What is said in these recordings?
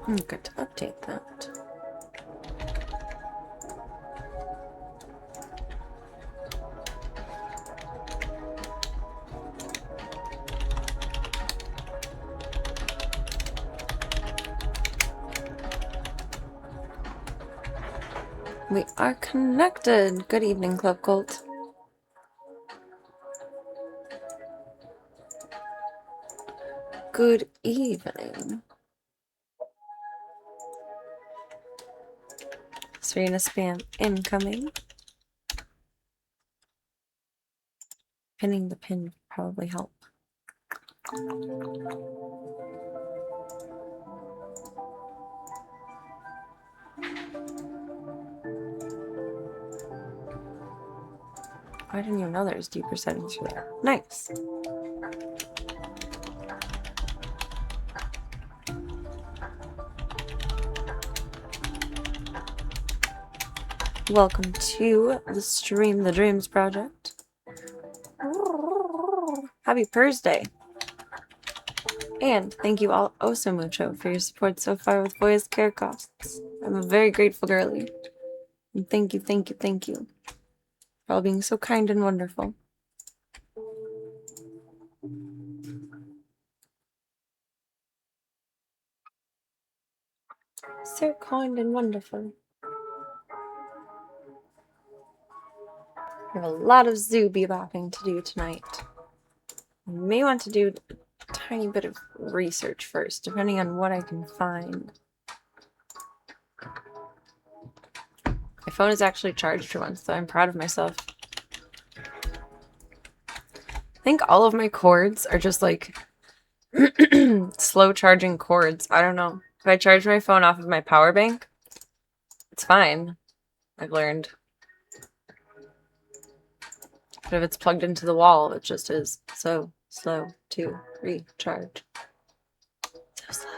Good to update that. We are connected. Good evening, Club Cult. Good evening. Serena spam incoming. Pinning the pin would probably help. I didn't even know there's deeper settings for that. Nice. Welcome to the Stream the Dreams project. Happy Thursday. And thank you all oh so mucho for your support so far with Voya's care costs. I'm a very grateful girly. And thank you for all being so kind and wonderful. So kind and wonderful. I have a lot of zoo bebopping to do tonight. I may want to do a tiny bit of research first, depending on what I can find. My phone is actually charged for once, so I'm proud of myself. I think all of my cords are just like slow charging cords. I don't know. If I charge my phone off of my power bank, it's fine. I've learned. But if it's plugged into the wall, it just is so slow to recharge. So slow.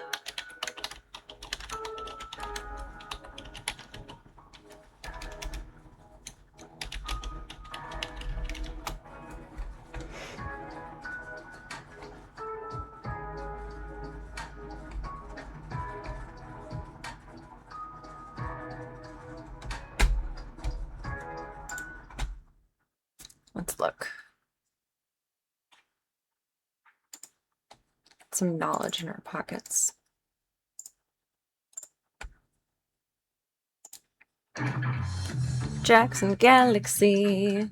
Let's look. Some knowledge in our pockets. Jackson Galaxy.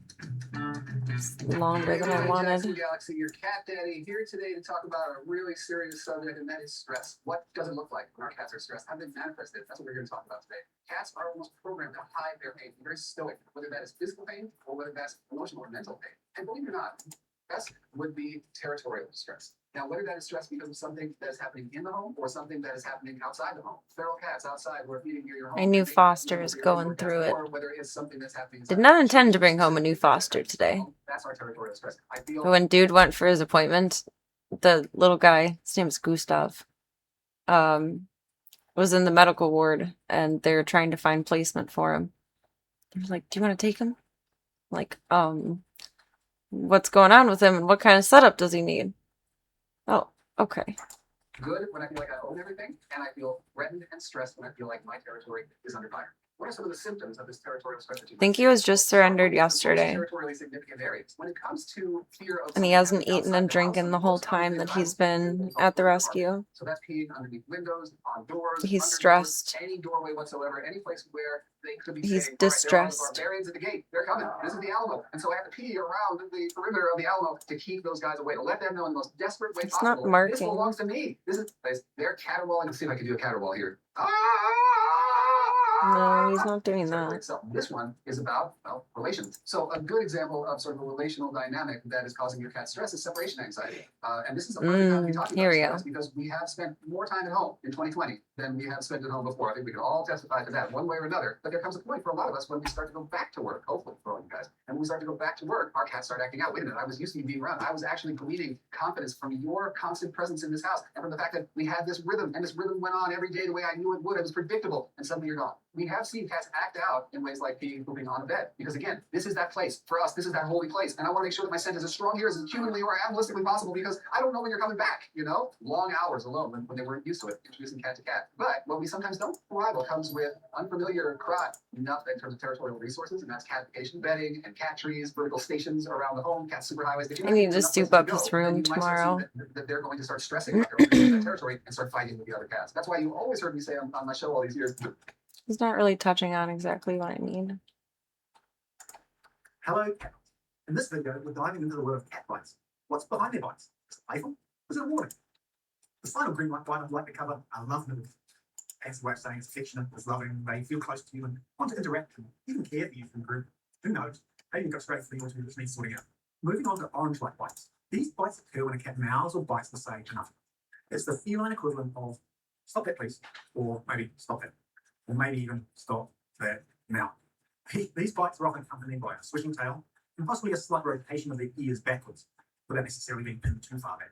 It's longer than I wanted. Jackson Galaxy, your cat daddy, here today to talk about a really serious subject, and that is stress. What does it look like when our cats are stressed? How do they manifest it? That's what we're going to talk about today. Cats are almost programmed to hide their pain, very stoic, whether that is physical pain or whether that's emotional or mental pain. And believe it or not, stress would be territorial stress. Now, whether that is stress because of something that is happening in the home or something that is happening outside the home. Feral cats outside who are feeding near your home. I knew Foster is going through it. Or whether it's something that's happening. Did not intend to bring home a new Foster today. That's our territorial stress. But when dude went for his appointment, the little guy, his name is Gustav, was in the medical ward and they're trying to find placement for him. He was like, "Do you want to take him?" Like, what's going on with him and what kind of setup does he need? Oh, okay. Good when I feel like I own everything, and I feel threatened and stressed when I feel like my territory is under fire. What are some of the symptoms of this territorial stress? I think he was just surrendered yesterday. Territorially significant areas. When it comes to fear of, and he hasn't eaten and drinking the whole time that he's been at the rescue. So that's peeing underneath windows, on doors. He's stressed. Any doorway whatsoever, any place where they could be. He's saying, distressed. Right, there are barbarians at the gate. They're coming. This is the Alamo, and so I have to pee around the perimeter of the Alamo to keep those guys away, to let them know in the most desperate way possible. It's not marking. This belongs to me. This is they're caterwauling. Let's see if I can do a caterwaul here. No, he's not doing that. This one is about, well, relations. So a good example of sort of a relational dynamic that is causing your cat stress is separation anxiety. And this is a perfect time to be talking about stress because we have spent more time at home in 2020 than we have spent at home before. I think we can all testify to that one way or another. But there comes a point for a lot of us when we start to go back to work, hopefully for all you guys. And when we start to go back to work, our cats start acting out. Wait a minute, I was used to being around. I was actually gleaning confidence from your constant presence in this house and from the fact that we had this rhythm and this rhythm went on every day the way I knew it would. It was predictable. And suddenly you're gone. we have seen cats act out in ways like peeing, pooping on a bed. Because again, this is that place. For us, this is that holy place. And I want to make sure that my scent is as strong here as humanly or animalistically possible because I don't know when you're coming back, you know? Long hours alone when they weren't used to it, introducing cat to cat. But what we sometimes don't arrival comes with unfamiliar crot enough in terms of territorial resources, and that's catification, bedding, and cat trees, vertical stations around the home, cat superhighways. I need to soup up his room tomorrow. That they're going to start stressing about their own that territory and start fighting with the other cats. That's why you always heard me say on my show all these years. He's not really touching on exactly what I need. Hello, cat. In this video, we're diving into the world of cat bites. What's behind their bites? Is it playful? Is it a warning? The final green light bite I'd like to cover are love moves. Cats' way of saying it's affectionate, it's loving, they feel close to you and want to interact and even care for you from the group. Who knows? Maybe you've got straight for you or two that needs sorting out. Moving on to orange light bites. These bites occur when a cat mouths or bites to say enough. It's the feline equivalent of stop that please, or maybe stop that, or maybe even stop that now. These bites are often accompanied by a swishing tail and possibly a slight rotation of the ears backwards without necessarily being pinned too far back.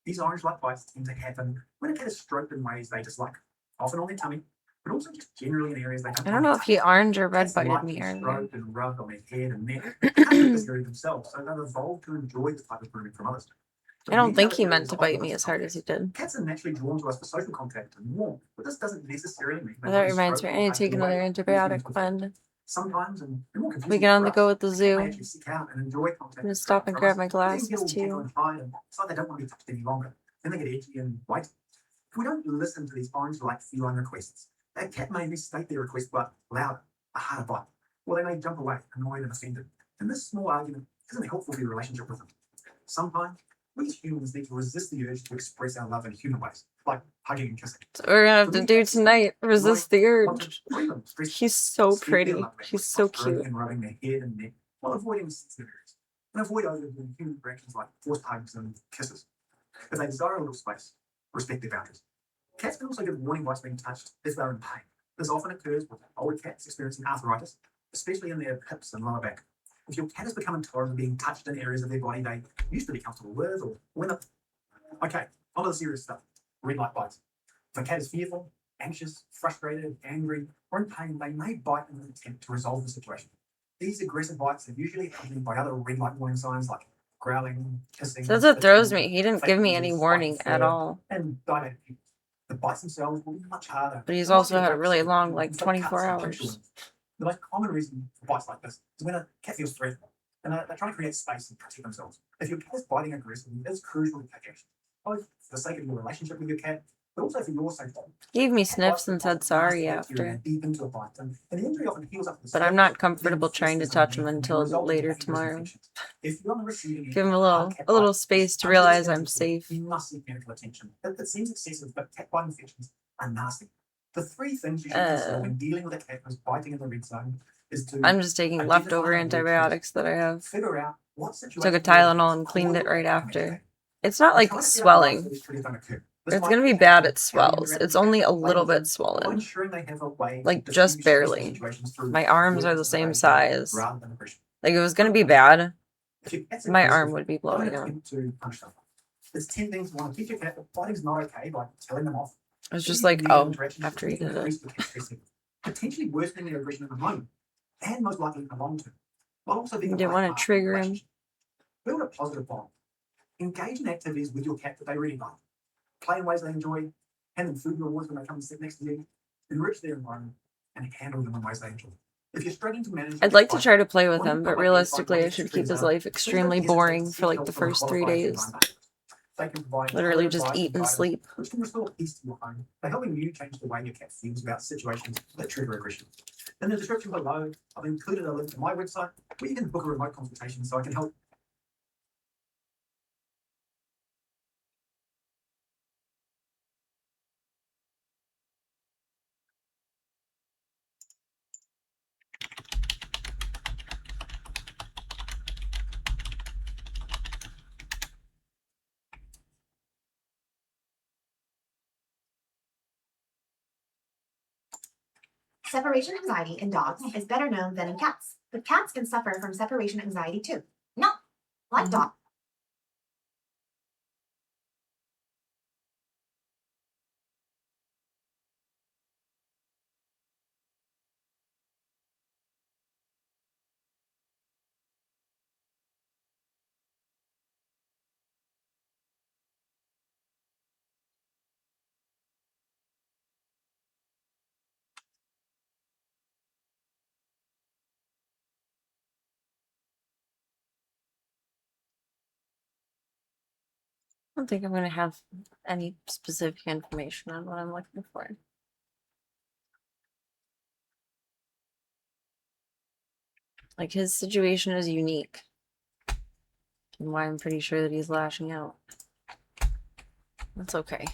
These orange light bites tend to happen when a cat is stroked in ways they dislike, often on their tummy, but also just generally in areas they don't. I don't know if he orange or red bited me earlier. earlier. Stroked and rubbed on their head and neck. They can't do this area themselves, so they've evolved to enjoy this type of grooming from others. I don't think he meant to bite me as hard as he did. Cats are naturally drawn to us for social contact and warmth, but this doesn't necessarily mean That reminds me, I need to take another antibiotic when sometimes we get on the go at the zoo. I'm gonna stop and grab my glasses too. It's like they don't want to be touched any longer. Then they get edgy and white. If we don't listen to these orange-like feline requests, that cat may restate their request but louder, a harder bite, or they may jump away, annoyed and offended. And this small argument isn't helpful for your relationship with them. Sometimes we as humans need to resist the urge to express our love in human ways, like hugging and kissing. So we're gonna have to do tonight. Resist the urge. He's so pretty. He's so cute. And rubbing their head and neck while avoiding sensitive areas. And avoid overdoing human interactions like forced hugs and kisses. If they desire a little space, respect their boundaries. Cats can also give warning bites being touched if they're in pain. This often occurs with older cats experiencing arthritis, especially in their hips and lower back. If your cat has become intolerant of being touched in areas of their body they used to be comfortable with, or when the... Okay, on to the serious stuff. Red light bites. If a cat is fearful, anxious, frustrated, angry, or in pain, they may bite in an attempt to resolve the situation. These aggressive bites are usually accompanied by other red light warning signs like growling, kissing. That's what throws me. He didn't give me any warning at all. And dilated pupils. The bites themselves will be much harder. But he's also had a really long, like 24 hours. The most common reason for bites like this is when a cat feels threatened and they're trying to create space and protect themselves. If your cat is biting aggressively, it's crucial to take action, both for the sake of your relationship with your cat, but also for your safety. He gave me sniffs and said sorry after. Deep into a bite, and the injury often heals up. But I'm not comfortable trying to touch him until later tomorrow. If you're on the receiving end, Give him a little space to realize I'm safe. You must seek medical attention. It seems excessive, but cat bite infections are nasty. The three things you should consider when dealing with a cat who's biting in the red zone is to... I'm just taking leftover antibiotics that I have. Figure out what situation... Took a Tylenol and cleaned it right after. It's not like swelling. It's gonna be bad, it swells. It's only a little bit swollen. Like, just barely. My arms are the same size. Like, if it was gonna be bad, my arm would be blowing up. There's 10 things you want to teach your cat that biting's not okay by telling them off. I was just like, oh, after he did it. Potentially worsening their aggression at the moment, and most likely in the long term. While also being You didn't want to trigger him. Build a positive bond. Engage in activities with your cat that they really like. Play in ways they enjoy. Hand them food and rewards when they come and sit next to you. Enrich their environment and handle them in ways they enjoy. If you're struggling to manage, I'd like to try to play with him, but realistically, I should keep his life extremely boring for like the first 3 days. Literally just eat and sleep. Which can restore peace to your home by helping you change the way your cat feels about situations that trigger aggression. In the description below, I've included a link to my website where you can book a remote consultation so I can help. Separation anxiety in dogs is better known than in cats, but cats can suffer from separation anxiety too. No, like dogs. don't think I'm going to have any specific information on what I'm looking for. Like, his situation is unique. And why I'm pretty sure that he's lashing out. That's okay.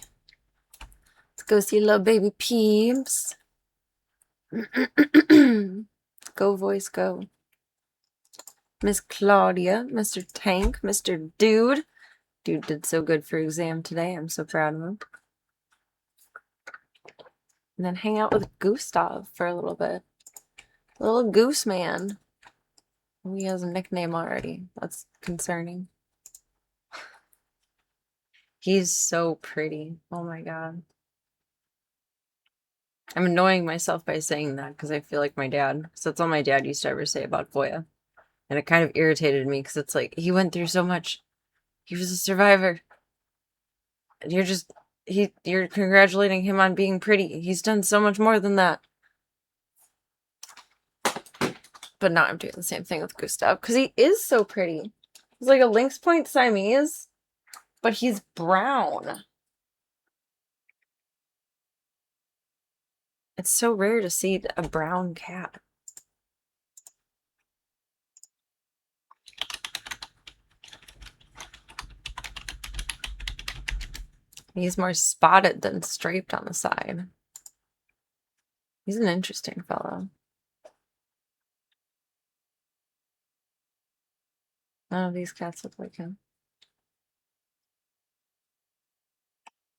Let's go see little baby Peeps. Go, voice, go. Miss Claudia, Mr. Tank, Mr. Dude. Dude did so good for exam today. I'm so proud of him. And then hang out with Gustav for a little bit. Little Goose Man. Oh, he has a nickname already. That's concerning. He's so pretty. Oh my god. I'm annoying myself by saying that because I feel like my dad. So that's all my dad used to ever say about Voya. And it kind of irritated me because it's like, he went through so much. He was a survivor. And you're congratulating him on being pretty. He's done so much more than that. But now I'm doing the same thing with Gustav because he is so pretty. He's like a Lynx Point Siamese, but he's brown. It's so rare to see a brown cat. He's more spotted than striped on the side. He's an interesting fellow. None of these cats look like him.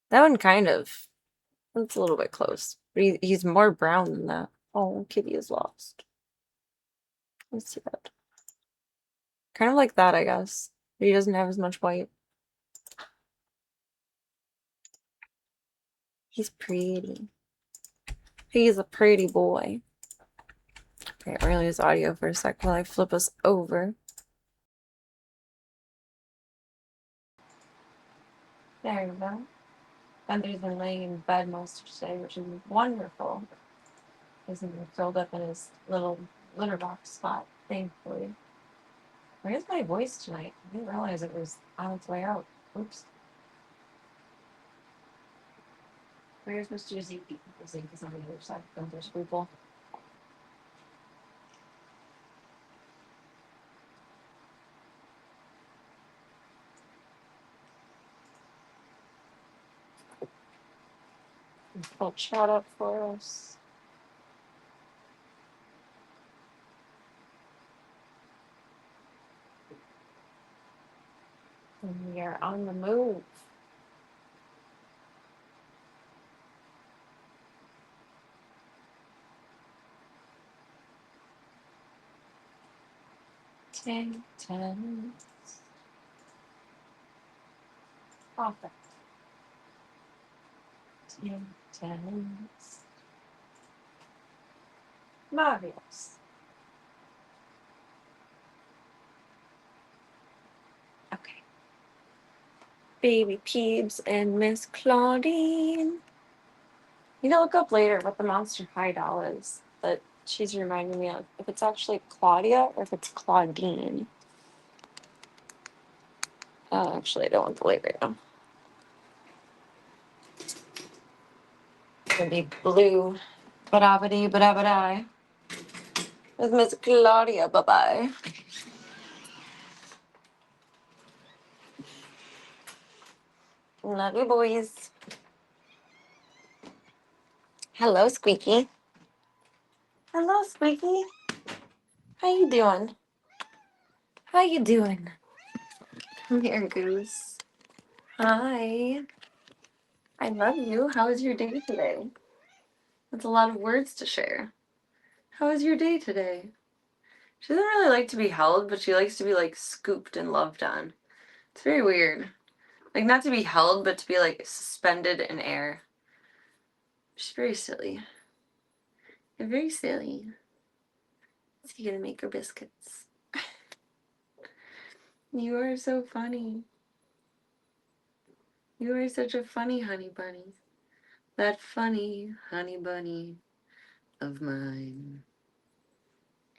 That one kind of. It's a little bit close. But he's more brown than that. Oh, Kitty is lost. Let's see that. Kind of like that, I guess. But he doesn't have as much white. He's pretty. He's a pretty boy. Okay, we're gonna lose audio for a sec while I flip us over. There you go. Thunder's been laying in bed most of today, which is wonderful. Hasn't been filled up in his little litter box spot, thankfully. Where's my voice tonight? I didn't realize it was on its way out. Oops. Where's Mr. Zeke? Zeke is on the other side. Thunder's people. Pull chat up for us. And we are on the move. Ten. Perfect. 10. Marvelous. Okay. Baby Peebs and Miss Claudine. You know, look up later what the Monster High doll is that she's reminding me of. If it's actually Claudia or if it's Claudine. Actually, I don't want the light right now. It's gonna be blue. Ba-da-ba-dee, ba-da-ba-die. With Miss Claudia. Bye-bye. Love you, boys. Hello, Squeaky. Hello, Squeaky. How you doing? How you doing? Come here, Goose. Hi. I love you. How was your day today? That's a lot of words to share. How was your day today? She doesn't really like to be held, but she likes to be, like, scooped and loved on. It's very weird. Like, not to be held, but to be, like, suspended in air. She's very silly. You're very silly. Is he gonna make her biscuits? You are so funny. You are such a funny honey bunny. That funny honey bunny of mine.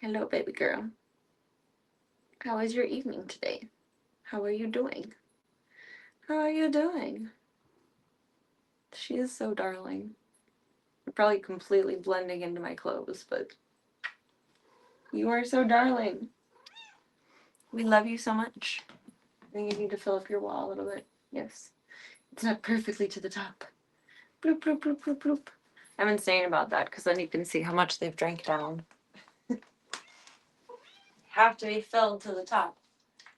Hello, baby girl. How was your evening today? How are you doing? How are you doing? She is so darling. I'm probably completely blending into my clothes, but you are so darling. We love you so much. I think you need to fill up your wall a little bit. Yes. It's not perfectly to the top. Bloop, bloop, bloop, bloop, bloop. I'm insane about that because then you can see how much they've drank down. Have to be filled to the top.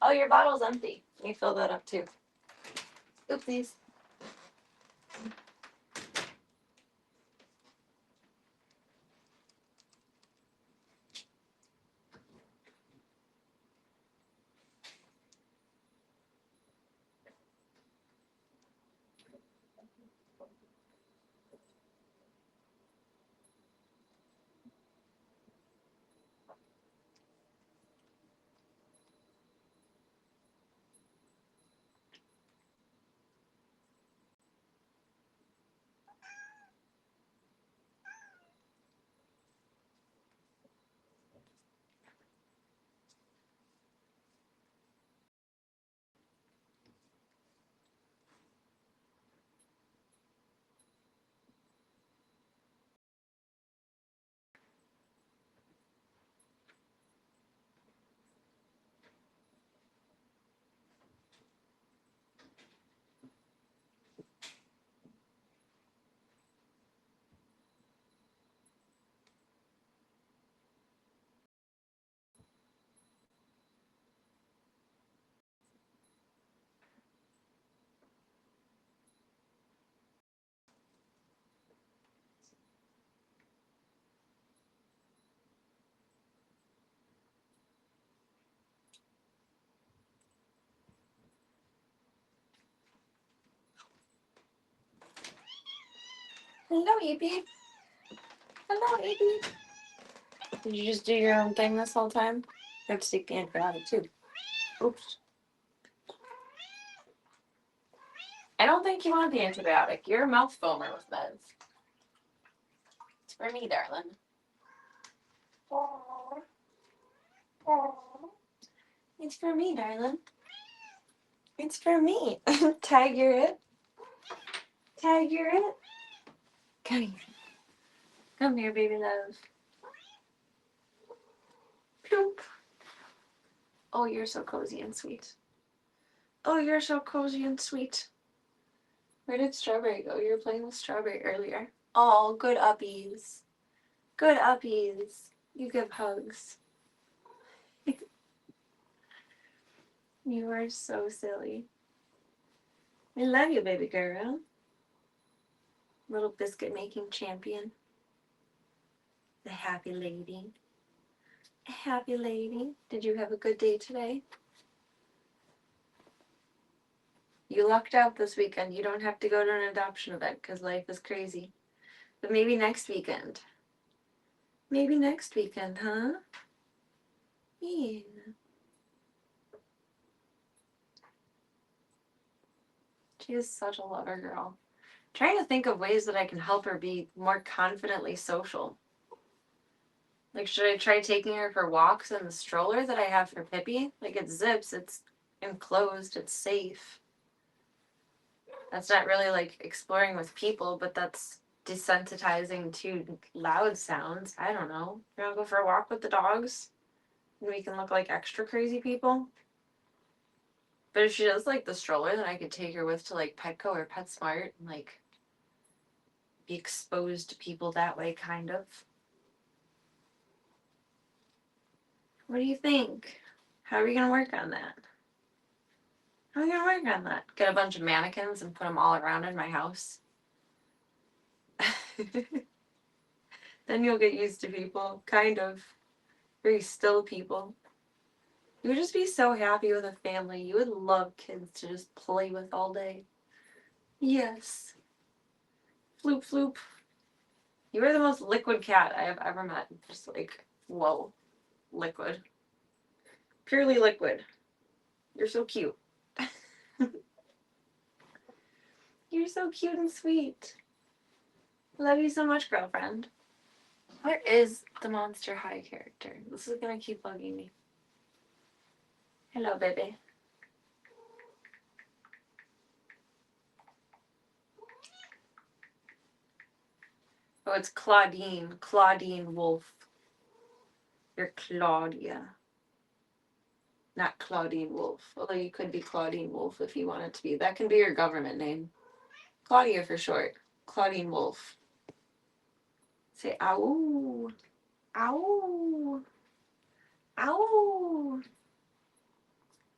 Oh, your bottle's empty. Let me fill that up too. Oopsies. Hello, Evie. Hello, Evie. Did you just do your own thing this whole time? I have to take the antibiotic too. Oops. I don't think you want the antibiotic. You're a mouth foamer with meds. It's for me, darling. It's for me, darling. It's for me. Tag, you're it. Tag, you're it. Come here. Come here, baby love. Ploop. Oh, you're so cozy and sweet. Oh, you're so cozy and sweet. Where did Strawberry go? You were playing with Strawberry earlier. Oh, good uppies. Good uppies. You give hugs. You are so silly. I love you, baby girl. Little biscuit making champion. The happy lady. Happy lady. Did you have a good day today? You lucked out this weekend. You don't have to go to an adoption event because life is crazy. But maybe next weekend. Maybe next weekend, huh? Yeah. She is such a lover girl. Trying to think of ways that I can help her be more confidently social. Like, should I try taking her for walks in the stroller that I have for Pippi? Like, it zips, it's enclosed, it's safe. That's not really like exploring with people, but that's desensitizing to loud sounds. I don't know. You want to go for a walk with the dogs? And we can look like extra crazy people? But if she does like the stroller, then I could take her with to like Petco or PetSmart and like be exposed to people that way, kind of. What do you think? How are we going to work on that? How are we going to work on that? Get a bunch of mannequins and put them all around in my house? Then you'll get used to people, kind of. Very still people. You would just be so happy with a family. You would love kids to just play with all day. Yes. Floop, floop. You are the most liquid cat I have ever met. Just like, whoa. Liquid. Purely liquid. You're so cute. You're so cute and sweet. Love you so much, girlfriend. Where is the Monster High character? This is gonna keep bugging me. Hello, baby. Oh, it's Claudine. Claudine Wolf. You're Claudia. Not Claudine Wolf. Although you could be Claudine Wolf if you wanted to be. That can be your government name. Claudia for short. Claudine Wolf. Say ow. Ow. Ow.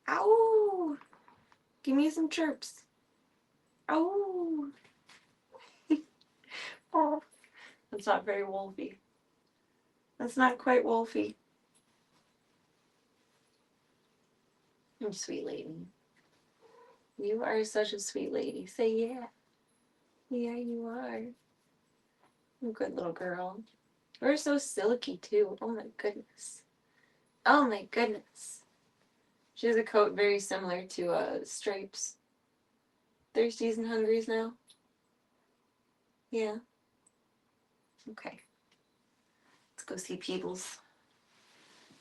Ow. Give me some chirps. Ow. Oh. That's not very wolfy. That's not quite wolfy. You sweet lady. You are such a sweet lady. Say yeah. Yeah, you are. You good little girl. You're so silky too. Oh my goodness. Oh my goodness. She has a coat very similar to Stripes. Thirsties and Hungries now? Yeah. Okay. Let's go see Peebles.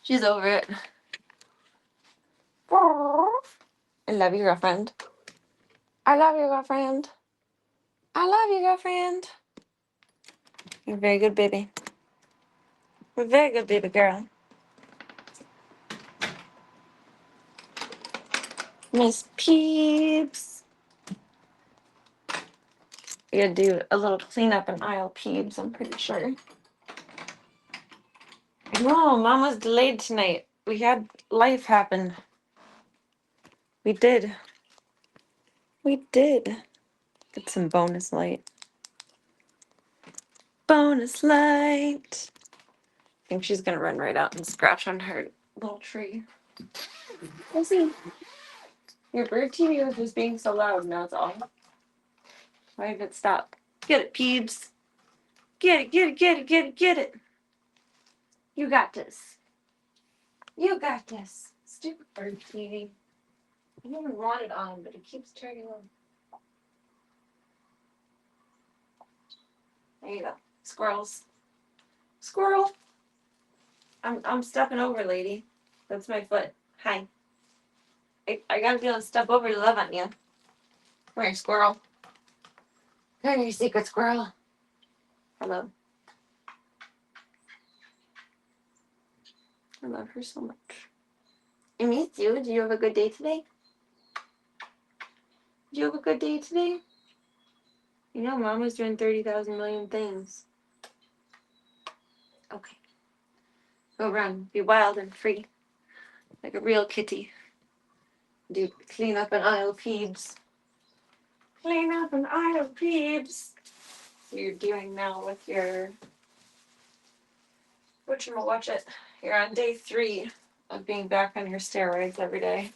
She's over it. I love you, girlfriend. I love you, girlfriend. I love you, girlfriend. You're a very good baby. You're a very good baby girl. Miss Peeps. We gotta do a little cleanup in aisle Peeps, I'm pretty sure. No, Mom was delayed tonight. We had life happen. We did. We did. Get some bonus light. Bonus light. I think she's gonna run right out and scratch on her little tree. We'll see. Your bird TV was just being so loud, now it's all. Why did it stop? Get it, Peebs. Get it, get it, get it, get it, get it. You got this. You got this. Stupid bird TV. I don't even want it on, but it keeps turning on. There you go. Squirrels. Squirrel. I'm stepping over, lady. That's my foot. Hi. I gotta be able to step over to love on you. Come here, squirrel. Come here, secret squirrel. Hello. I love her so much. I miss you. Did you have a good day today? Did you have a good day today? You know, Mom was doing 30,000 million things. Okay. Go run. Be wild and free. Like a real kitty. Do clean up an aisle Peebs. Clean up an aisle Peebs. So you're doing now with your... Whatchamawatch it. You're on day 3 of being back on your steroids every day.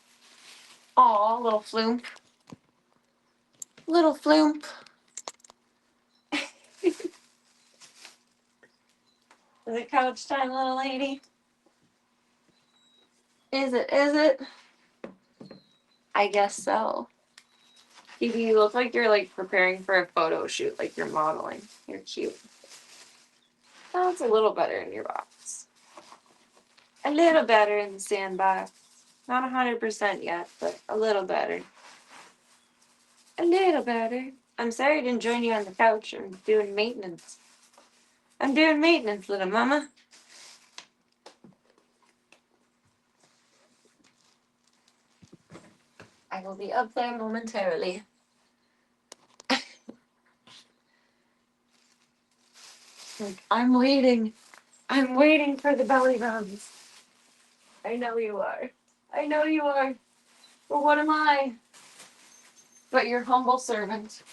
Aw, little flume. Little flume. Is it couch time, little lady? Is it? Is it? I guess so. Phoebe, you look like you're like preparing for a photo shoot, like you're modeling. You're cute. That's a little better in your box. A little better in the sandbox. Not 100% yet, but a little better. A little better. I'm sorry I didn't join you on the couch. I'm doing maintenance. I'm doing maintenance, little mama. I will be up there momentarily. Like, I'm waiting. I'm waiting for the belly rubs. I know you are. I know you are. But what am I? But your humble servant.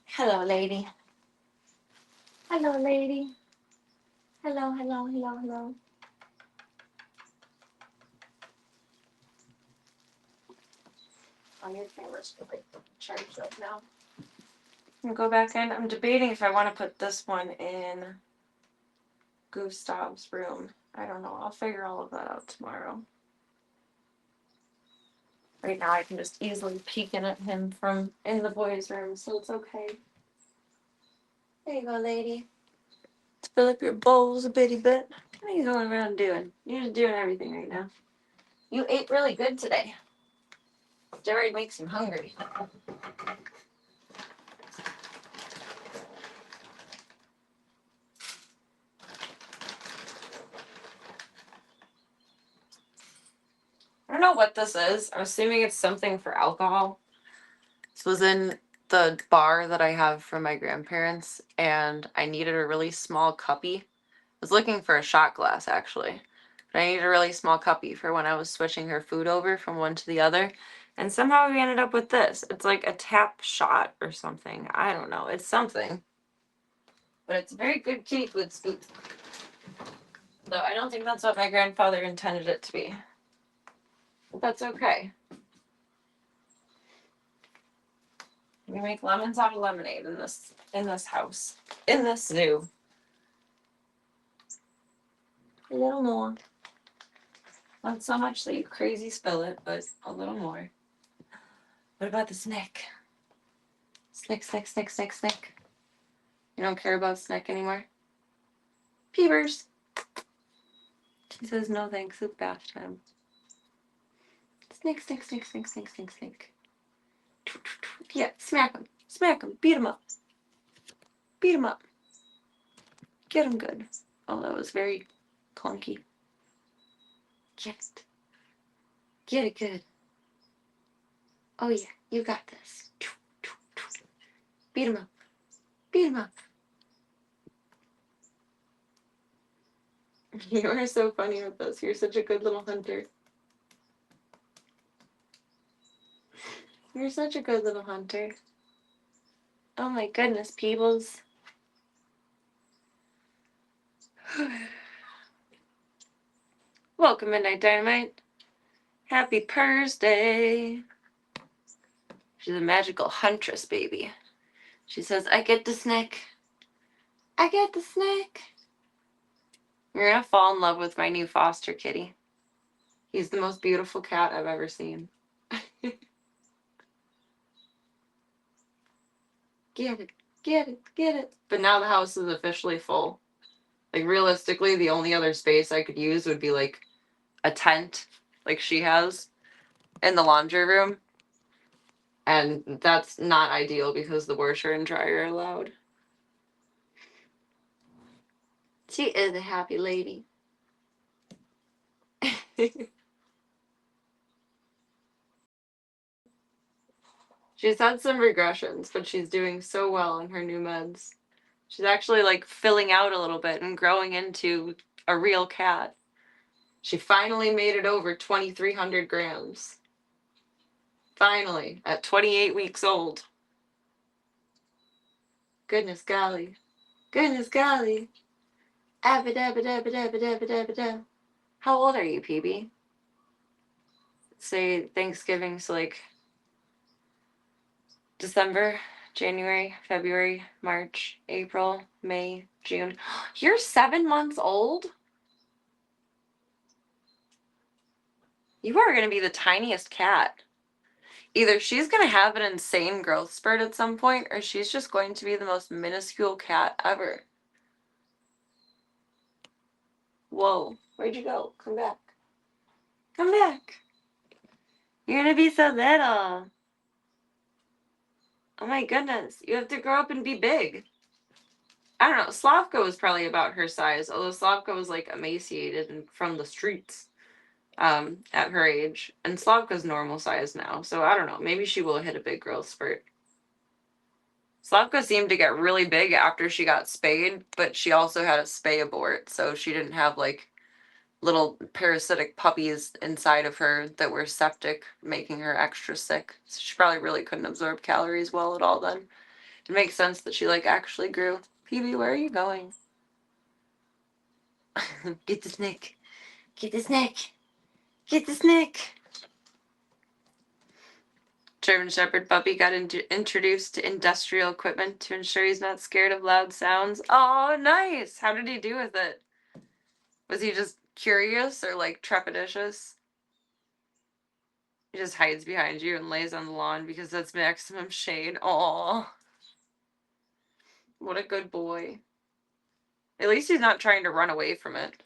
Hello, lady. Hello, lady. Hello, hello, hello, hello. On your camera's like charged up now. I'm gonna go back in. I'm debating if I want to put this one in Gustav's room. I don't know. I'll figure all of that out tomorrow. Right now I can just easily peek in at him from in the boys' room, so it's okay. There you go, lady. Let's fill up your bowls a bitty bit. What are you going around doing? You're just doing everything right now. You ate really good today. steroid makes him hungry. I don't know what this is. I'm assuming it's something for alcohol. This was in the bar that I have from my grandparents, and I needed a really small cuppy. I was looking for a shot glass, actually. But I needed a really small cuppy for when I was switching her food over from one to the other. And somehow we ended up with this. It's like a tap shot or something. I don't know. It's something. But it's a very good kitty food scoop. Though I don't think that's what my grandfather intended it to be. But that's okay. We make lemons out of lemonade in this house. In this zoo. A little more. Not so much that you crazy spill it, but a little more. What about the Snick? Snick, Snick, Snick, Snick, Snick. You don't care about Snick anymore? Peepers. She says no thanks, it's bath time. Snick, Snick, Snick, Snick, Snick, Snick, Snick. Yeah, smack him. Smack him. Beat him up. Beat him up. Get him good. Oh, that was very clunky. Get it. Get it good. Oh yeah, you got this. Beat him up. Beat him up. You are so funny with this. You're such a good little hunter. You're such a good little hunter. Oh my goodness, Peebles. Welcome, Midnight Dynamite. Happy Thursday. She's a magical huntress, baby. She says, I get the snack. I get the snack. You're gonna fall in love with my new foster kitty. He's the most beautiful cat I've ever seen. Get it, get it, get it. But now the house is officially full. Like, realistically, the only other space I could use would be, like, a tent, like she has, in the laundry room. And that's not ideal because the washer and dryer are loud. She is a happy lady. She's had some regressions, but she's doing so well on her new meds. She's actually like filling out a little bit and growing into a real cat. She finally made it over 2,300 grams. Finally, at 28 weeks old. Goodness golly. Goodness golly. Abba dabba dabba dabba dabba dabba dabba. How old are you, PB? Say Thanksgiving, so like December, January, February, March, April, May, June. You're 7 months old? You are going to be the tiniest cat. Either she's going to have an insane growth spurt at some point, or she's just going to be the most minuscule cat ever. Whoa, where'd you go? Come back. Come back. You're going to be so little. Oh my goodness. You have to grow up and be big. I don't know. Slavka was probably about her size, although Slavka was like emaciated and from the streets at her age. And Slavka's normal size now, so I don't know. Maybe she will hit a big growth spurt. Slavka seemed to get really big after she got spayed, but she also had a spay abort, so she didn't have like little parasitic puppies inside of her that were septic, making her extra sick. So she probably really couldn't absorb calories well at all then. It makes sense that she like actually grew. PB, where are you going? Get the snake. Get the snake. Get the snake. German Shepherd puppy got introduced to industrial equipment to ensure he's not scared of loud sounds. Oh, nice. How did he do with it? Was he just curious or like trepidatious? He just hides behind you and lays on the lawn because that's maximum shade. Aw. What a good boy. At least he's not trying to run away from it.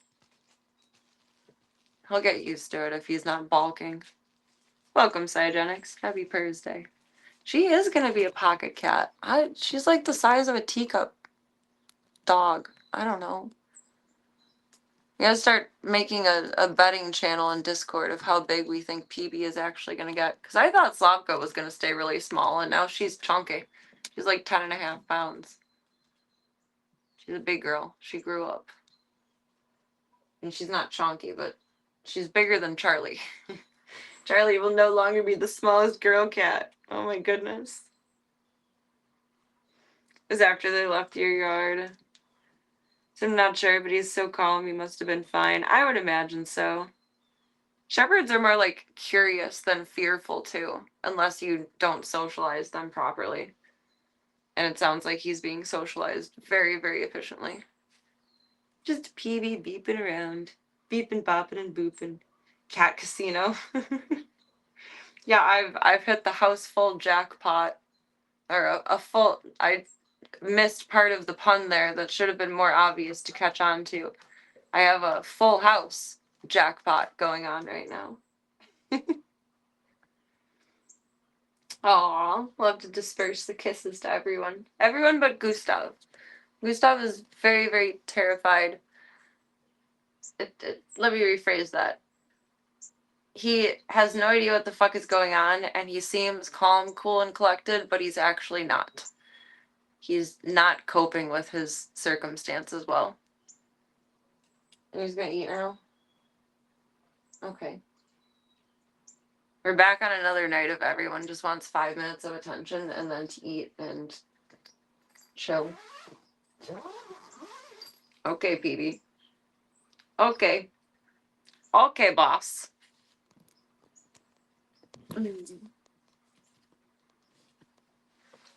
He'll get used to it if he's not balking. Welcome, Cygenix. Happy Purrs Day. She is gonna be a pocket cat. She's like the size of a teacup dog. I don't know. We gotta start making a betting channel in Discord of how big we think PB is actually gonna get. Because I thought Slavka was gonna stay really small, and now she's chunky. She's like 10.5 pounds. She's a big girl. She grew up. And she's not chunky, but she's bigger than Charlie. Charlie will no longer be the smallest girl cat. Oh my goodness. It was after they left your yard. So I'm not sure, but he's so calm, he must have been fine. I would imagine so. Shepherds are more like curious than fearful too, unless you don't socialize them properly. And it sounds like he's being socialized very, very efficiently. Just PB beeping around. Beeping, bopping, and booping. Cat casino. Yeah, I've hit the house full jackpot. Or a full, I missed part of the pun there that should have been more obvious to catch on to. I have a full house jackpot going on right now. Aw, love to disperse the kisses to everyone. Everyone but Gustav. Gustav is very, very terrified. Let me rephrase that. He has no idea what the fuck is going on, and he seems calm, cool, and collected, but he's actually not. He's not coping with his circumstances well. And he's gonna eat now? Okay. We're back on another night of everyone just wants 5 minutes of attention and then to eat and chill. Okay, Petey. Okay. Okay, boss. I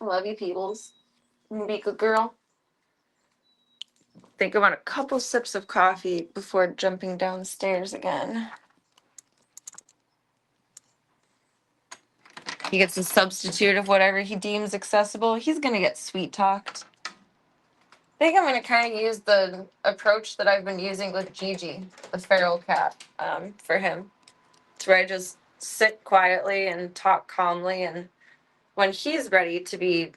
love you, Peebles. Be a good girl. I think I want a couple sips of coffee before jumping downstairs again. He gets a substitute of whatever he deems accessible. He's gonna get sweet talked. I think I'm gonna kind of use the approach that I've been using with Gigi, the feral cat, for him. To where I just sit quietly and talk calmly, and when he's ready to be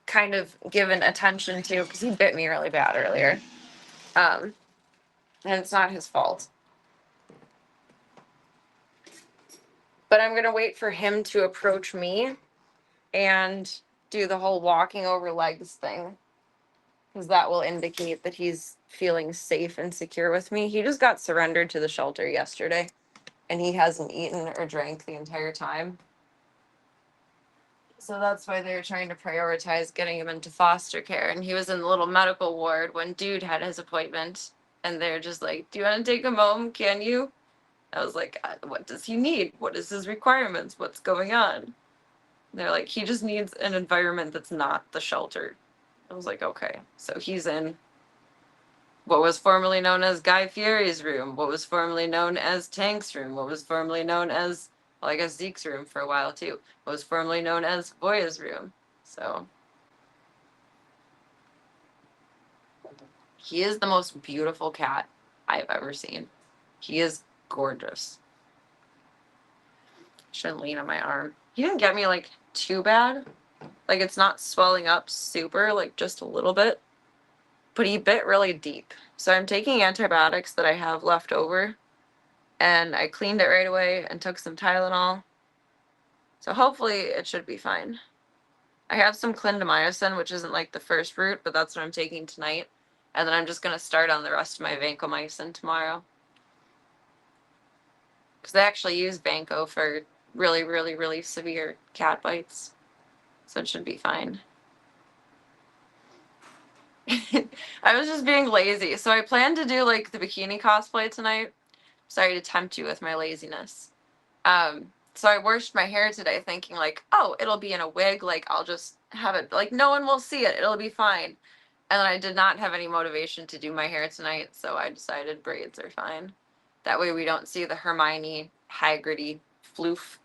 kind of given attention to, because he bit me really bad earlier, and it's not his fault. But I'm gonna wait for him to approach me and do the whole walking over legs thing, because that will indicate that he's feeling safe and secure with me. He just got surrendered to the shelter yesterday, and he hasn't eaten or drank the entire time. So that's why they're trying to prioritize getting him into foster care. And he was in the little medical ward when Dude had his appointment. And they're just like, do you want to take him home? Can you? I was like, what does he need? What is his requirements? What's going on? And they're like, he just needs an environment that's not the shelter. I was like, okay. So he's in what was formerly known as Guy Fieri's room, what was formerly known as Tank's room, what was formerly known as, well, I guess Zeke's room for a while too, what was formerly known as Voya's room. So he is the most beautiful cat I've ever seen. He is gorgeous. Shouldn't lean on my arm. He didn't get me like too bad. Like it's not swelling up super, like just a little bit. But he bit really deep. So I'm taking antibiotics that I have left over. And I cleaned it right away and took some Tylenol. So hopefully it should be fine. I have some clindamycin, which isn't like the first route, but that's what I'm taking tonight. And then I'm just going to start on the rest of my vancomycin tomorrow. Because they actually use Vanco for really, really, really severe cat bites. So it should be fine. I was just being lazy. So I planned to do like the bikini cosplay tonight. Sorry to tempt you with my laziness. So I washed my hair today thinking like, oh, it'll be in a wig. Like I'll just have it, like no one will see it. It'll be fine. And then I did not have any motivation to do my hair tonight. So I decided braids are fine. That way we don't see the Hermione Hagridy floof.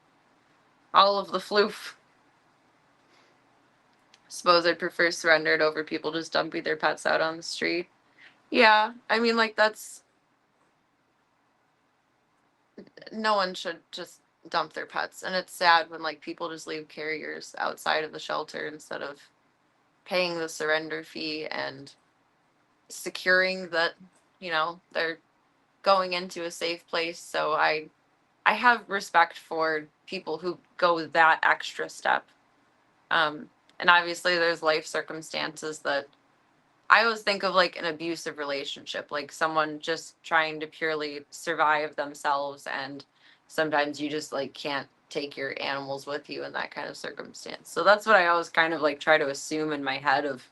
All of the floof. Suppose I'd prefer surrendered over people just dumping their pets out on the street. Yeah, I mean, like, that's... No one should just dump their pets. And it's sad when like people just leave carriers outside of the shelter instead of paying the surrender fee and securing that, you know, they're going into a safe place. So I have respect for people who go that extra step. And obviously there's life circumstances that I always think of like an abusive relationship, like someone just trying to purely survive themselves, and sometimes you just like can't take your animals with you in that kind of circumstance. So that's what I always kind of like try to assume in my head of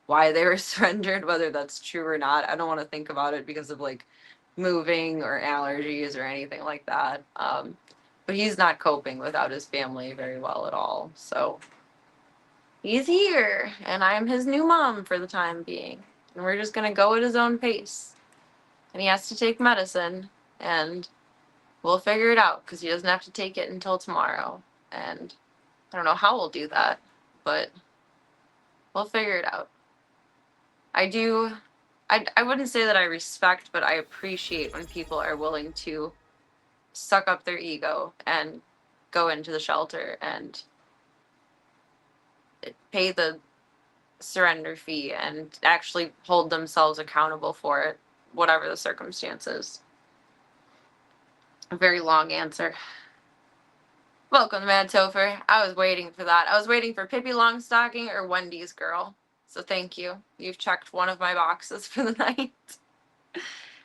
why they were surrendered, whether that's true or not. I don't want to think about it because of like moving or allergies or anything like that. But he's not coping without his family very well at all. So he's here, and I'm his new mom for the time being. And we're just gonna go at his own pace. And he has to take medicine, and we'll figure it out because he doesn't have to take it until tomorrow. And I don't know how we'll do that, but we'll figure it out. I wouldn't say that I respect, but I appreciate when people are willing to suck up their ego and go into the shelter and pay the surrender fee and actually hold themselves accountable for it, whatever the circumstances. A very long answer. Welcome to Mad Topher. I was waiting for that. I was waiting for Pippi Longstocking or Wendy's girl. So thank you. You've checked one of my boxes for the night.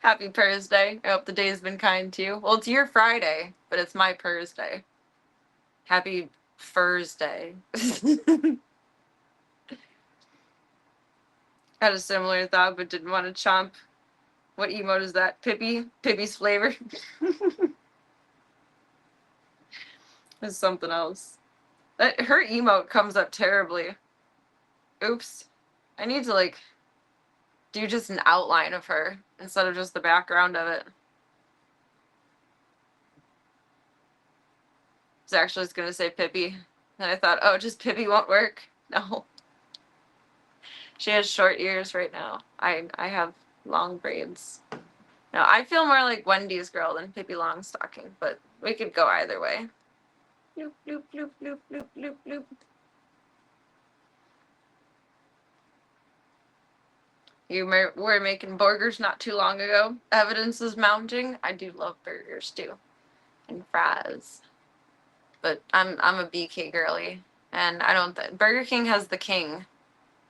Happy Thursday. I hope the day's been kind to you. Well, it's your Friday, but it's my Thursday. Happy Thursday. Had a similar thought, but didn't want to chomp. What emote is that? Pippi? Pippi's flavor? It's something else. Her emote comes up terribly. Oops. I need to, like, do just an outline of her instead of just the background of it. I was actually just gonna say Pippi. And I thought, oh, just Pippi won't work. No. She has short ears right now. I have long braids. No, I feel more like Wendy's girl than Pippi Longstocking, but we could go either way. Bloop, bloop, bloop, bloop, bloop, bloop, bloop. You were making burgers not too long ago. Evidence is mounting. I do love burgers too, and fries. But I'm a BK girly, and I don't. Burger King has the king.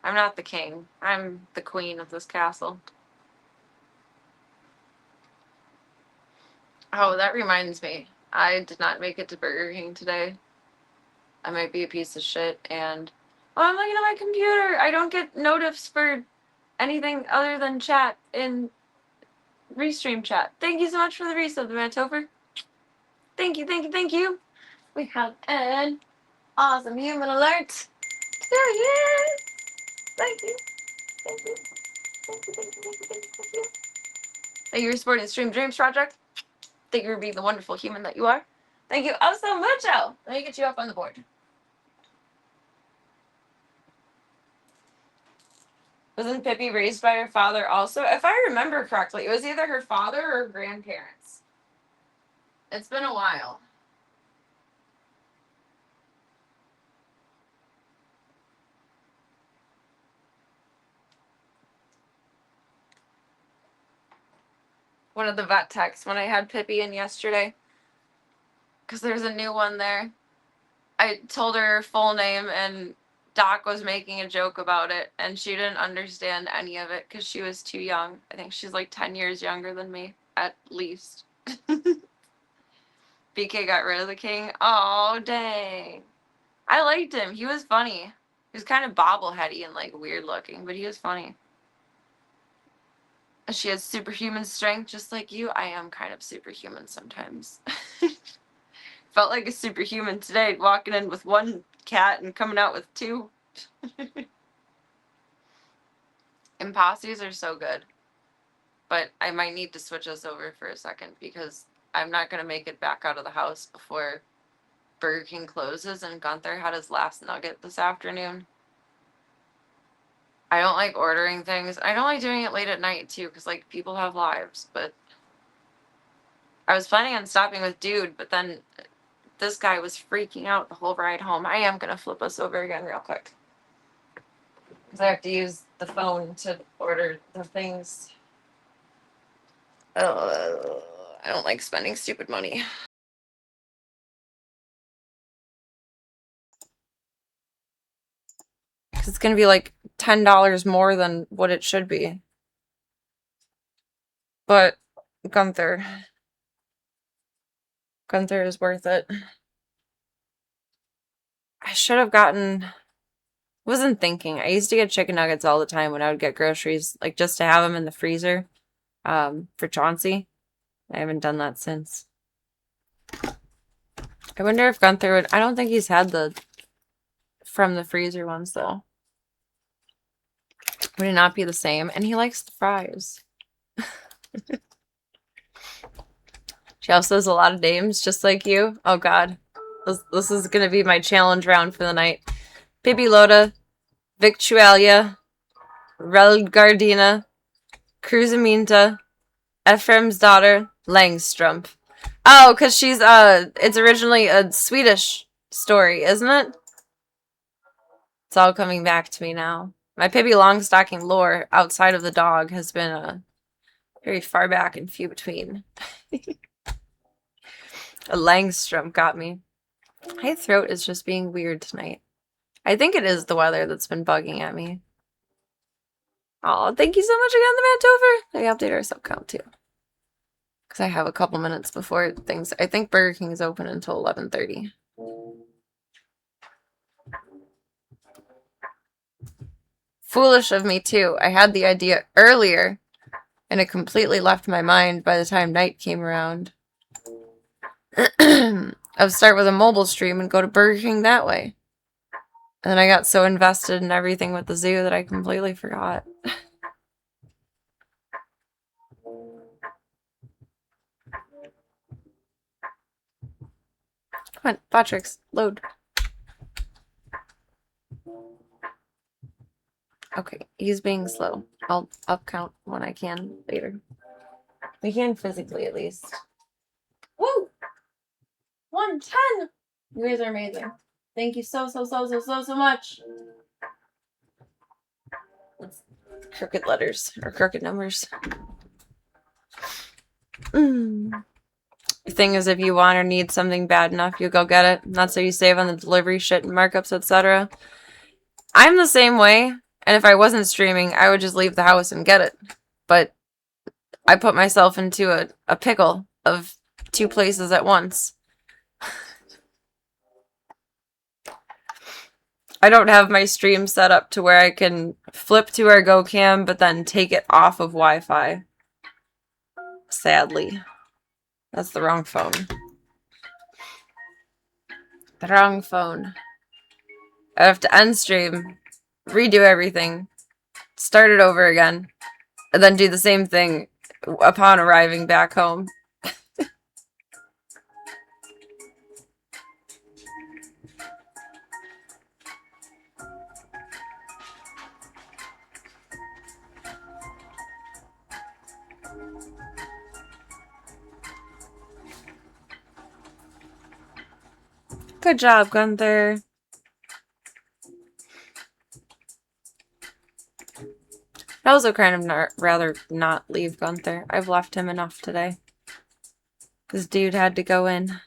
I'm not the king. I'm the queen of this castle. Oh, that reminds me. I did not make it to Burger King today. I might be a piece of shit, and oh, I'm looking at my computer. I don't get notifs for anything other than chat in Restream chat. Thank you so much for the resub, the Mantover. Thank you, thank you, thank you. We have an awesome human alert. There he is. Thank you. Thank you. Thank you, thank you, thank you, thank you, thank you. Thank you for supporting the Stream Dreams Project. Thank you for being the wonderful human that you are. Thank you oh so mucho. Let me get you up on the board. Wasn't Pippi raised by her father also? If I remember correctly, it was either her father or her grandparents. It's been a while. One of the vet techs when I had Pippi in yesterday, because there's a new one there. I told her her full name, and Doc was making a joke about it, and she didn't understand any of it because she was too young. I think she's like 10 years younger than me, at least. BK got rid of the king. Oh, dang. I liked him. He was funny. He was kind of bobbleheady and like weird looking, but he was funny. She has superhuman strength just like you. I am kind of superhuman sometimes. Felt like a superhuman today, walking in with one cat and coming out with two. Imposties are so good. But I might need to switch us over for a second because I'm not going to make it back out of the house before Burger King closes, and Gunther had his last nugget this afternoon. I don't like ordering things. I don't like doing it late at night too, because like people have lives. But I was planning on stopping with Dude, but then this guy was freaking out the whole ride home. I am going to flip us over again real quick. Because I have to use the phone to order the things. I don't like spending stupid money. Because it's going to be like $10 more than what it should be. But Gunther is worth it. I should have gotten... wasn't thinking. I used to get chicken nuggets all the time when I would get groceries, like just to have them in the freezer for Chauncey. I haven't done that since. I wonder if Gunther would... I don't think he's had the from the freezer ones, though. Would it not be the same? And he likes the fries. She also has a lot of names, just like you. Oh, God. This is going to be my challenge round for the night. Pipiloda, Victualia, Relgardina, Cruzaminta, Ephraim's daughter, Langstrump. Oh, because she's, it's originally a Swedish story, isn't it? It's all coming back to me now. My Pippi Longstocking lore outside of the dog has been, very far back and few between. A Langstrom got me. My throat is just being weird tonight. I think it is the weather that's been bugging at me. Oh, thank you so much again, the Mantover. Let me update our sub count too. Because I have a couple minutes before things. I think Burger King is open until 11:30. Foolish of me too. I had the idea earlier and it completely left my mind by the time night came around. I would start with a mobile stream and go to Burger King that way. And then I got so invested in everything with the zoo that I completely forgot. Come on, Botrix, load. Okay, he's being slow. I'll up count when I can later. We can physically at least. Woo! 110! You guys are amazing. Thank you so much. It's crooked letters or crooked numbers. The thing is, if you want or need something bad enough, you go get it. Not so you save on the delivery shit and markups, etc. I'm the same way, and if I wasn't streaming, I would just leave the house and get it. But I put myself into a pickle of 2 places at once. I don't have my stream set up to where I can flip to our GoCam, but then take it off of Wi-Fi. Sadly. That's the wrong phone. The wrong phone. I have to end stream, redo everything, start it over again, and then do the same thing upon arriving back home. Good job, Gunther. I also kind of rather not leave Gunther. I've left him enough today. This dude had to go in.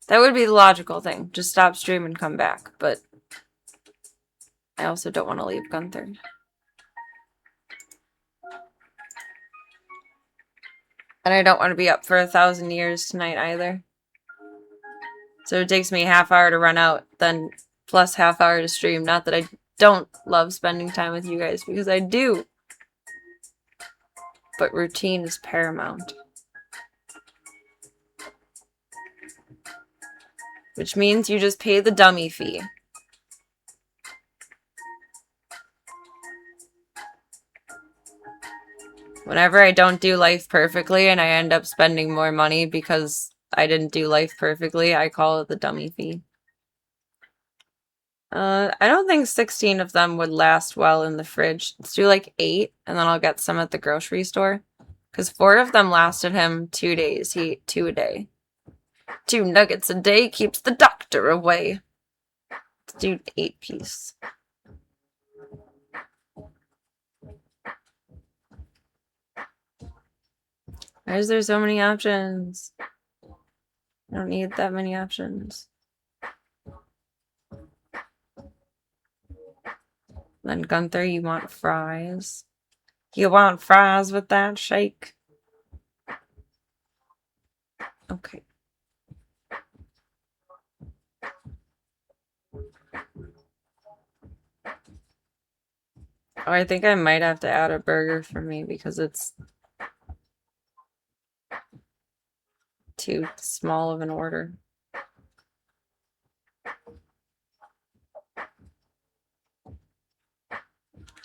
That would be the logical thing. Just stop stream and come back. But I also don't want to leave Gunther. And I don't want to be up for 1,000 years tonight either. So it takes me a half hour to run out, then plus half hour to stream. Not that I don't love spending time with you guys, because I do. But routine is paramount. Which means you just pay the dummy fee. Whenever I don't do life perfectly and I end up spending more money because I didn't do life perfectly, I call it the dummy fee. I don't think 16 of them would last well in the fridge. Let's do like 8, and then I'll get some at the grocery store. Because 4 of them lasted him 2 days. He ate 2 a day. 2 nuggets a day keeps the doctor away. Let's do 8-piece. Why is there so many options? I don't need that many options. Then Gunther, you want fries? You want fries with that shake? Okay. Oh, I think I might have to add a burger for me because it's too small of an order.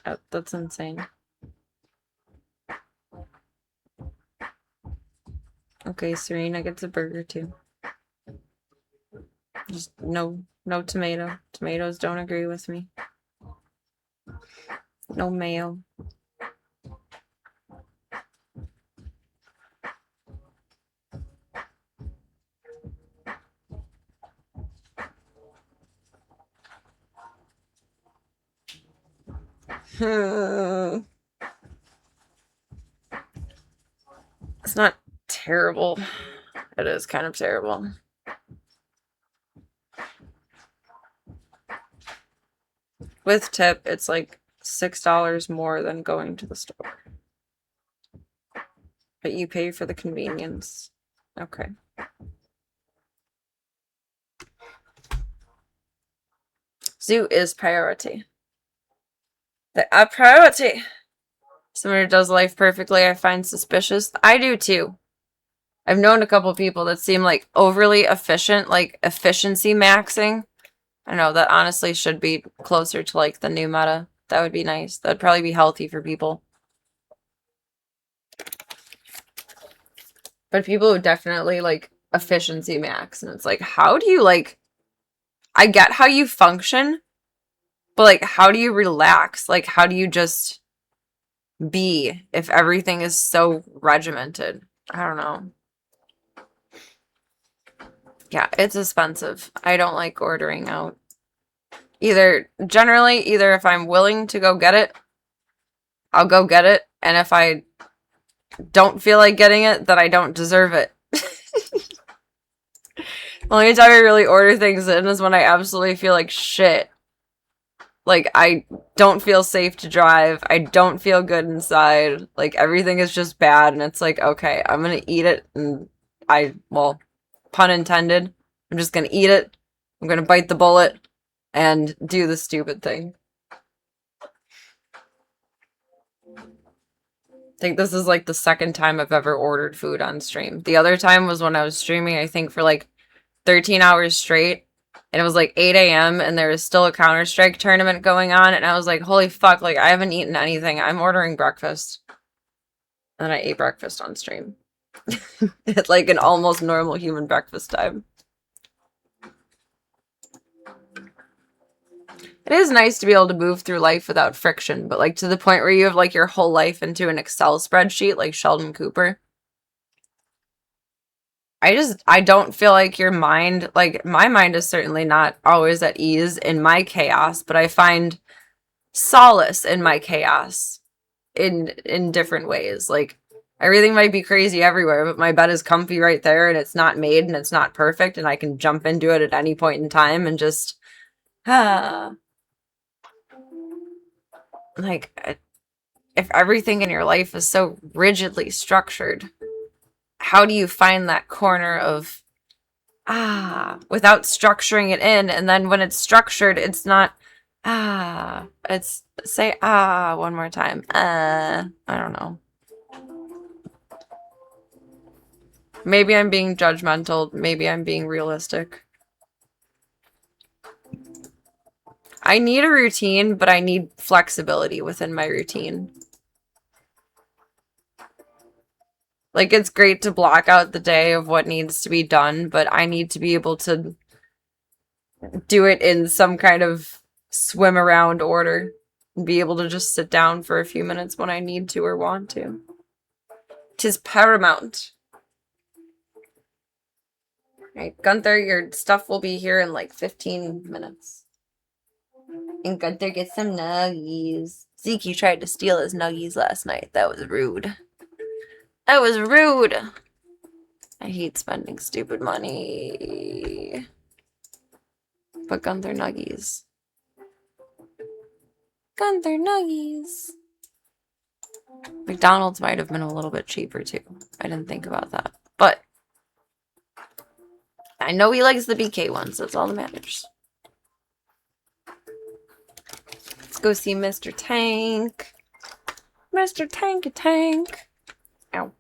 Oh, that's insane. Okay, Serena gets a burger too. Just no tomato. Tomatoes don't agree with me. No mayo. It's not terrible. It is kind of terrible. With tip, it's like $6 more than going to the store. But you pay for the convenience. Okay. Zoo is priority. A priority. Someone who does life perfectly, I find suspicious. I do too. I've known a couple people that seem like overly efficient, like efficiency maxing. I know that honestly should be closer to like the new meta. That would be nice. That'd probably be healthy for people. But people who definitely like efficiency max, and it's like, how do you like, I get how you function, but like, how do you relax? Like, how do you just be if everything is so regimented? I don't know. Yeah, it's expensive. I don't like ordering out. Generally, either if I'm willing to go get it, I'll go get it. And if I don't feel like getting it, then I don't deserve it. The only time I really order things in is when I absolutely feel like shit. Like, I don't feel safe to drive. I don't feel good inside. Like, everything is just bad. And it's like, okay, I'm gonna eat it. And well, pun intended, I'm just gonna eat it. I'm gonna bite the bullet and do the stupid thing. I think this is like the second time I've ever ordered food on stream. The other time was when I was streaming, I think, for like 13 hours straight. And it was like 8 a.m. and there was still a Counter-Strike tournament going on. And I was like, holy fuck, like I haven't eaten anything. I'm ordering breakfast. And I ate breakfast on stream. At like an almost normal human breakfast time. It is nice to be able to move through life without friction, but like to the point where you have like your whole life into an Excel spreadsheet like Sheldon Cooper. I don't feel like your mind, like my mind is certainly not always at ease in my chaos, but I find solace in my chaos in different ways. Like everything might be crazy everywhere, but my bed is comfy right there and it's not made and it's not perfect and I can jump into it at any point in time and just like, if everything in your life is so rigidly structured, how do you find that corner of without structuring it in? And then when it's structured, it's not it's say one more time. I don't know. Maybe I'm being judgmental, maybe I'm being realistic. I need a routine, but I need flexibility within my routine. Like, it's great to block out the day of what needs to be done, but I need to be able to do it in some kind of swim around order and be able to just sit down for a few minutes when I need to or want to. 'Tis paramount. Alright, Gunther, your stuff will be here in like 15 minutes. And Gunther gets some nuggies. Zeke tried to steal his nuggies last night. That was rude. That was rude! I hate spending stupid money. But Gunther nuggies. Gunther nuggies. McDonald's might have been a little bit cheaper too. I didn't think about that. But I know he likes the BK ones. That's all that matters. Let's go see Mr. Tank. Mr. Tanky Tank. Ow.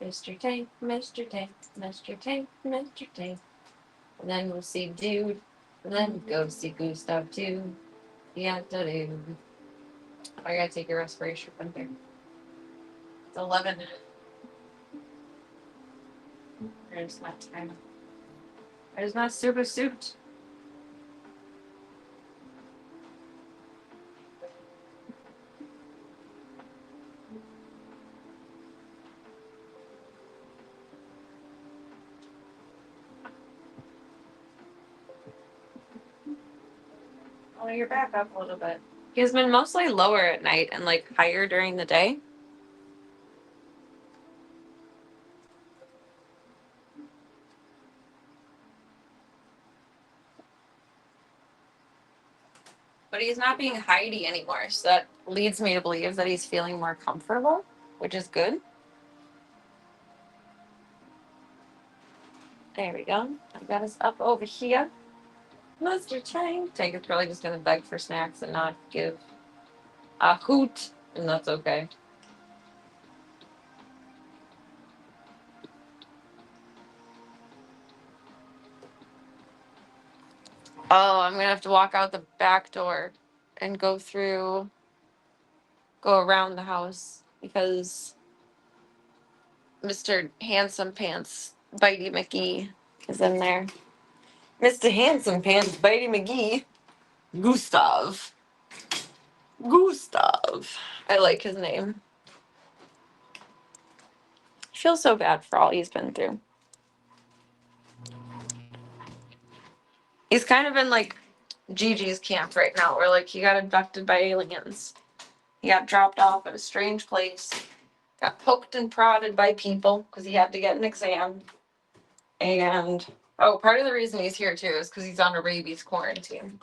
Mr. Tank, Mr. Tank, Mr. Tank, Mr. Tank. And then we'll see Dude. And then go see Gustav too. Yeah, do. I gotta take your respiration from here. It's 11. There's my time. There's my super suit. Oh, you're back up a little bit. He's been mostly lower at night and like higher during the day. But he's not being hidey anymore, so that leads me to believe that he's feeling more comfortable, which is good. There we go. I got us up over here. Mr. Tank. Tank is probably just gonna beg for snacks and not give a hoot, and that's okay. Oh, I'm gonna have to walk out the back door and go around the house because Mr. Handsome Pants Bitey McGee is in there. Mr. Handsome Pants Bitey McGee. Gustav. Gustav. I like his name. I feel so bad for all he's been through. He's kind of in like Gigi's camp right now, where like he got abducted by aliens. He got dropped off at a strange place, got poked and prodded by people because he had to get an exam. And part of the reason he's here too is because he's on a rabies quarantine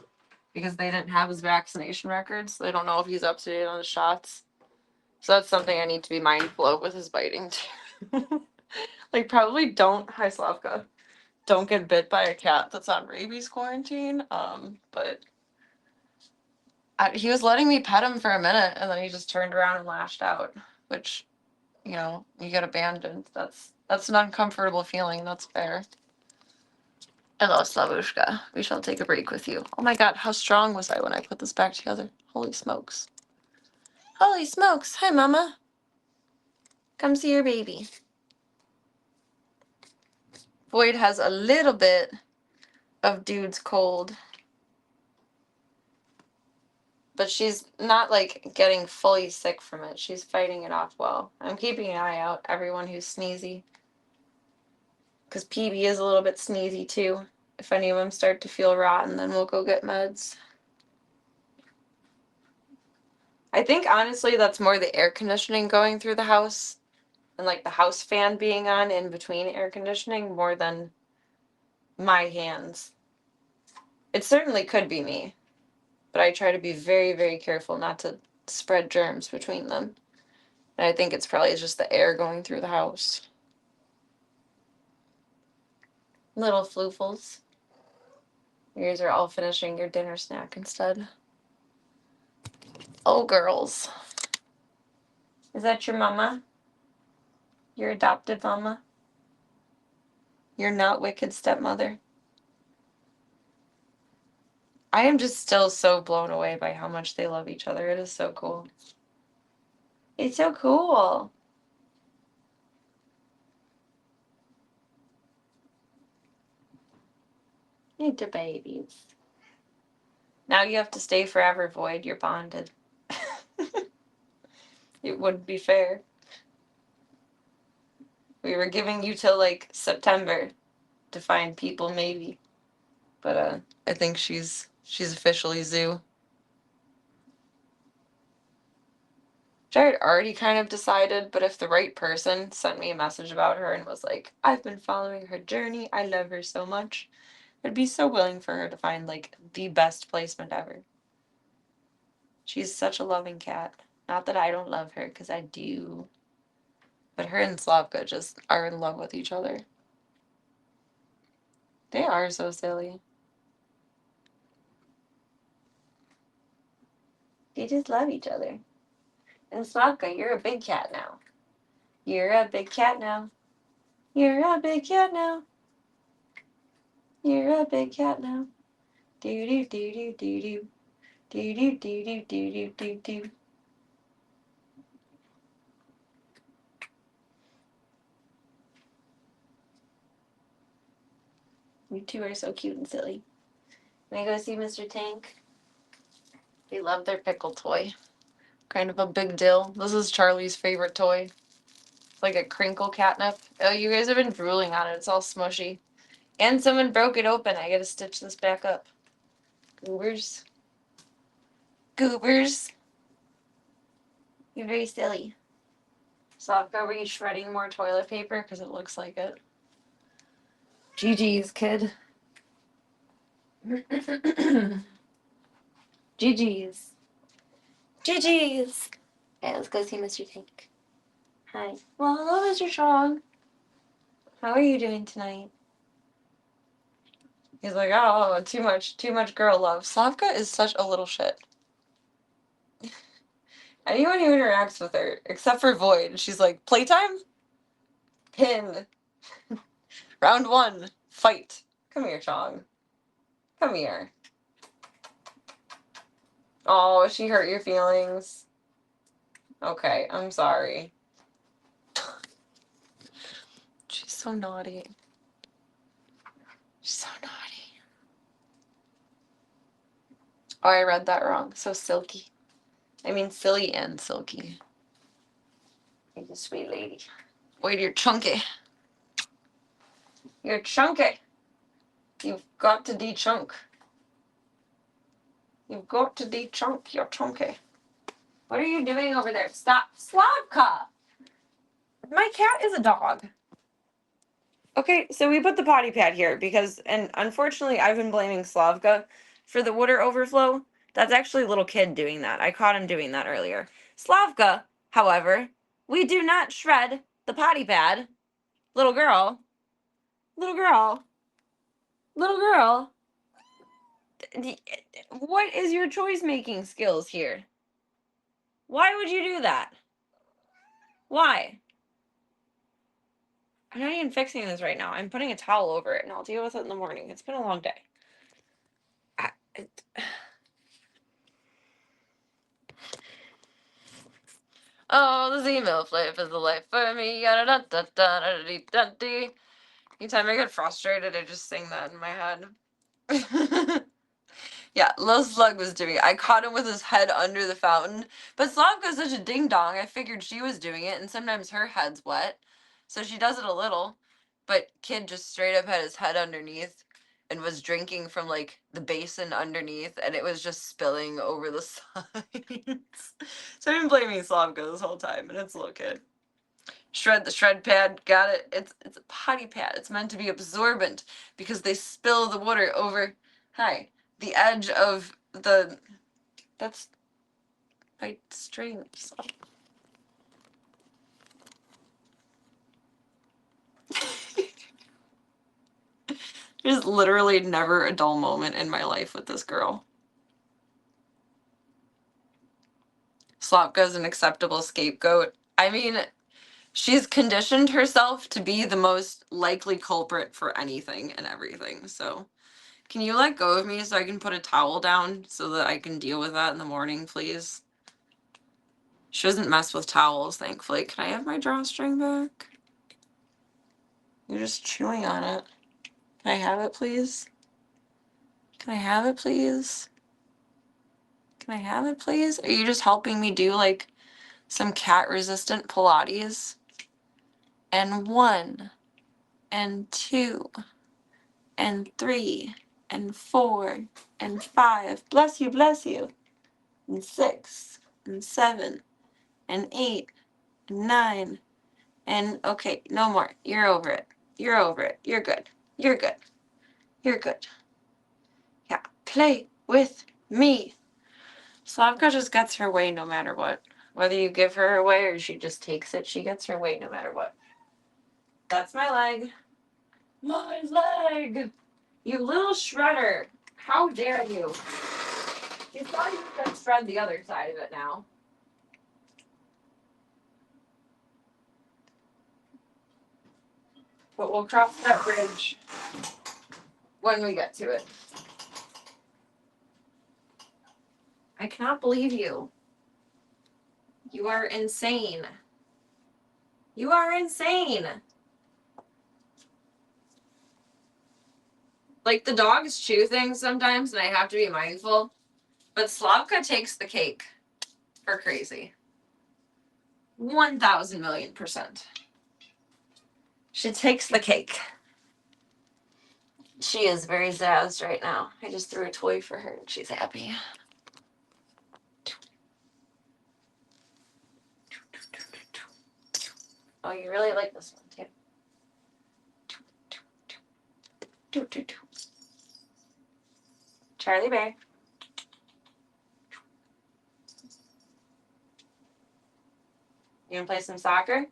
because they didn't have his vaccination records. So they don't know if he's up to date on the shots. So that's something I need to be mindful of with his biting too. Like probably hi Slavka, don't get bit by a cat that's on rabies quarantine. But he was letting me pet him for a minute and then he just turned around and lashed out, which, you get abandoned. That's an uncomfortable feeling. That's fair. Hello, Slavushka. We shall take a break with you. Oh my god, how strong was I when I put this back together? Holy smokes. Holy smokes. Hi, Mama. Come see your baby. Void has a little bit of Dude's cold. But she's not, like, getting fully sick from it. She's fighting it off well. I'm keeping an eye out, everyone who's sneezy. Because PB is a little bit sneezy, too. If any of them start to feel rotten, then we'll go get meds. I think, honestly, that's more the air conditioning going through the house and, like, the house fan being on in between air conditioning more than my hands. It certainly could be me, but I try to be very, very careful not to spread germs between them. And I think it's probably just the air going through the house. Little floofles. You guys are all finishing your dinner snack instead. Oh, girls. Is that your mama? Your adopted mama? Your not wicked stepmother? I am just still so blown away by how much they love each other. It is so cool. It's so cool. Into babies. Now you have to stay forever, Void. You're bonded. It wouldn't be fair. We were giving you till like September to find people, maybe. But I think she's officially zoo. Which I had already kind of decided, but if the right person sent me a message about her and was like, I've been following her journey, I love her so much, I'd be so willing for her to find like the best placement ever. She's such a loving cat. Not that I don't love her, because I do. But her and Slavka just are in love with each other. They are so silly. They just love each other. And Slavka, you're a big cat now. You're a big cat now. You're a big cat now. You're a big cat now. Do do do do do do. Do do do do do do do do. You two are so cute and silly. Can I go see Mr. Tank? They love their pickle toy. Kind of a big deal. This is Charlie's favorite toy. It's like a crinkle catnip. Oh, you guys have been drooling on it. It's all smushy. And someone broke it open. I gotta stitch this back up. Goobers. Goobers. You're very silly. Slavka, were you shredding more toilet paper? Because it looks like it. GG's, kid. GG's. GG's. Okay, let's go see Mr. Tank. Hi. Well, hello, Mr. Chong. How are you doing tonight? He's like, oh, too much girl love. Slavka is such a little shit. Anyone who interacts with her, except for Void, she's like, playtime? Pin. Round 1. Fight. Come here, Chong. Come here. Oh, she hurt your feelings. Okay, I'm sorry. She's so naughty. She's so naughty. Oh, I read that wrong. So silky. I mean, silly and silky. You're a sweet lady. Wait, you're chunky. You're chunky. You've got to de-chunk. You've got to de-chunk. You're chunky. What are you doing over there? Stop. Slavka! My cat is a dog. Okay, so we put the potty pad here because, and unfortunately, I've been blaming Slavka for the water overflow. That's actually a little kid doing that. I caught him doing that earlier. Slavka, however, we do not shred the potty pad. Little girl. Little girl. Little girl. What is your choice making skills here? Why would you do that? Why? I'm not even fixing this right now. I'm putting a towel over it and I'll deal with it in the morning. It's been a long day. Oh, the ZMILF life is the life for me. Anytime I get frustrated, I just sing that in my head. Yeah, Lil Slug was doing it. I caught him with his head under the fountain. But Slavka's such a ding-dong, I figured she was doing it, and sometimes her head's wet. So she does it a little. But Kid just straight up had his head underneath and was drinking from, like, the basin underneath, and it was just spilling over the sides. So I've been blaming Slavka this whole time, and it's a little kid. Shred the shred pad, got it. It's a potty pad. It's meant to be absorbent because they spill the water over. Hi. The edge of the, that's my strings. There's literally never a dull moment in my life with this girl. Slavka's an acceptable scapegoat. I mean, she's conditioned herself to be the most likely culprit for anything and everything, so. Can you let go of me so I can put a towel down so that I can deal with that in the morning, please? She doesn't mess with towels, thankfully. Can I have my drawstring back? You're just chewing on it. Can I have it, please? Can I have it, please? Can I have it, please? Are you just helping me do, like, some cat-resistant Pilates. And 1, and 2, and 3, and 4, and 5. Bless you, bless you. And 6, and 7, and 8, and 9, and okay, no more. You're over it. You're over it. You're good. You're good. You're good. Yeah, play with me. Slavka just gets her way no matter what. Whether you give her her way or she just takes it, she gets her way no matter what. That's my leg. My leg! You little shredder! How dare you? You thought you could shred the other side of it now. But we'll cross that bridge when we get to it. I cannot believe you. You are insane. You are insane. Like, the dogs chew things sometimes, and I have to be mindful. But Slavka takes the cake for crazy. 1,000,000,000%. She takes the cake. She is very zazzed right now. I just threw a toy for her, and she's happy. Oh, you really like this one, too. Charlie Bear. You gonna play some soccer?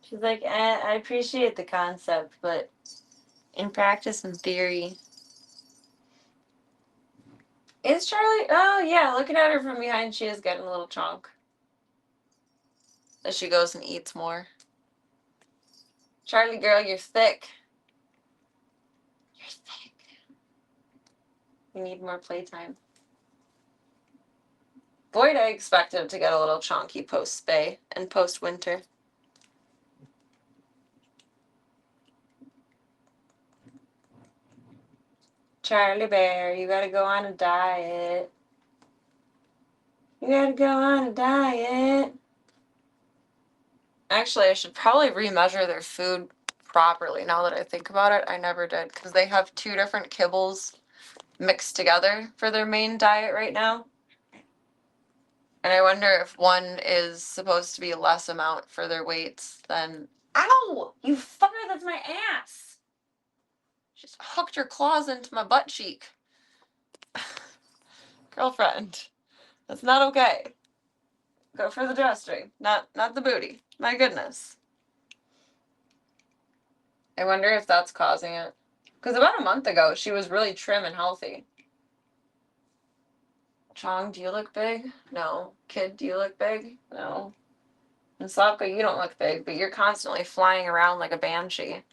She's like, I appreciate the concept, but in practice and theory. Is Charlie? Oh, yeah, looking at her from behind, she is getting a little chunk. As she goes and eats more. Charlie girl, you're thick. You're thick. We need more playtime. Boyd, I expected to get a little chunky post-spay and post-winter. Charlie Bear, you gotta go on a diet. You gotta go on a diet. Actually, I should probably remeasure their food properly now that I think about it. I never did, because they have 2 different kibbles mixed together for their main diet right now. And I wonder if one is supposed to be less amount for their weights than... Ow! You fucker, that's my ass! Just hooked your claws into my butt cheek. Girlfriend, that's not okay. Go for the drawstring, not the booty. My goodness. I wonder if that's causing it. Because about a month ago, she was really trim and healthy. Chong, do you look big? No. Kid, do you look big? No. And Slavka, you don't look big, but you're constantly flying around like a banshee.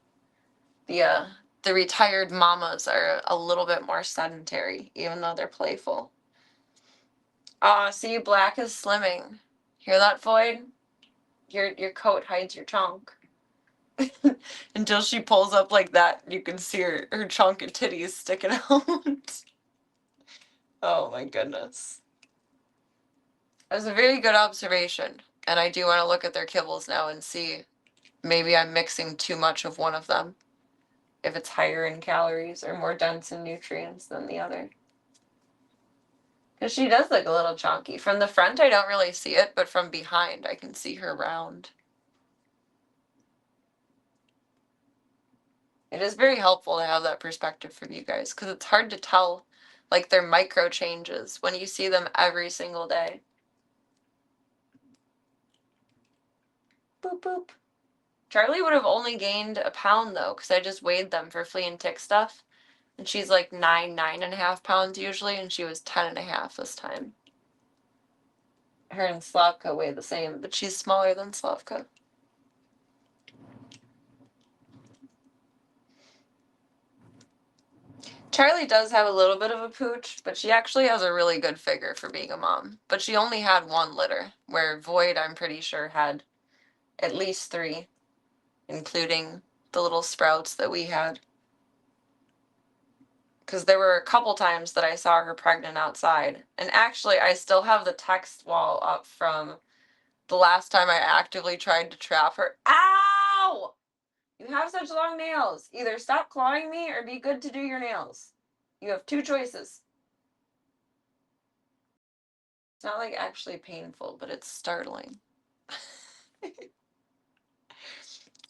The retired mamas are a little bit more sedentary, even though they're playful. See, Black is slimming. Hear that, Void? Your coat hides your chunk. Until she pulls up like that, you can see her chunk and titties sticking out. Oh my goodness. That was a very good observation. And I do want to look at their kibbles now and see maybe I'm mixing too much of one of them. If it's higher in calories or more dense in nutrients than the other. Because she does look a little chunky. From the front, I don't really see it, but from behind, I can see her round. It is very helpful to have that perspective from you guys, because it's hard to tell, like, their micro changes when you see them every single day. Boop, boop. Charlie would have only gained a pound, though, because I just weighed them for flea and tick stuff. And she's like 9.5 pounds usually, and she was 10.5 this time. Her and Slavka weigh the same, but she's smaller than Slavka. Charlie does have a little bit of a pooch, but she actually has a really good figure for being a mom. But she only had 1 litter, where Void, I'm pretty sure, had at least 3, including the little sprouts that we had. because there were a couple times that I saw her pregnant outside. And actually, I still have the text wall up from the last time I actively tried to trap her. Ow! You have such long nails. Either stop clawing me or be good to do your nails. You have two choices. It's not like actually painful, but it's startling.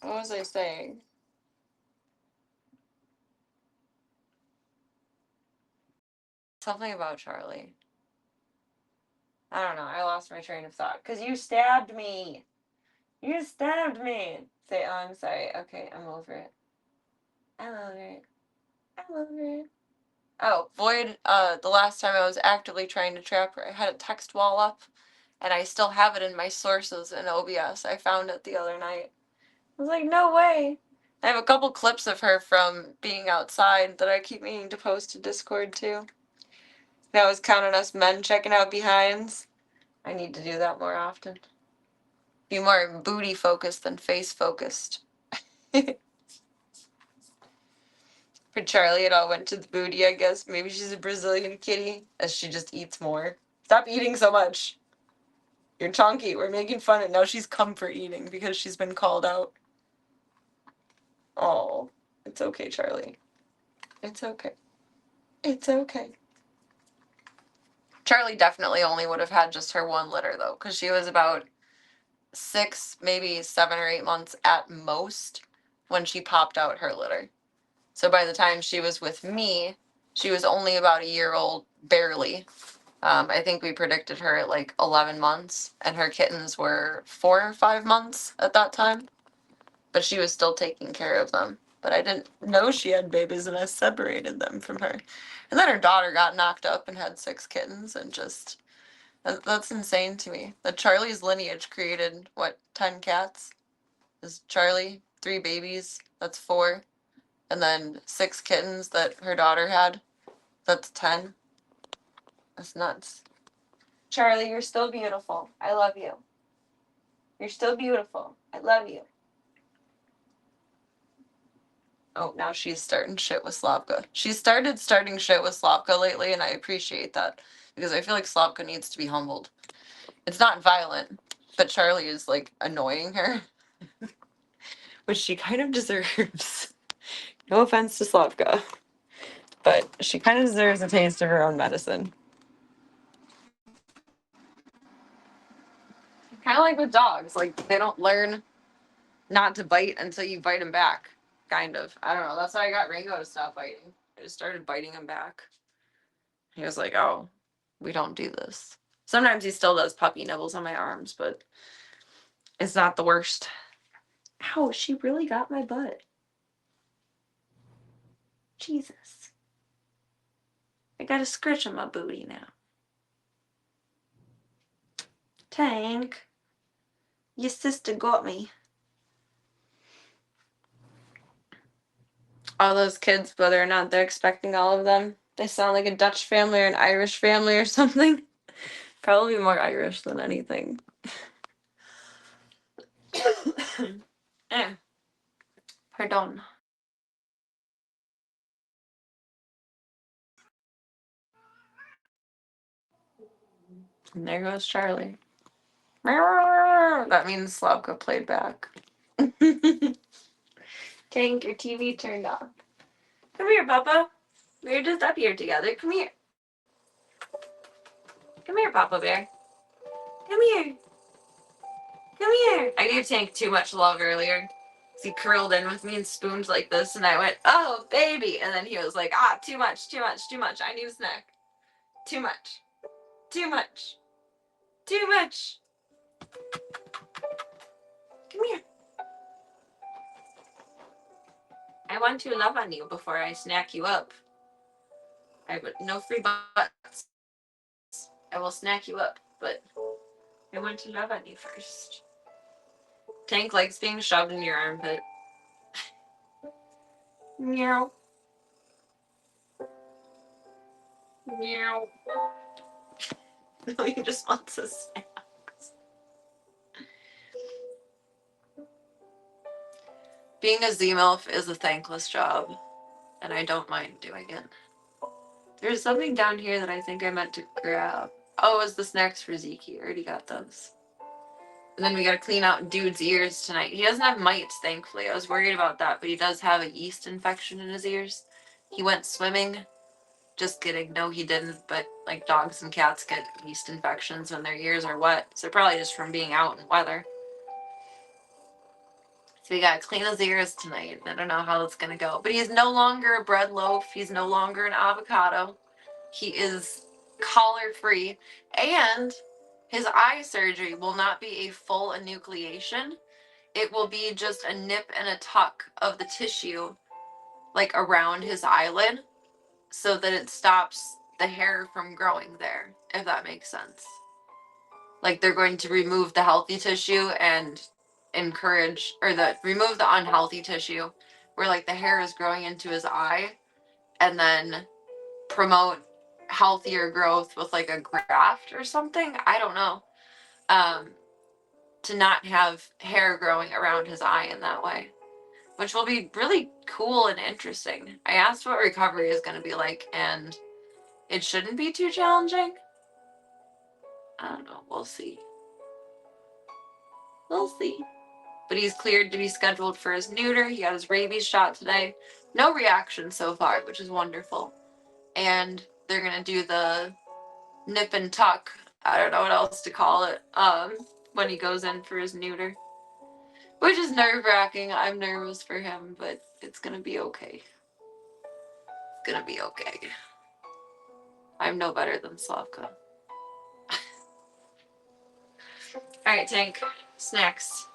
What was I saying? Something about Charlie. I don't know. I lost my train of thought. Because you stabbed me. You stabbed me. Say, oh, I'm sorry. Okay, I'm over it. I'm over it. I'm over it. Oh, Void, the last time I was actively trying to trap her, I had a text wall up, and I still have it in my sources in OBS. I found it the other night. I was like, no way. I have a couple clips of her from being outside that I keep meaning to post to Discord, too. That was counting us men checking out behinds. I need to do that more often. Be more booty focused than face focused. For Charlie, it all went to the booty, I guess. Maybe she's a Brazilian kitty, as she just eats more. Stop eating so much. You're chunky. We're making fun of. Now she's comfort eating because she's been called out. Oh, it's okay, Charlie. It's okay. It's okay. Charlie definitely only would have had just her one litter, though, because she was about 6, maybe 7 or 8 months at most when she popped out her litter. So by the time she was with me, she was only about a year old, barely. I think we predicted her at like 11 months, and her kittens were 4 or 5 months at that time. But she was still taking care of them. But I didn't know she had babies, and I separated them from her. And then her daughter got knocked up and had 6 kittens, and just, that's insane to me. That Charlie's lineage created, what, 10 cats? Is Charlie 3 babies? That's 4. And then 6 kittens that her daughter had. That's 10. That's nuts. Charlie, you're still beautiful. I love you. You're still beautiful. I love you. Oh, now she's starting shit with Slavka. She's starting shit with Slavka lately, and I appreciate that. Because I feel like Slavka needs to be humbled. It's not violent, but Charlie is, like, annoying her. Which she kind of deserves. No offense to Slavka. But she kind of deserves a taste of her own medicine. Kind of like with dogs. Like, they don't learn not to bite until you bite them back. Kind of. I don't know. That's why I got Ringo to stop biting. I just started biting him back. He was like, oh, we don't do this. Sometimes he still does puppy nibbles on my arms, but it's not the worst. Ow, she really got my butt. Jesus. I got a scratch on my booty now. Tank. Your sister got me. All those kids, whether or not they're expecting all of them, they sound like a Dutch family or an Irish family or something. Probably more Irish than anything. Pardon. And there goes Charlie. That means Slavka played back. Tank, your TV turned off. Come here, Papa. We're just up here together. Come here. Come here, Papa Bear. Come here. Come here. I gave Tank too much love earlier. He curled in with me and spooned like this, and I went, oh, baby. And then he was like, ah, too much, too much, too much. I need a snack. Too much. Too much. Too much. Come here. I want to love on you before I snack you up. No free butts. I will snack you up, but I want to love on you first. Tank likes being shoved in your armpit. Meow. Meow. No, he just wants a snack. Being a ZMILF is a thankless job, and I don't mind doing it. There's something down here that I think I meant to grab. Oh, it was the snacks for Zeke. I already got those. And then we gotta clean out dude's ears tonight. He doesn't have mites, thankfully. I was worried about that, but he does have a yeast infection in his ears. He went swimming. Just kidding. No, he didn't. But like dogs and cats get yeast infections when their ears are wet. So probably just from being out in weather. So we gotta clean his ears tonight. I don't know how that's gonna go. But he's no longer a bread loaf. He's no longer an avocado. He is collar free. And his eye surgery will not be a full enucleation. It will be just a nip and a tuck of the tissue, like around his eyelid, so that it stops the hair from growing there, if that makes sense. Like they're going to remove the healthy tissue and encourage, or remove the unhealthy tissue where like the hair is growing into his eye, and then promote healthier growth with like a graft or something. I don't know. To not have hair growing around his eye in that way, which will be really cool and interesting. I asked what recovery is going to be like, and it shouldn't be too challenging. I don't know. We'll see. We'll see. But he's cleared to be scheduled for his neuter. He got his rabies shot today. No reaction so far, which is wonderful. And they're going to do the nip and tuck. I don't know what else to call it. When he goes in for his neuter. Which is nerve-wracking. I'm nervous for him, but it's going to be okay. It's going to be okay. I'm no better than Slavka. Alright, Tank. Snacks.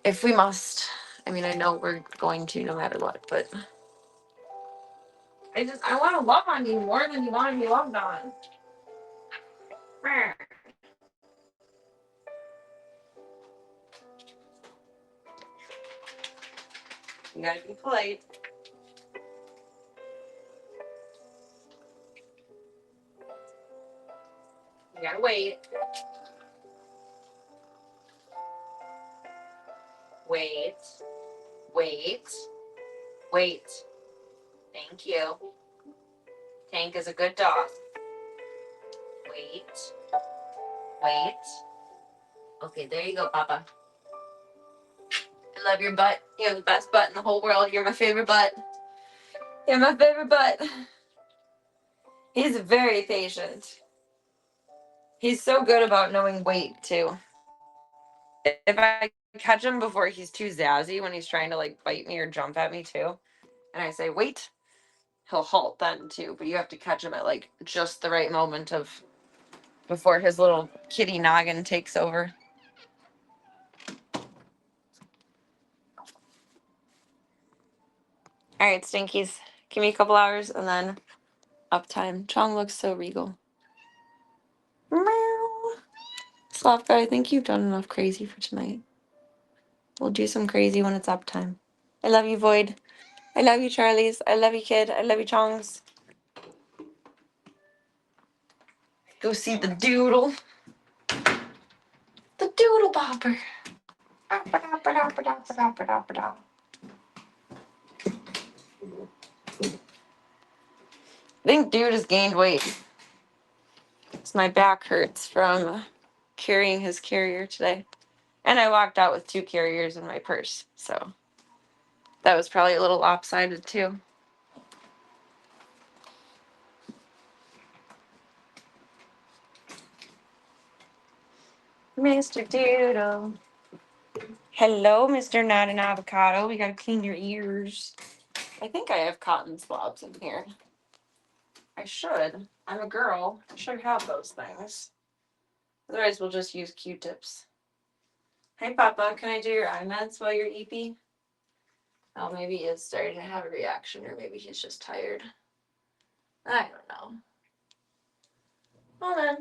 If we must. I mean, I know we're going to no matter what, but I want to love on you more than you want to be loved on. You gotta be polite. You gotta wait. Wait. Wait. Wait. Thank you. Tank is a good dog. Wait. Wait. Okay, there you go, Papa. I love your butt. You're the best butt in the whole world. You're my favorite butt. You're my favorite butt. He's very patient. He's so good about knowing wait, too. If I catch him before he's too zazzy when he's trying to, like, bite me or jump at me, too, and I say, wait, he'll halt then, too. But you have to catch him at, like, just the right moment of before his little kitty noggin takes over. All right, Stinkies. Give me a couple hours and then uptime. Chong looks so regal. Meow. Slavka, I think you've done enough crazy for tonight. We'll do some crazy when it's uptime. I love you, Void. I love you, Charlies. I love you, Kid. I love you, Chongs. Go see the doodle. The doodle bopper. I think dude has gained weight. My back hurts from carrying his carrier today. And I walked out with 2 carriers in my purse, so that was probably a little lopsided too. Mr. Doodle. Hello, Mr. Not an Avocado. We gotta clean your ears. I think I have cotton swabs in here. I should. I'm a girl. I should have those things. Otherwise, we'll just use Q-tips. Hey, Papa, can I do your eye meds while you're eepy? Oh, maybe he is starting to have a reaction, or maybe he's just tired. I don't know. Hold on.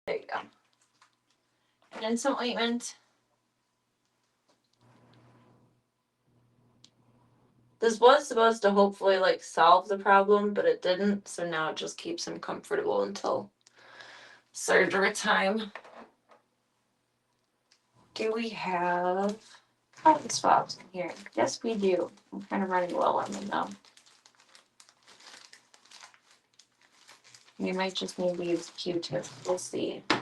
There you go. And then some ointment. This was supposed to hopefully like solve the problem, but it didn't, so now it just keeps him comfortable until surgery time. Do we have cotton swabs in here? Yes, we do. I'm kind of running low on them now. We might just need to use Q-tips. We'll see. I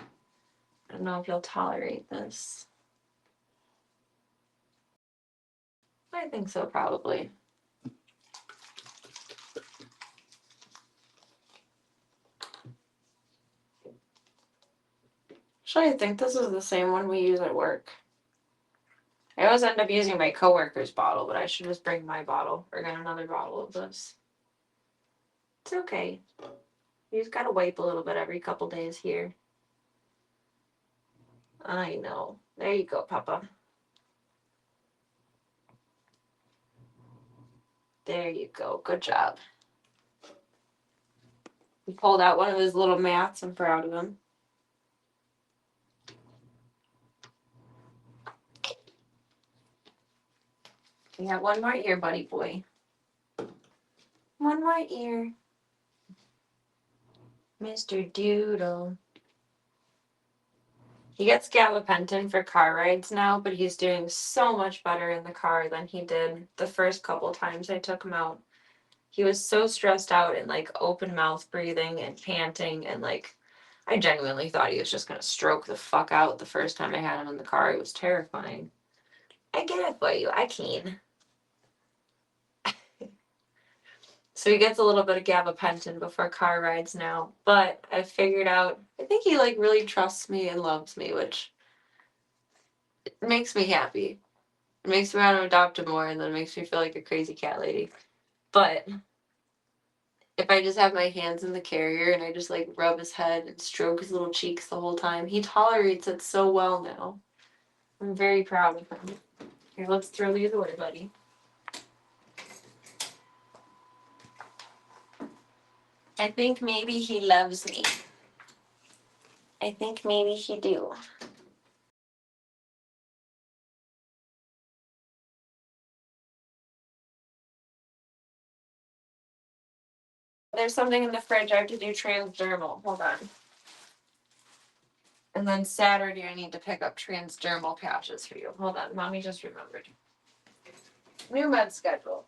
don't know if you'll tolerate this. I think so, probably. Actually, I think this is the same one we use at work. I always end up using my coworker's bottle, but I should just bring my bottle or get another bottle of this. It's okay. You just gotta wipe a little bit every couple days here. I know. There you go, Papa. There you go. Good job. He pulled out one of his little mats. I'm proud of him. You got one more ear, buddy boy. One more ear. Mr. Doodle. He gets gabapentin for car rides now, but he's doing so much better in the car than he did the first couple times I took him out. He was so stressed out and like open mouth breathing and panting and like I genuinely thought he was just gonna stroke the fuck out the first time I had him in the car. It was terrifying. I get it for you. I can. So he gets a little bit of gabapentin before car rides now. But I figured out I think he like really trusts me and loves me, which makes me happy. It makes me want to adopt him more and then it makes me feel like a crazy cat lady. But if I just have my hands in the carrier and I just like rub his head and stroke his little cheeks the whole time, he tolerates it so well now. I'm very proud of him. Here, let's throw these away, buddy. I think maybe he loves me. I think maybe he do. There's something in the fridge. I have to do transdermal. Hold on. And then Saturday I need to pick up transdermal patches for you. Hold on. Mommy just remembered. New med schedule.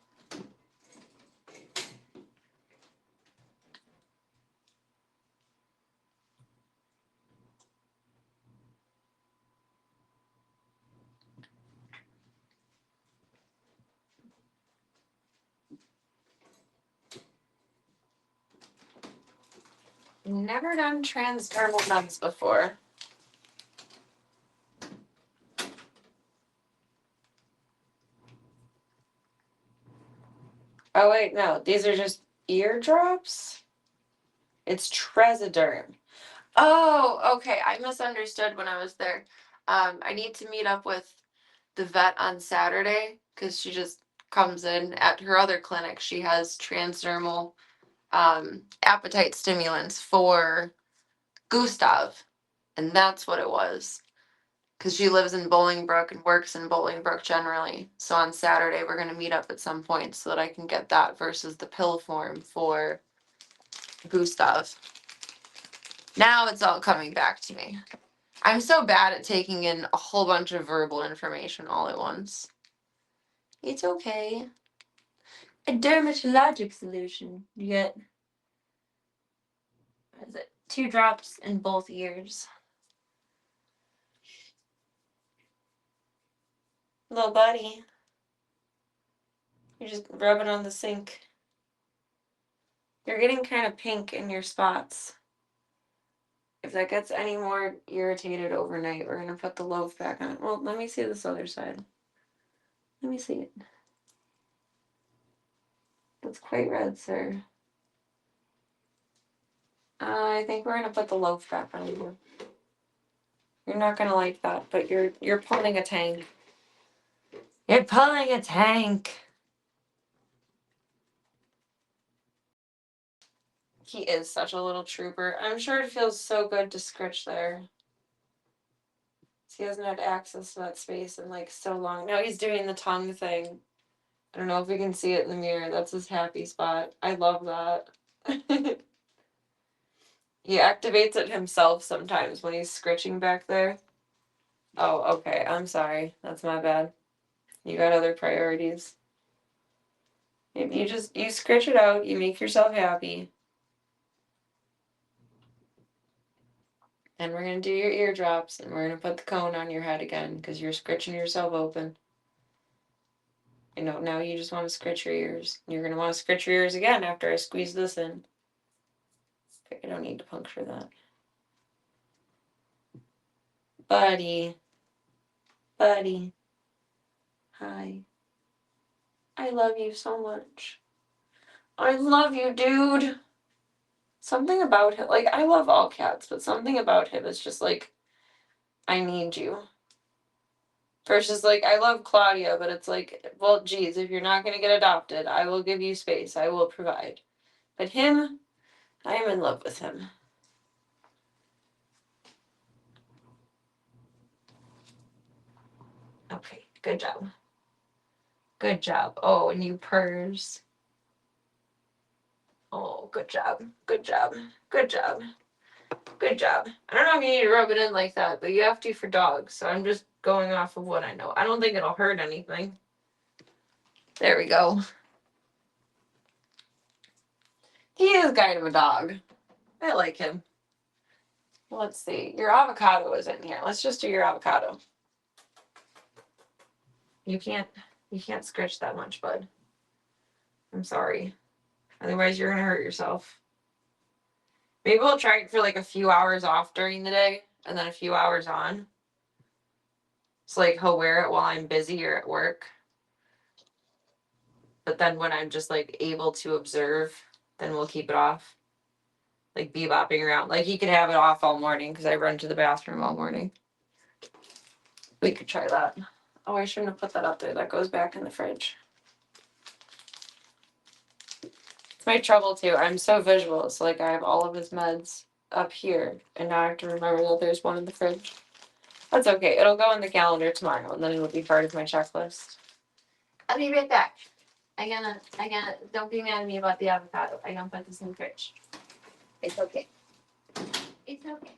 Never done transdermal meds before. Oh wait, no. These are just eardrops? It's Tresiderm. Oh, okay. I misunderstood when I was there. I need to meet up with the vet on Saturday because she just comes in at her other clinic. She has transdermal appetite stimulants for Gustav, and that's what it was. Because she lives in Bolingbrook and works in Bolingbrook generally. So on Saturday, we're going to meet up at some point so that I can get that versus the pill form for Gustav. Now it's all coming back to me. I'm so bad at taking in a whole bunch of verbal information all at once. It's okay. A dermatologic solution. You get, what is it, 2 drops in both ears. Little buddy. You're just rubbing on the sink. You're getting kind of pink in your spots. If that gets any more irritated overnight, we're going to put the loaf back on. Well, let me see this other side. Let me see it. It's quite red, sir. I think we're going to put the loaf back on you. You're not going to like that, but you're pulling a tank. You're pulling a tank. He is such a little trooper. I'm sure it feels so good to scritch there. He hasn't had access to that space in like so long. Now he's doing the tongue thing. I don't know if we can see it in the mirror. That's his happy spot. I love that. He activates it himself sometimes when he's scritching back there. Oh, okay. I'm sorry. That's my bad. You got other priorities. You scritch it out. You make yourself happy. And we're gonna do your eardrops, and we're gonna put the cone on your head again because you're scratching yourself open. I know now you just want to scratch your ears. You're gonna want to scratch your ears again after I squeeze this in. Okay, I don't need to puncture that. Buddy. Buddy. Hi. I love you so much. I love you, dude. Something about him, like, I love all cats, but something about him is just like, I need you. Versus, like, I love Claudia, but it's like, well, geez, if you're not gonna get adopted, I will give you space. I will provide. But him, I am in love with him. Okay, good job. Good job. Oh, and you purrs. Oh, good job. Good job. Good job. Good job. I don't know if you need to rub it in like that, but you have to for dogs, so I'm just going off of what I know. I don't think it'll hurt anything. There we go. He is kind of a dog. I like him. Let's see. Your avocado is in here. Let's just do your avocado. You can't scratch that much, bud. I'm sorry. Otherwise you're gonna hurt yourself. Maybe we'll try it for like a few hours off during the day and then a few hours on. So like he'll wear it while I'm busy or at work. But then when I'm just like able to observe, then we'll keep it off. Like bebopping around. Like he could have it off all morning because I run to the bathroom all morning. We could try that. Oh, I shouldn't have put that up there. That goes back in the fridge. It's my trouble too. I'm so visual. So like I have all of his meds up here, and now I have to remember that there's one in the fridge. That's okay. It'll go in the calendar tomorrow, and then it'll be part of my checklist. I'll be right back. I gotta. Don't be mad at me about the avocado. I gotta put this in the fridge. It's okay. It's okay.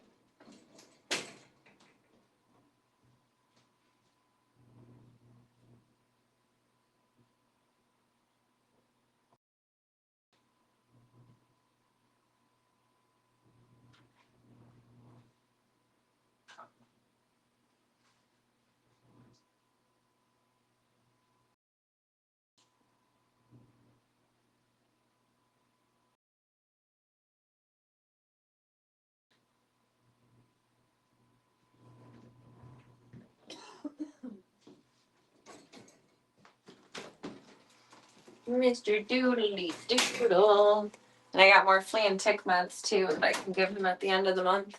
Mr. Doodly Doodle. And I got more flea and tick meds too that I can give him at the end of the month.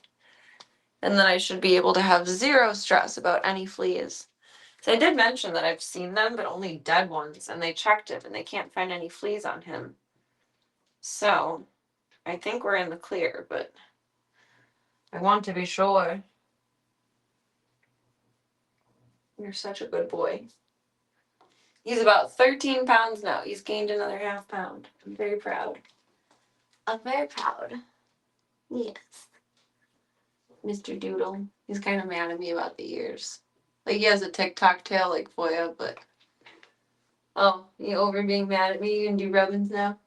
And then I should be able to have zero stress about any fleas. So I did mention that I've seen them, but only dead ones, and they checked it and they can't find any fleas on him. So I think we're in the clear, but I want to be sure. You're such a good boy. He's about 13 pounds now. He's gained another ½ pound. I'm very proud. I'm very proud. Yes. Mr. Doodle. He's kind of mad at me about the ears. Like he has a TikTok tail like Voya, but oh, you over being mad at me? You can do rubbins now?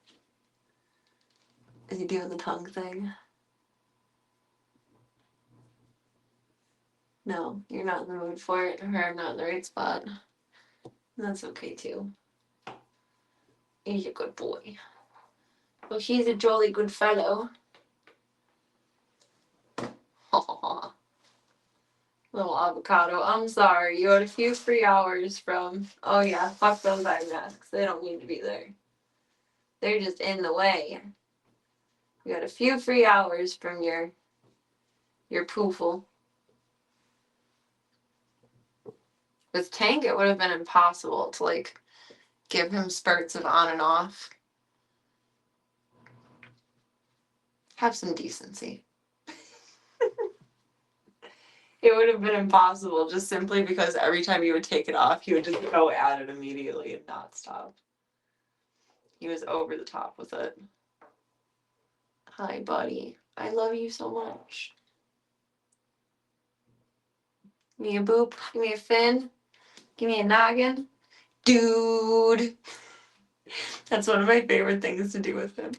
Is he doing the tongue thing? No, you're not in the mood for it, or I'm not in the right spot. That's okay too. He's a good boy. Well, he's a jolly good fellow. Aww. Little avocado. I'm sorry. You had a few free hours from. Oh yeah, fuck those eye masks. They don't need to be there. They're just in the way. You got a few free hours from your poofle. With Tank, it would have been impossible to like give him spurts of on and off. Have some decency. It would have been impossible just simply because every time you would take it off, he would just go at it immediately and not stop. He was over the top with it. Hi, buddy. I love you so much. Give me a boop. Give me a fin. Give me a noggin. Dude. That's one of my favorite things to do with him.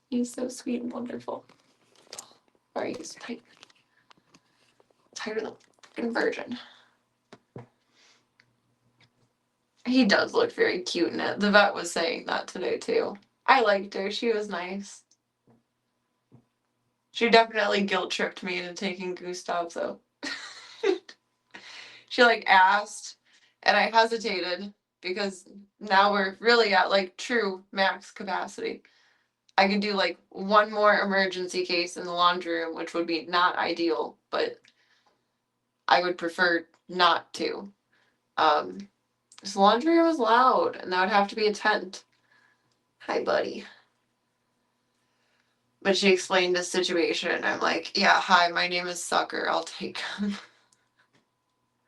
He's so sweet and wonderful. Sorry, he's tight. tighter than a fucking virgin. He does look very cute in it. The vet was saying that today too. I liked her. She was nice. She definitely guilt tripped me into taking Gustav though. She like asked, and I hesitated because now we're really at like true max capacity. I could do like one more emergency case in the laundry room, which would be not ideal, but I would prefer not to. This laundry room is loud, and that would have to be a tent. Hi, buddy. But she explained the situation, and I'm like, yeah, hi, my name is Sucker. I'll take him.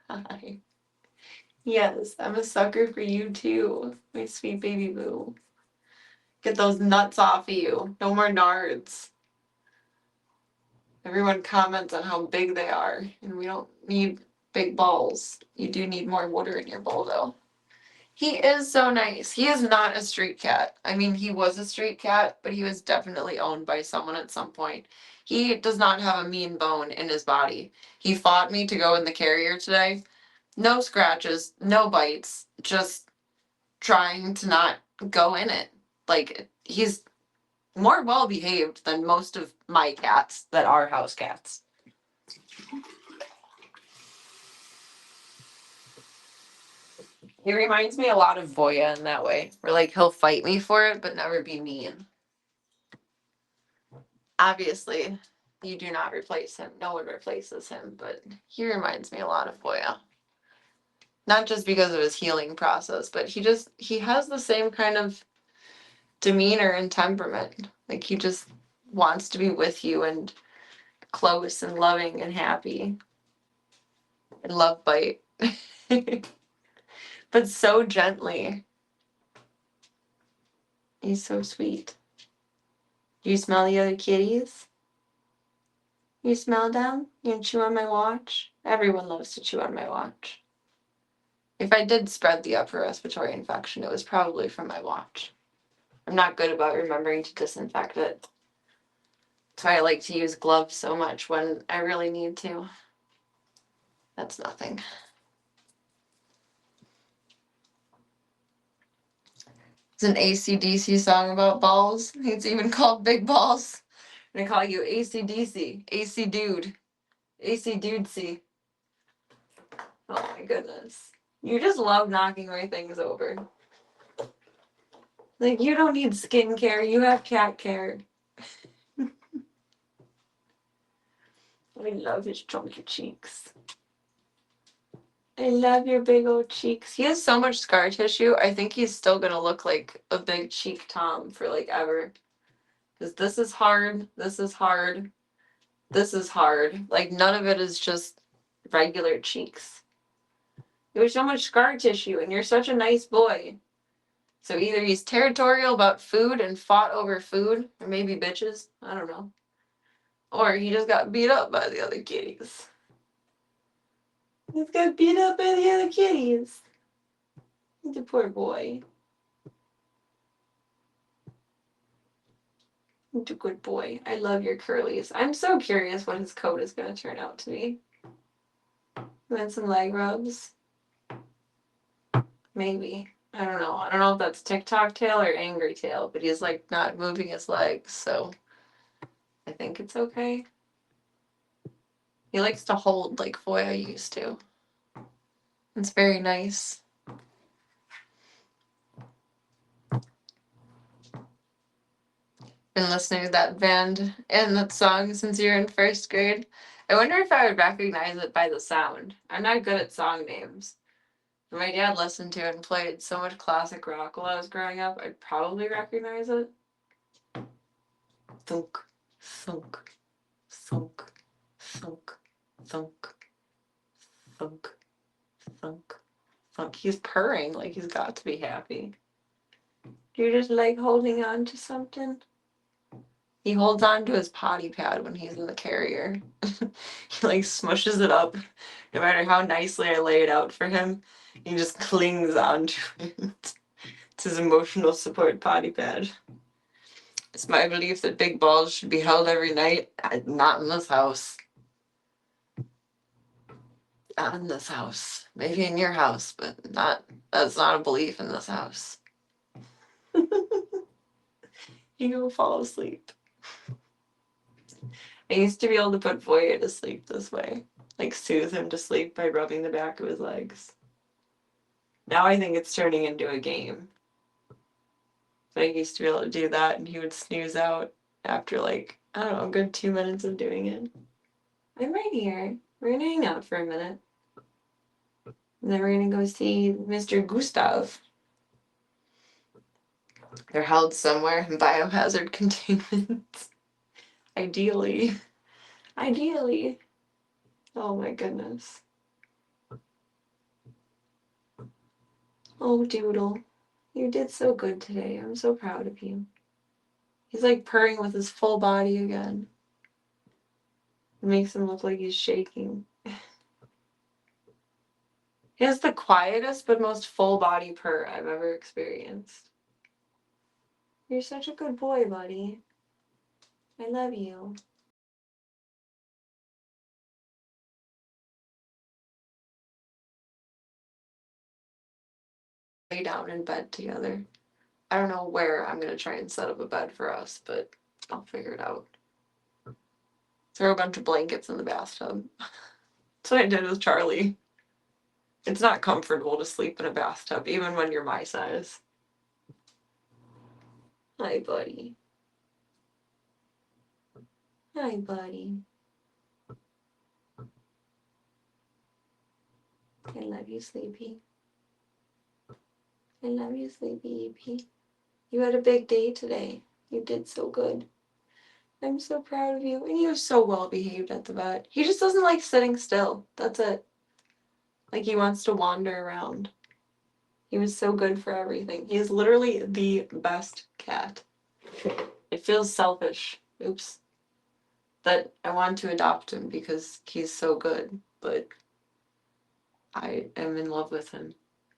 Hi. Yes, I'm a sucker for you too, my sweet baby boo. Get those nuts off of you. No more nards. Everyone comments on how big they are, and we don't need big balls. You do need more water in your bowl, though. He is so nice. He is not a street cat. I mean, he was a street cat, but he was definitely owned by someone at some point. He does not have a mean bone in his body. He fought me to go in the carrier today. No scratches, no bites, just trying to not go in it. Like, he's more well behaved than most of my cats that are house cats. He reminds me a lot of Voya in that way, where like he'll fight me for it, but never be mean. Obviously, you do not replace him. No one replaces him, but he reminds me a lot of Voya. Not just because of his healing process, but he has the same kind of demeanor and temperament. Like he just wants to be with you and close and loving and happy. And love bite. But so gently. He's so sweet. Do you smell the other kitties? You smell them? You chew on my watch? Everyone loves to chew on my watch. If I did spread the upper respiratory infection, it was probably from my watch. I'm not good about remembering to disinfect it. That's why I like to use gloves so much when I really need to. That's nothing. It's an AC/DC song about balls. It's even called Big Balls. And I call you AC/DC, AC Dude, AC Dudesy. Oh my goodness. You just love knocking my things over. Like, you don't need skincare, you have cat care. I love his chunky cheeks. I love your big old cheeks. He has so much scar tissue, I think he's still gonna look like a big cheek Tom for like ever. Because this is hard, this is hard, this is hard. Like, none of it is just regular cheeks. There's so much scar tissue, and you're such a nice boy. So either he's territorial about food and fought over food, or maybe bitches, I don't know. Or he just got beat up by the other kitties. He's got beat up by the other kitties. He's a poor boy. He's a good boy. I love your curlies. I'm so curious what his coat is going to turn out to be. And then some leg rubs. Maybe. I don't know. I don't know if that's TikTok tail or angry tail, but he's like not moving his legs, so I think it's okay. He likes to hold like Voya used to. It's very nice. Been listening to that band and that song since you were in first grade. I wonder if I would recognize it by the sound. I'm not good at song names. My dad listened to and played so much classic rock while I was growing up, I'd probably recognize it. Thunk, thunk, thunk, thunk, thunk, thunk, thunk, thunk. He's purring like he's got to be happy. Do you just like holding on to something? He holds on to his potty pad when he's in the carrier. He like smushes it up. No matter how nicely I lay it out for him, he just clings onto it. It's his emotional support potty pad. It's my belief that big balls should be held every night. Not in this house. Not in this house. Maybe in your house, but that's not a belief in this house. You go fall asleep. I used to be able to put Voya to sleep this way. Like soothe him to sleep by rubbing the back of his legs. Now I think it's turning into a game. I used to be able to do that and he would snooze out after like, I don't know, a good 2 minutes of doing it. I'm right here. We're gonna hang out for a minute. And then we're gonna go see Mr. Gustav. They're held somewhere in biohazard containment. Ideally. Ideally. Oh my goodness. Oh, Doodle. You did so good today. I'm so proud of you. He's like purring with his full body again. It makes him look like he's shaking. He has the quietest but most full body purr I've ever experienced. You're such a good boy, buddy. I love you. Lay down in bed together. I don't know where I'm gonna try and set up a bed for us, but I'll figure it out. Throw a bunch of blankets in the bathtub. That's what I did with Charlie. It's not comfortable to sleep in a bathtub, even when you're my size. Hi, buddy. Hi, buddy. I love you, Sleepy. I love you, Sleepy EP. You had a big day today. You did so good. I'm so proud of you. And he was so well behaved at the vet. He just doesn't like sitting still. That's it. Like he wants to wander around. He was so good for everything. He is literally the best cat. It feels selfish. Oops. That I want to adopt him because he's so good, but I am in love with him.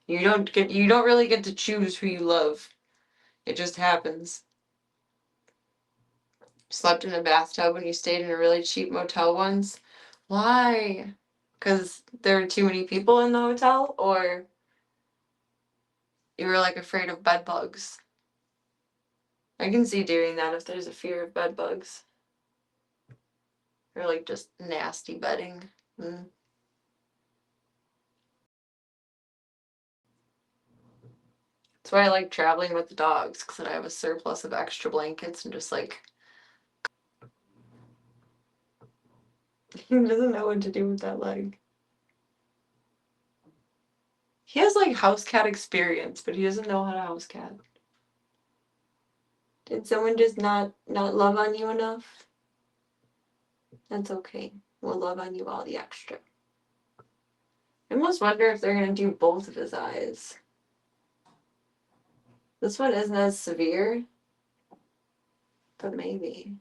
You don't really get to choose who you love. It just happens. Slept in a bathtub when you stayed in a really cheap motel once. Why? Because there were too many people in the hotel, or you were like afraid of bed bugs? I can see doing that if there's a fear of bed bugs. Or like just nasty bedding. That's why I like traveling with the dogs, because then I have a surplus of extra blankets and just like he doesn't know what to do with that leg. He has like house cat experience, but he doesn't know how to house cat. Did someone just not love on you enough? That's okay. We'll love on you all the extra. I almost wonder if they're gonna do both of his eyes. This one isn't as severe, but maybe.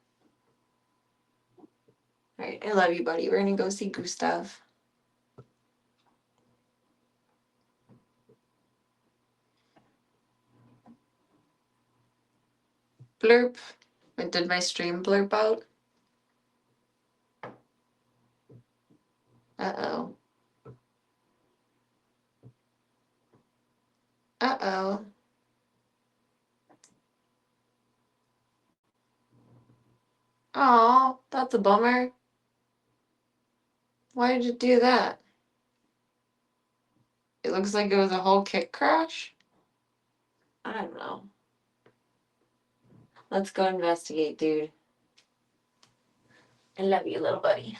Alright, I love you, buddy. We're gonna go see Gustav. Blurp. Did my stream blurp out? Uh-oh. Uh-oh. Oh, that's a bummer. Why did you do that? It looks like it was a whole kick crash? I don't know. Let's go investigate, dude. I love you, little buddy.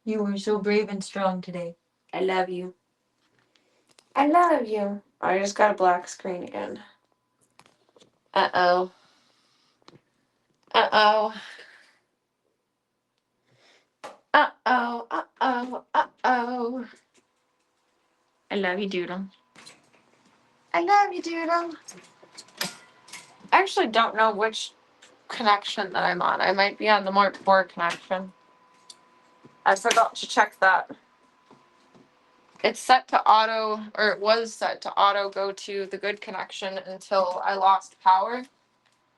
You were so brave and strong today. I love you. I love you. I just got a black screen again. Uh-oh. Uh-oh. Uh-oh. Uh-oh. Uh-oh. I love you, Doodle. I love you, Doodle. I actually don't know which connection that I'm on. I might be on the more poor connection. I forgot to check that. It's set to auto, or it was set to auto go to the good connection until I lost power.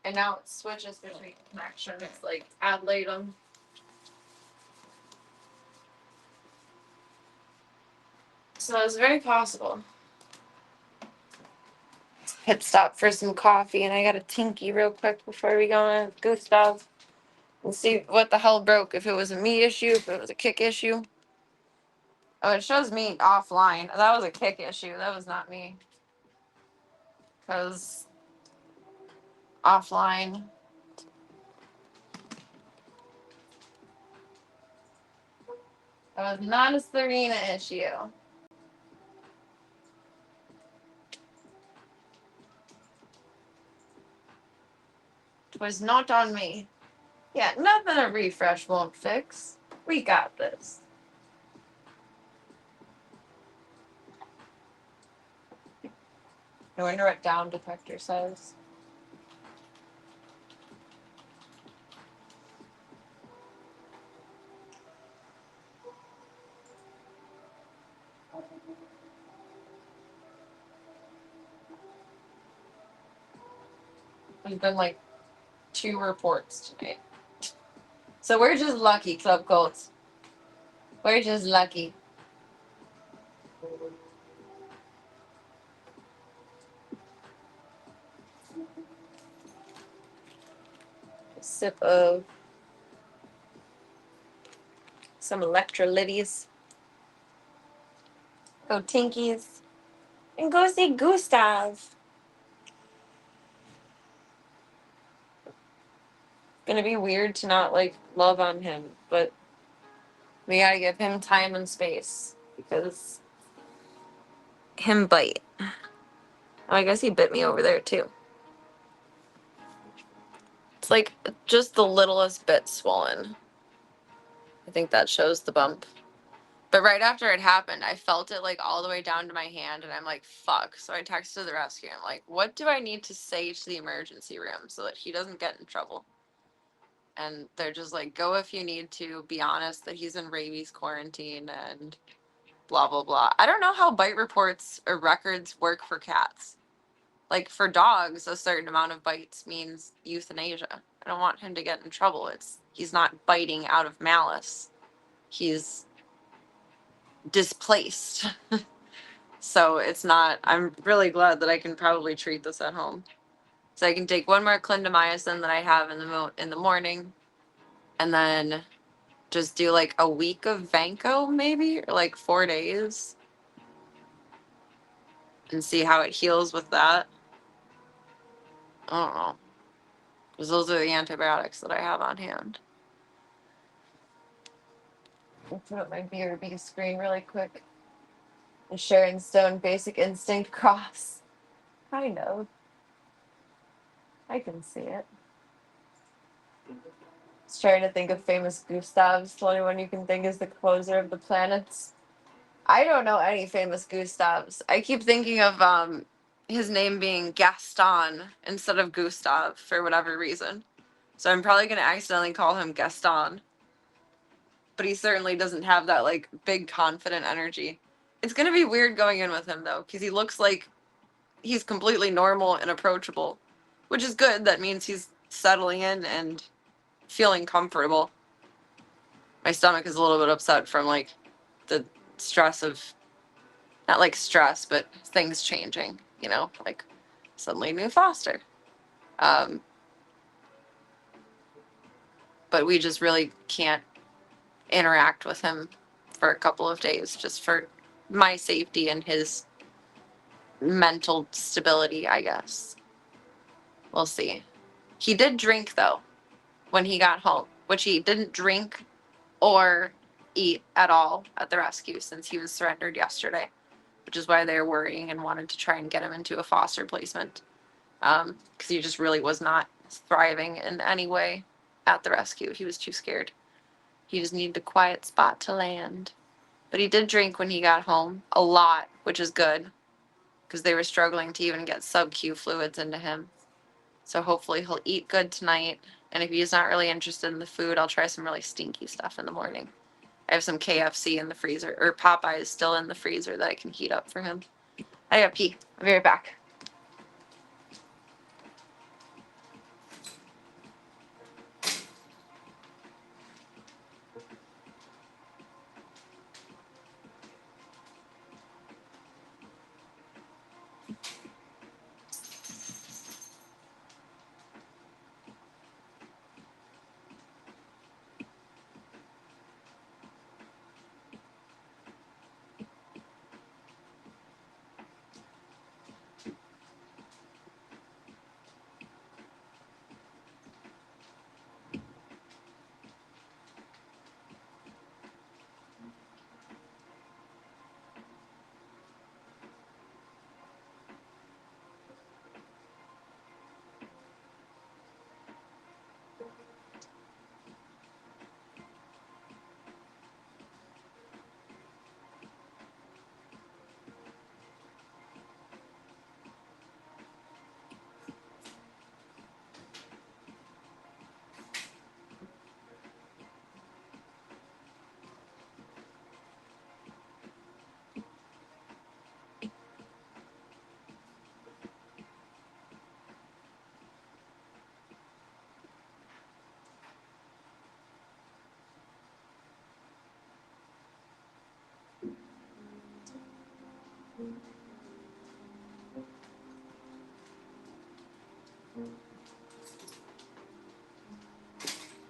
And now it switches between connections, like ad litem. So it's very possible. Pit stop for some coffee, and I got a tinky real quick before we go in. Gustav. And see what the hell broke. If it was a me issue, if it was a kick issue. Oh, it shows me offline. That was a kick issue. That was not me. Because offline. That was not a Serena issue. It was not on me. Yeah, nothing a refresh won't fix. We got this. I wonder what down detector says. There's been like 2 reports tonight. So we're just lucky, Club Colts. We're just lucky. A sip of some electrolytes. Go Tinkies. And go see Gustav. Gonna be weird to not like love on him, but we gotta give him time and space because him bite. Oh, I guess he bit me over there too. It's like just the littlest bit swollen. I think that shows the bump. But right after it happened, I felt it like all the way down to my hand, and I'm like, fuck. So I texted the rescue. I'm like, what do I need to say to the emergency room so that he doesn't get in trouble? And they're just like, go if you need to. Be honest that he's in rabies quarantine and blah, blah, blah. I don't know how bite reports or records work for cats. Like for dogs, a certain amount of bites means euthanasia. I don't want him to get in trouble. He's not biting out of malice. He's displaced. So it's not, I'm really glad that I can probably treat this at home. So I can take 1 more clindamycin that I have in the morning, and then just do like a week of Vanco maybe, or like 4 days, and see how it heals with that. I don't know. Because those are the antibiotics that I have on hand. I'll put up my BRB screen really quick. The Sharon Stone Basic Instinct cross. Kind of. I can see it. Just trying to think of famous Gustavs. The only one you can think is the closer of the planets. I don't know any famous Gustavs. I keep thinking of his name being Gaston instead of Gustav for whatever reason. So I'm probably gonna accidentally call him Gaston. But he certainly doesn't have that like big confident energy. It's gonna be weird going in with him though, because he looks like he's completely normal and approachable, which is good. That means he's settling in and feeling comfortable. My stomach is a little bit upset from like the stress of, not like stress, but things changing, you know, like suddenly new foster. Um, but we just really can't interact with him for a couple of days just for my safety and his mental stability, I guess. We'll see. He did drink though when he got home, which he didn't drink or eat at all at the rescue since he was surrendered yesterday, which is why they were worrying and wanted to try and get him into a foster placement. Because he just really was not thriving in any way at the rescue. He was too scared. He just needed a quiet spot to land. But he did drink when he got home, a lot, which is good, because they were struggling to even get sub-Q fluids into him. So hopefully he'll eat good tonight. And if he's not really interested in the food, I'll try some really stinky stuff in the morning. I have some KFC in the freezer, or Popeyes still in the freezer that I can heat up for him. I gotta pee. I'll be right back.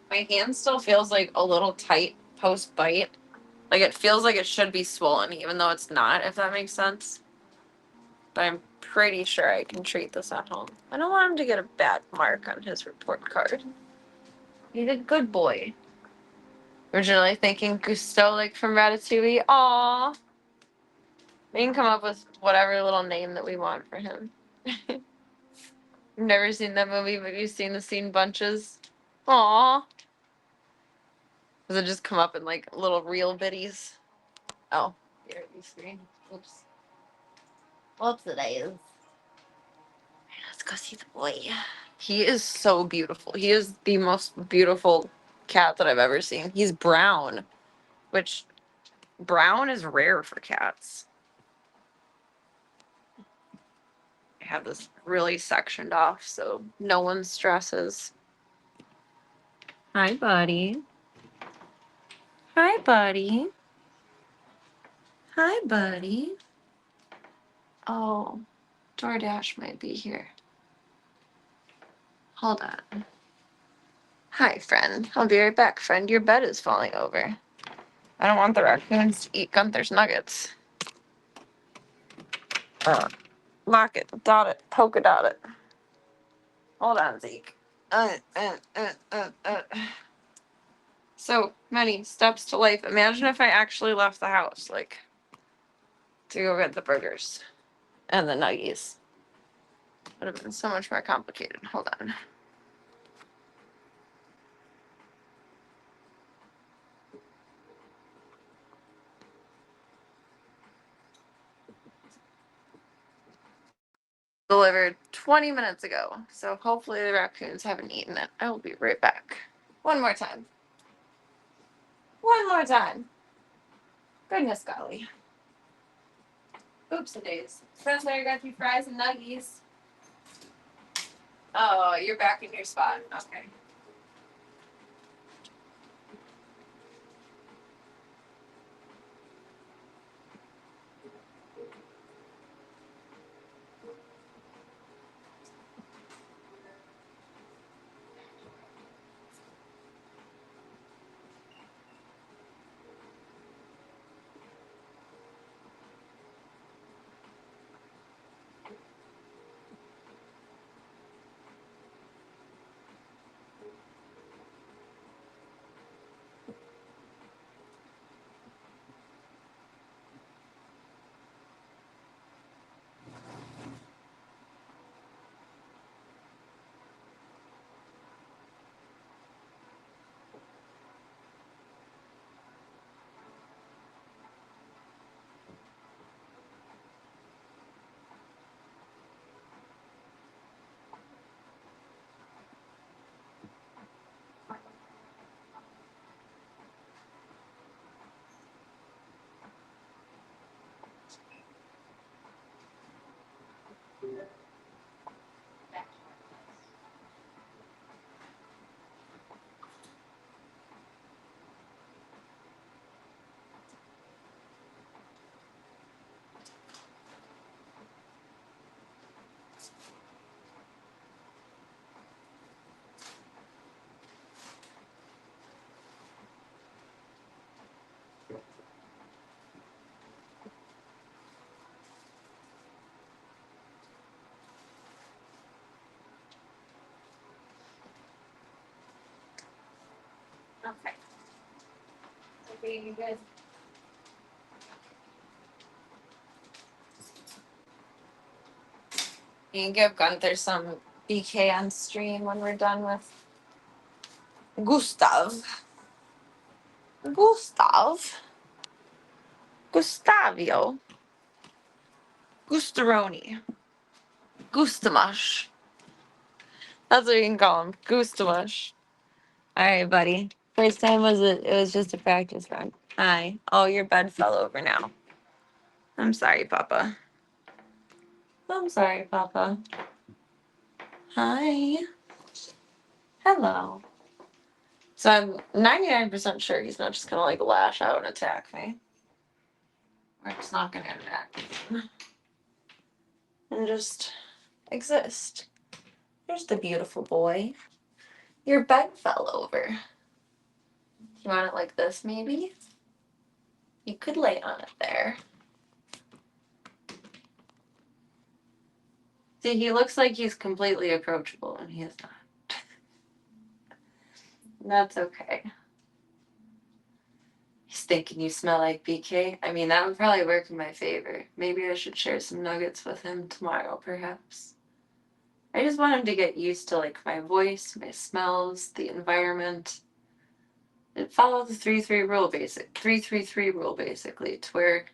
My hand still feels like a little tight post bite. Like it feels like it should be swollen, even though it's not, if that makes sense. But I'm pretty sure I can treat this at home. I don't want him to get a bad mark on his report card. He's a good boy. Originally thinking Gusto, like from Ratatouille. Aww. We can come up with whatever little name that we want for him. You've never seen that movie, but you've seen the scene bunches. Aww. Does it just come up in like little real bitties? Oh, here at the screen. Oops. Whoops, it is. Let's go see the boy. He is so beautiful. He is the most beautiful cat that I've ever seen. He's brown, which brown is rare for cats. I have this really sectioned off so no one stresses. Hi, buddy. Hi, buddy. Hi, buddy. Oh, DoorDash might be here. Hold on. Hi, friend. I'll be right back, friend. Your bed is falling over. I don't want the raccoons to eat Gunther's nuggets. Lock it, dot it, polka dot it. Hold on, Zeke. So many steps to life. Imagine if I actually left the house, like, to go get the burgers and the nuggies. Would have been so much more complicated. Hold on. Delivered 20 minutes ago, so hopefully the raccoons haven't eaten it. I will be right back. One more time. One more time. Goodness golly. Oops a days. Friends, I got you fries and nuggies. Oh, you're back in your spot. Okay. Okay. Okay, you good. You can give Gunther some BK on stream when we're done with Gustav. Gustav. Gustavio. Gustaroni. Gustamash. That's what you can call him. Gustamash. Alright, buddy. First time it was just a practice run. Hi. Oh, your bed fell over now. I'm sorry, Papa. I'm sorry, Papa. Hi. Hello. So I'm 99% sure he's not just gonna like lash out and attack me. We're just not gonna interact. And just exist. There's the beautiful boy. Your bed fell over. You want it like this, maybe? You could lay on it there. See, he looks like he's completely approachable, and he is not. That's okay. He's thinking you smell like BK. I mean, that would probably work in my favor. Maybe I should share some nuggets with him tomorrow, perhaps. I just want him to get used to, like, my voice, my smells, the environment. It follows the 333 rule, basically, to where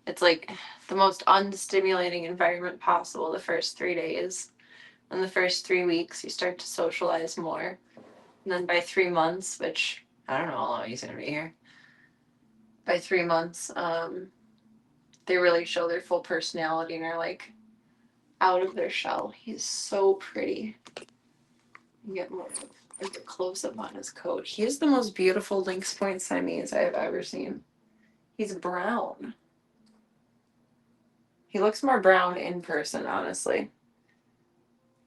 it's like the most unstimulating environment possible the first 3 days. In the first 3 weeks, you start to socialize more. And then by 3 months, which I don't know how long he's gonna be here. By 3 months, they really show their full personality and are like out of their shell. He's so pretty. You get more like a close up on his coat. He is the most beautiful lynx point Siamese I have ever seen. He's brown. He looks more brown in person, honestly.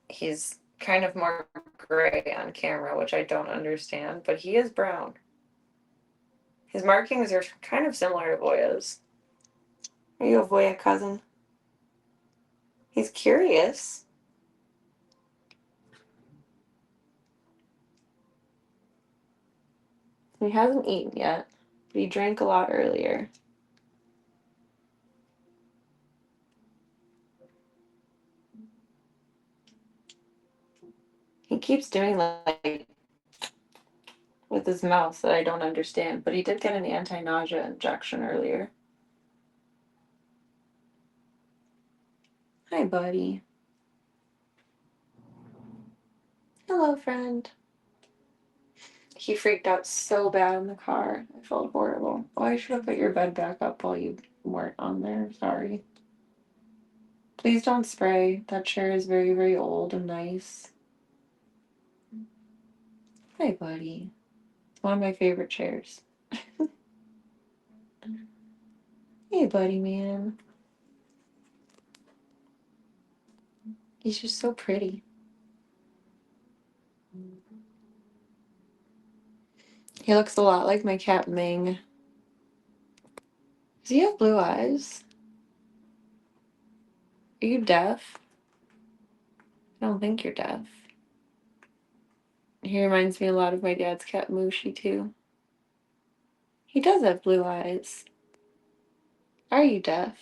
He's kind of more gray on camera, which I don't understand, but he is brown. His markings are kind of similar to Voya's. Are you a Voya cousin? He's curious. He hasn't eaten yet, but he drank a lot earlier. He keeps doing like with his mouth that I don't understand, but he did get an anti-nausea injection earlier. Hi, buddy. Hello, friend. He freaked out so bad in the car. I felt horrible. Oh, I should have put your bed back up while you weren't on there. Sorry. Please don't spray. That chair is very, very old and nice. Hi, buddy. It's one of my favorite chairs. Hey, buddy, man. He's just so pretty. He looks a lot like my cat Ming. Does he have blue eyes? Are you deaf? I don't think you're deaf. He reminds me a lot of my dad's cat Mooshie, too. He does have blue eyes. Are you deaf?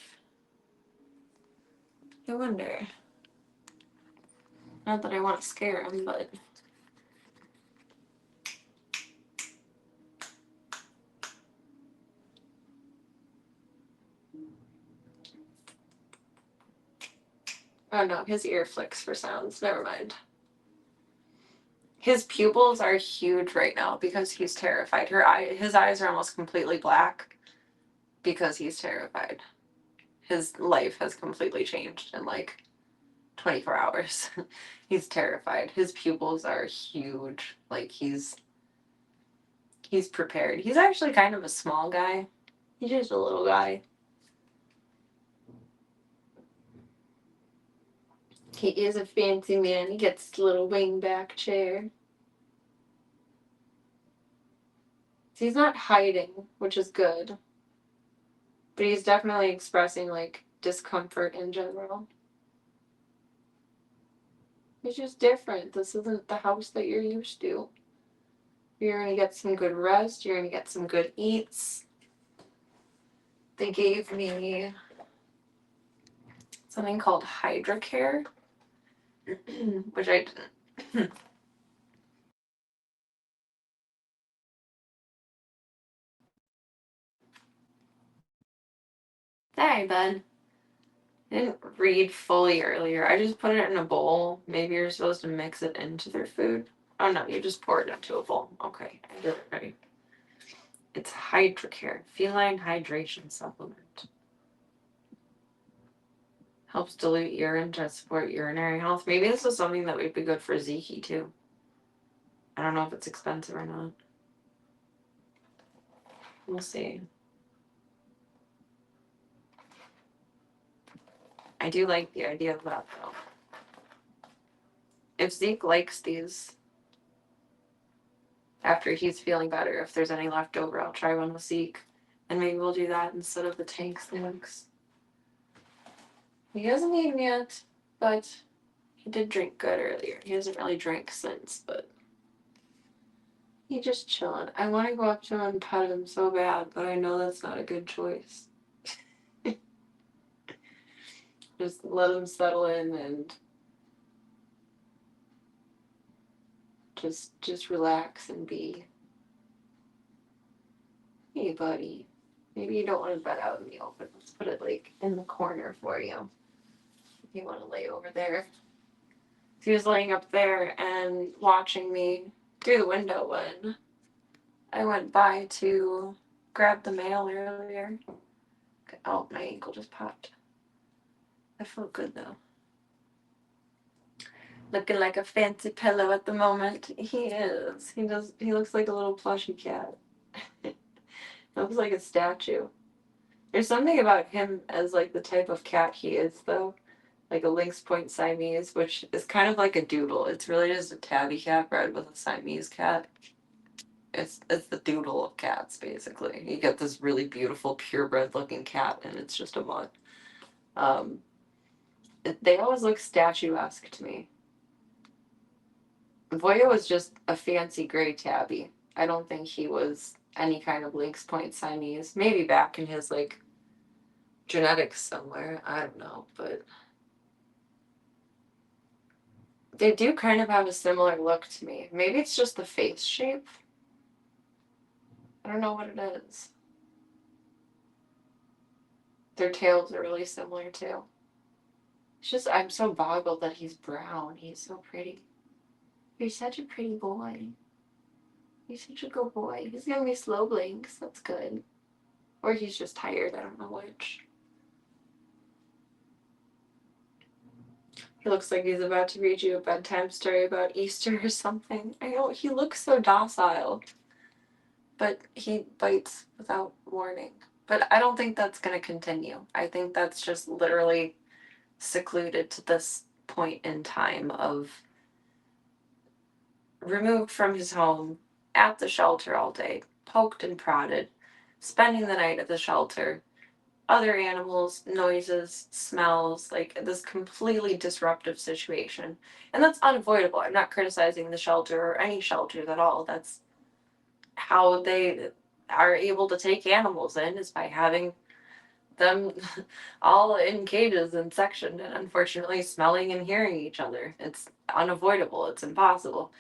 I wonder. Not that I want to scare him, but... Oh no, his ear flicks for sounds. Never mind. His pupils are huge right now because he's terrified. His eyes are almost completely black because he's terrified. His life has completely changed in like 24 hours. He's terrified. His pupils are huge. Like he's prepared. He's actually kind of a small guy. He's just a little guy. He is a fancy man. He gets a little wingback chair. So he's not hiding, which is good. But he's definitely expressing like discomfort in general. It's just different. This isn't the house that you're used to. You're gonna get some good rest. You're gonna get some good eats. They gave me something called Hydra Care, which I didn't. Sorry, bud. I didn't read fully earlier. I just put it in a bowl. Maybe you're supposed to mix it into their food. Oh no, you just pour it into a bowl. Okay, I did it right. It's Hydra Care, feline hydration supplement. Helps dilute urine to support urinary health. Maybe this is something that would be good for Zeke too. I don't know if it's expensive or not. We'll see. I do like the idea of that, though. If Zeke likes these, after he's feeling better, if there's any left over, I'll try one with Zeke. And maybe we'll do that instead of the tank snacks. He hasn't eaten yet, but he did drink good earlier. He hasn't really drank since, but he's just chilling. I want to go up to him and pet him so bad, but I know that's not a good choice. Just let him settle in and just relax and be. Hey, buddy. Maybe you don't want to bed out in the open. Let's put it like in the corner for you. If you want to lay over there. He was laying up there and watching me through the window when I went by to grab the mail earlier. Oh, my ankle just popped. I felt good though. Looking like a fancy pillow at the moment. He is. He looks like a little plushy cat. Looks like a statue. There's something about him as like the type of cat he is though. Like a Lynx Point Siamese, which is kind of like a doodle. It's really just a tabby cat bred with a Siamese cat. It's the doodle of cats, basically. You get this really beautiful, purebred looking cat, and it's just a mutt. They always look statuesque to me. Voya was just a fancy gray tabby. I don't think he was any kind of Lynx Point Siamese. Maybe back in his like genetics somewhere. I don't know, but they do kind of have a similar look to me. Maybe it's just the face shape. I don't know what it is. Their tails are really similar too. It's just, I'm so boggled that he's brown. He's so pretty. You're such a pretty boy. You're such a good boy. He's giving me slow blinks. That's good. Or he's just tired. I don't know which. He looks like he's about to read you a bedtime story about Easter or something. I know, he looks so docile. But he bites without warning. But I don't think that's going to continue. I think that's just literally secluded to this point in time of removed from his home, at the shelter all day, poked and prodded, spending the night at the shelter, other animals, noises, smells, like this completely disruptive situation. And that's unavoidable. I'm not criticizing the shelter or any shelters at all. That's how they are able to take animals in, is by having them all in cages and sectioned and unfortunately smelling and hearing each other. It's unavoidable. It's impossible.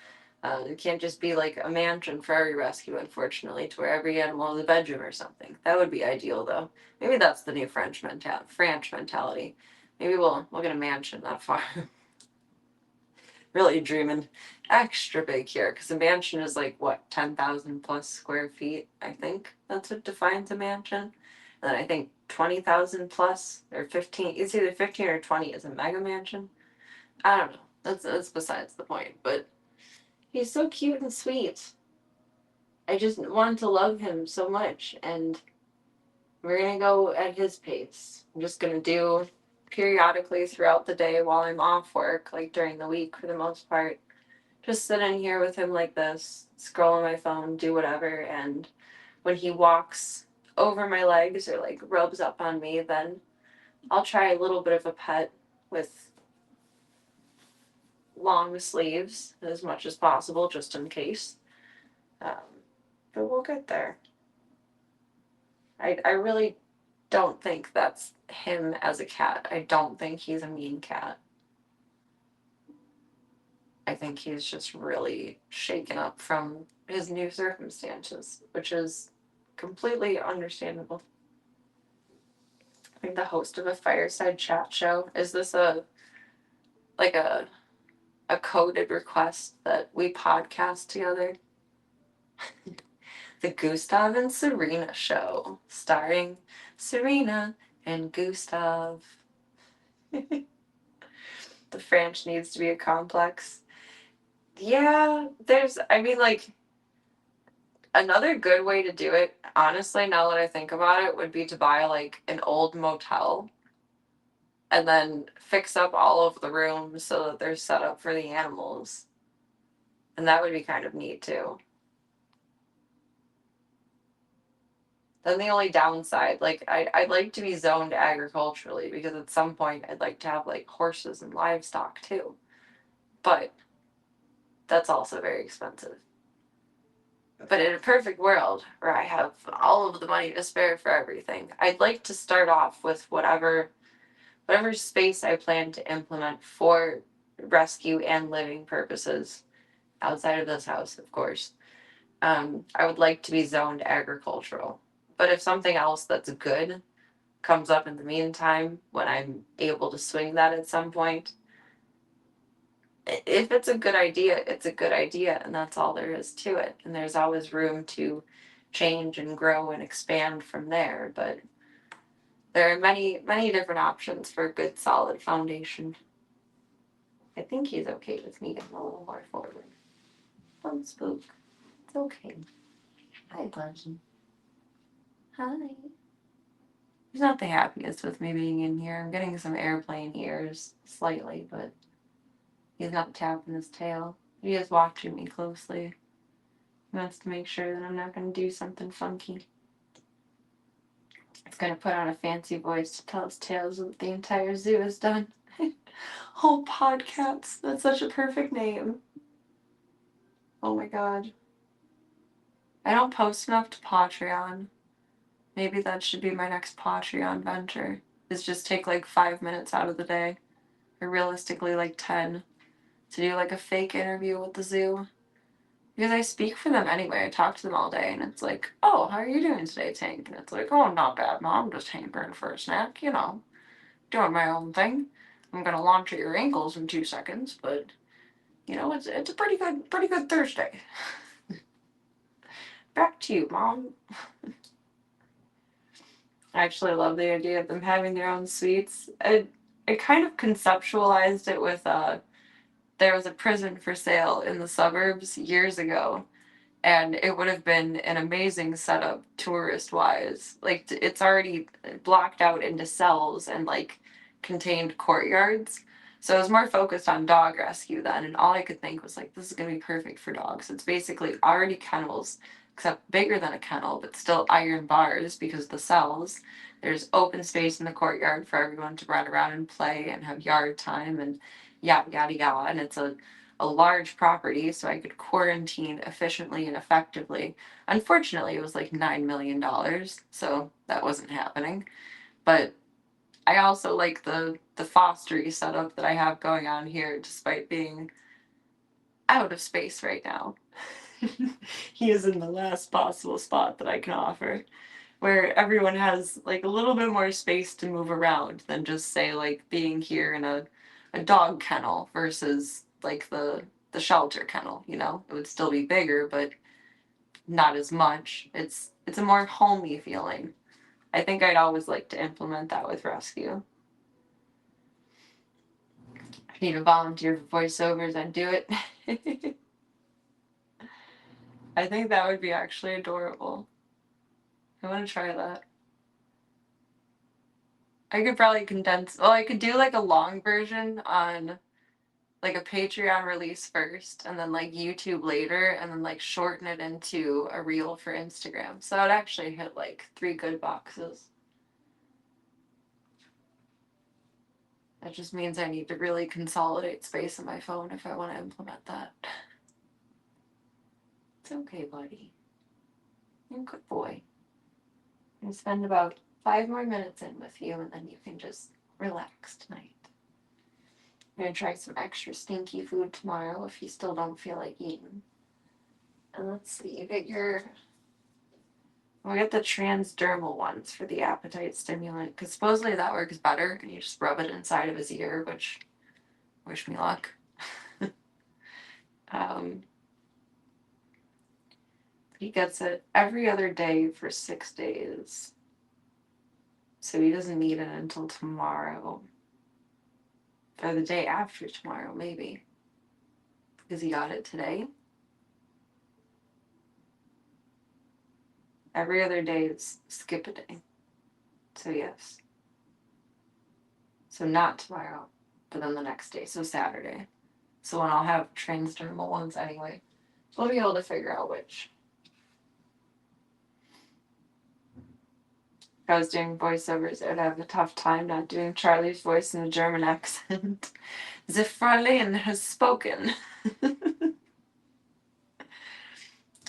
It can't just be like a mansion for every rescue, unfortunately, to where every animal has a bedroom or something. That would be ideal, though. Maybe that's the new French mentality. Maybe we'll get a mansion that far. Really dreaming extra big here, because a mansion is like what, 10,000 plus square feet. I think that's what defines a mansion. And then I think 20,000 plus or 15. It's either 15 or 20 is a mega mansion. I don't know. That's besides the point. But he's so cute and sweet. I just want to love him so much, and we're gonna go at his pace. I'm just gonna do periodically throughout the day while I'm off work, like during the week for the most part. Just sit in here with him like this, scroll on my phone, do whatever, and when he walks over my legs or like rubs up on me, then I'll try a little bit of a pet with long sleeves as much as possible, just in case. Um, but we'll get there. I really don't think that's him as a cat. I don't think he's a mean cat. I think he's just really shaken up from his new circumstances, which is completely understandable. I think the host of a fireside chat show. Is this a like a coded request that we podcast together? The Gustav and Serena show, starring Serena and Gustav. The French needs to be a complex. Yeah, I mean, like, another good way to do it, honestly, now that I think about it, would be to buy, like, an old motel and then fix up all of the rooms so that they're set up for the animals. And that would be kind of neat too. Then the only downside, like I'd like to be zoned agriculturally because at some point I'd like to have like horses and livestock too. But that's also very expensive. But in a perfect world where I have all of the money to spare for everything, I'd like to start off with whatever space I plan to implement for rescue and living purposes outside of this house, of course. I would like to be zoned agricultural. But if something else that's good comes up in the meantime, when I'm able to swing that at some point, if it's a good idea, it's a good idea, and that's all there is to it. And there's always room to change and grow and expand from there. But there are many, many different options for a good, solid foundation. I think he's okay with me getting a little more forward. Don't spook. It's okay. Hi, Bungie. Hi. He's not the happiest with me being in here. I'm getting some airplane ears, slightly, but he's not tapping his tail. He is watching me closely. He wants to make sure that I'm not going to do something funky. He's going to put on a fancy voice to tell his tales of what the entire zoo has done. Oh, Podcats. That's such a perfect name. Oh my god. I don't post enough to Patreon. Maybe that should be my next Patreon venture. Is just take like 5 minutes out of the day, or realistically like 10, to do like a fake interview with the zoo. Because I speak for them anyway. I talk to them all day, and it's like, oh, how are you doing today, Tank? And it's like, oh, not bad, Mom. Just hankering for a snack, you know, doing my own thing. I'm gonna launch at your ankles in 2 seconds, but you know, it's a pretty good Thursday. Back to you, Mom. I actually love the idea of them having their own suites. I kind of conceptualized it with there was a prison for sale in the suburbs years ago, and it would have been an amazing setup tourist wise. Like it's already blocked out into cells and like contained courtyards. So I was more focused on dog rescue then, and all I could think was like, this is gonna be perfect for dogs. It's basically already kennels, except bigger than a kennel, but still iron bars because the cells. There's open space in the courtyard for everyone to run around and play and have yard time and yada yada yada. And it's a large property, so I could quarantine efficiently and effectively. Unfortunately, it was like $9 million, so that wasn't happening. But I also like the fostery setup that I have going on here, despite being out of space right now. He is in the last possible spot that I can offer, where everyone has like a little bit more space to move around than just say like being here in a dog kennel versus like the shelter kennel, you know? It would still be bigger, but not as much. It's a more homey feeling. I think I'd always like to implement that with rescue. If I need a volunteer for voiceovers, I'd do it. I think that would be actually adorable. I want to try that. I could probably condense. Well, I could do like a long version on like a Patreon release first, and then like YouTube later, and then like shorten it into a reel for Instagram. So I'd actually hit like 3 good boxes. That just means I need to really consolidate space on my phone if I want to implement that. It's okay, buddy. You're a good boy. I'm gonna spend about 5 more minutes in with you, and then you can just relax tonight. I'm gonna try some extra stinky food tomorrow if you still don't feel like eating. And let's see, you get your. We'll get the transdermal ones for the appetite stimulant, because supposedly that works better, and you just rub it inside of his ear, which, wish me luck. He gets it every other day for 6 days. So he doesn't need it until tomorrow. Or the day after tomorrow, maybe. Because he got it today. Every other day is skip a day. So yes. So not tomorrow, but then the next day, so Saturday. So when I'll have transdermal ones anyway, we'll be able to figure out which. If I was doing voiceovers, I'd have a tough time not doing Charlie's voice in a German accent. The Fräulein has spoken.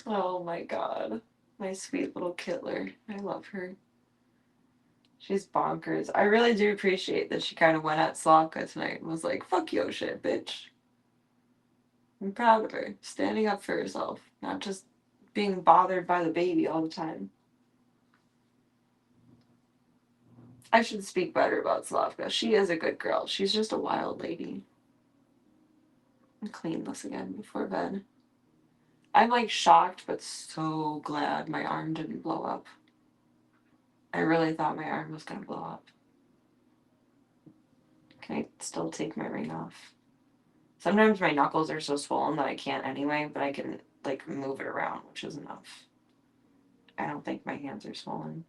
Oh my god. My sweet little Kittler. I love her. She's bonkers. I really do appreciate that she kind of went at Slavka tonight and was like, fuck your shit, bitch. I'm proud of her. Standing up for herself. Not just being bothered by the baby all the time. I should speak better about Slavka. She is a good girl. She's just a wild lady. I'll clean this again before bed. I'm like shocked, but so glad my arm didn't blow up. I really thought my arm was gonna blow up. Can I still take my ring off? Sometimes my knuckles are so swollen that I can't anyway, but I can like move it around, which is enough. I don't think my hands are swollen.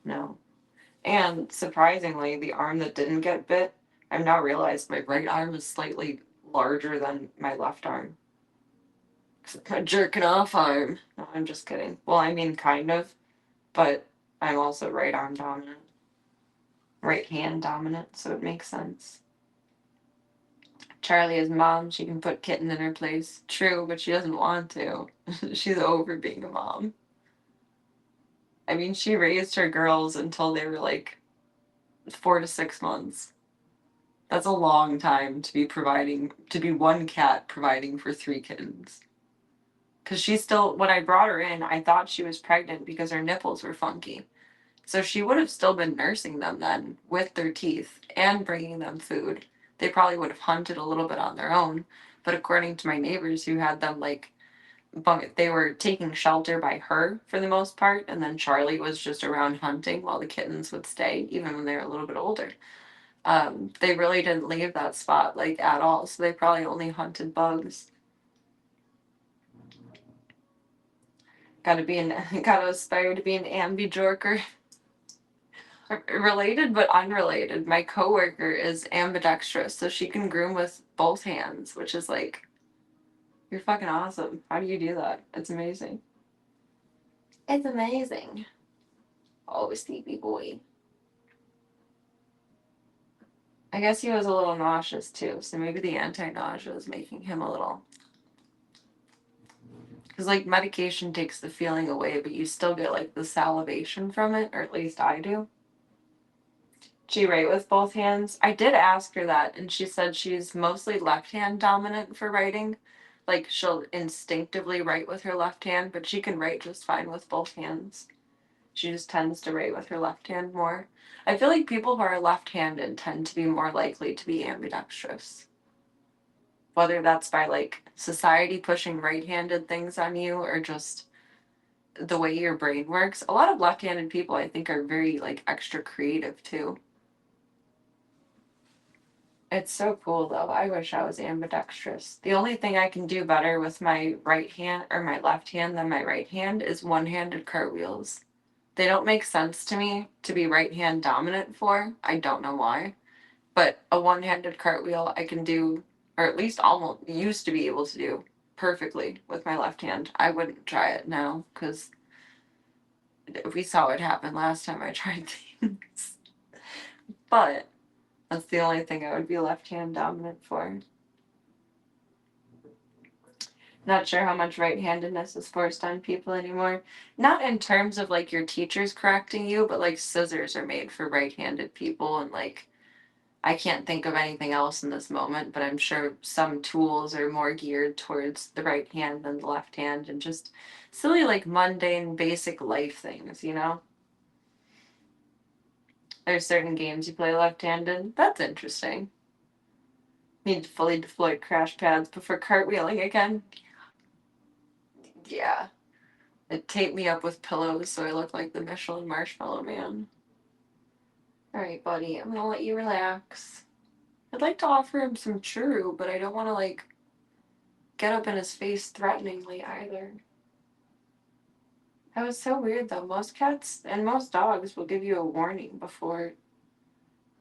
No. And surprisingly, the arm that didn't get bit, I've now realized my right arm is slightly larger than my left arm. A jerking off arm. No, I'm just kidding. Well, I mean, kind of, but I'm also right arm dominant. Right hand dominant, so it makes sense. Charlie is mom, she can put Kitten in her place. True, but she doesn't want to. She's over being a mom. I mean, she raised her girls until they were like 4 to 6 months. That's a long time to be one cat providing for 3 kittens. Because when I brought her in, I thought she was pregnant because her nipples were funky. So she would have still been nursing them then with their teeth and bringing them food. They probably would have hunted a little bit on their own. But according to my neighbors who had them they were taking shelter by her for the most part. And then Charlie was just around hunting while the kittens would stay, even when they were a little bit older. They really didn't leave that spot at all. So they probably only hunted bugs. Gotta aspire to be an ambidorker. Related but unrelated, my coworker is ambidextrous, so she can groom with both hands, which is like, you're fucking awesome. How do you do that? It's amazing. It's amazing. Oh, sleepy boy. I guess he was a little nauseous too, so maybe the anti-nausea is making him a little. Because medication takes the feeling away, but you still get the salivation from it, or at least I do. She write with both hands? I did ask her that, and she said she's mostly left hand dominant for writing. She'll instinctively write with her left hand, but she can write just fine with both hands. She just tends to write with her left hand more. I feel like people who are left-handed tend to be more likely to be ambidextrous. Whether that's by society pushing right-handed things on you or just the way your brain works. A lot of left-handed people I think are very extra creative too. It's so cool though. I wish I was ambidextrous. The only thing I can do better with my right hand or my left hand than my right hand is one-handed cartwheels. They don't make sense to me to be right hand dominant for. I don't know why. But a one-handed cartwheel I can do, or at least almost used to be able to do perfectly with my left hand. I wouldn't try it now because we saw what happened last time I tried things. But that's the only thing I would be left hand dominant for. Not sure how much right-handedness is forced on people anymore. Not in terms of your teachers correcting you, but scissors are made for right-handed people, and I can't think of anything else in this moment, but I'm sure some tools are more geared towards the right hand than the left hand, and just silly mundane basic life things, you know? There's certain games you play left-handed. That's interesting. Need fully deployed crash pads before cartwheeling again. Yeah. It taped me up with pillows so I look like the Michelin Marshmallow Man. Alright, buddy, I'm gonna let you relax. I'd like to offer him some churro, but I don't want to, get up in his face threateningly either. That was so weird, though. Most cats and most dogs will give you a warning before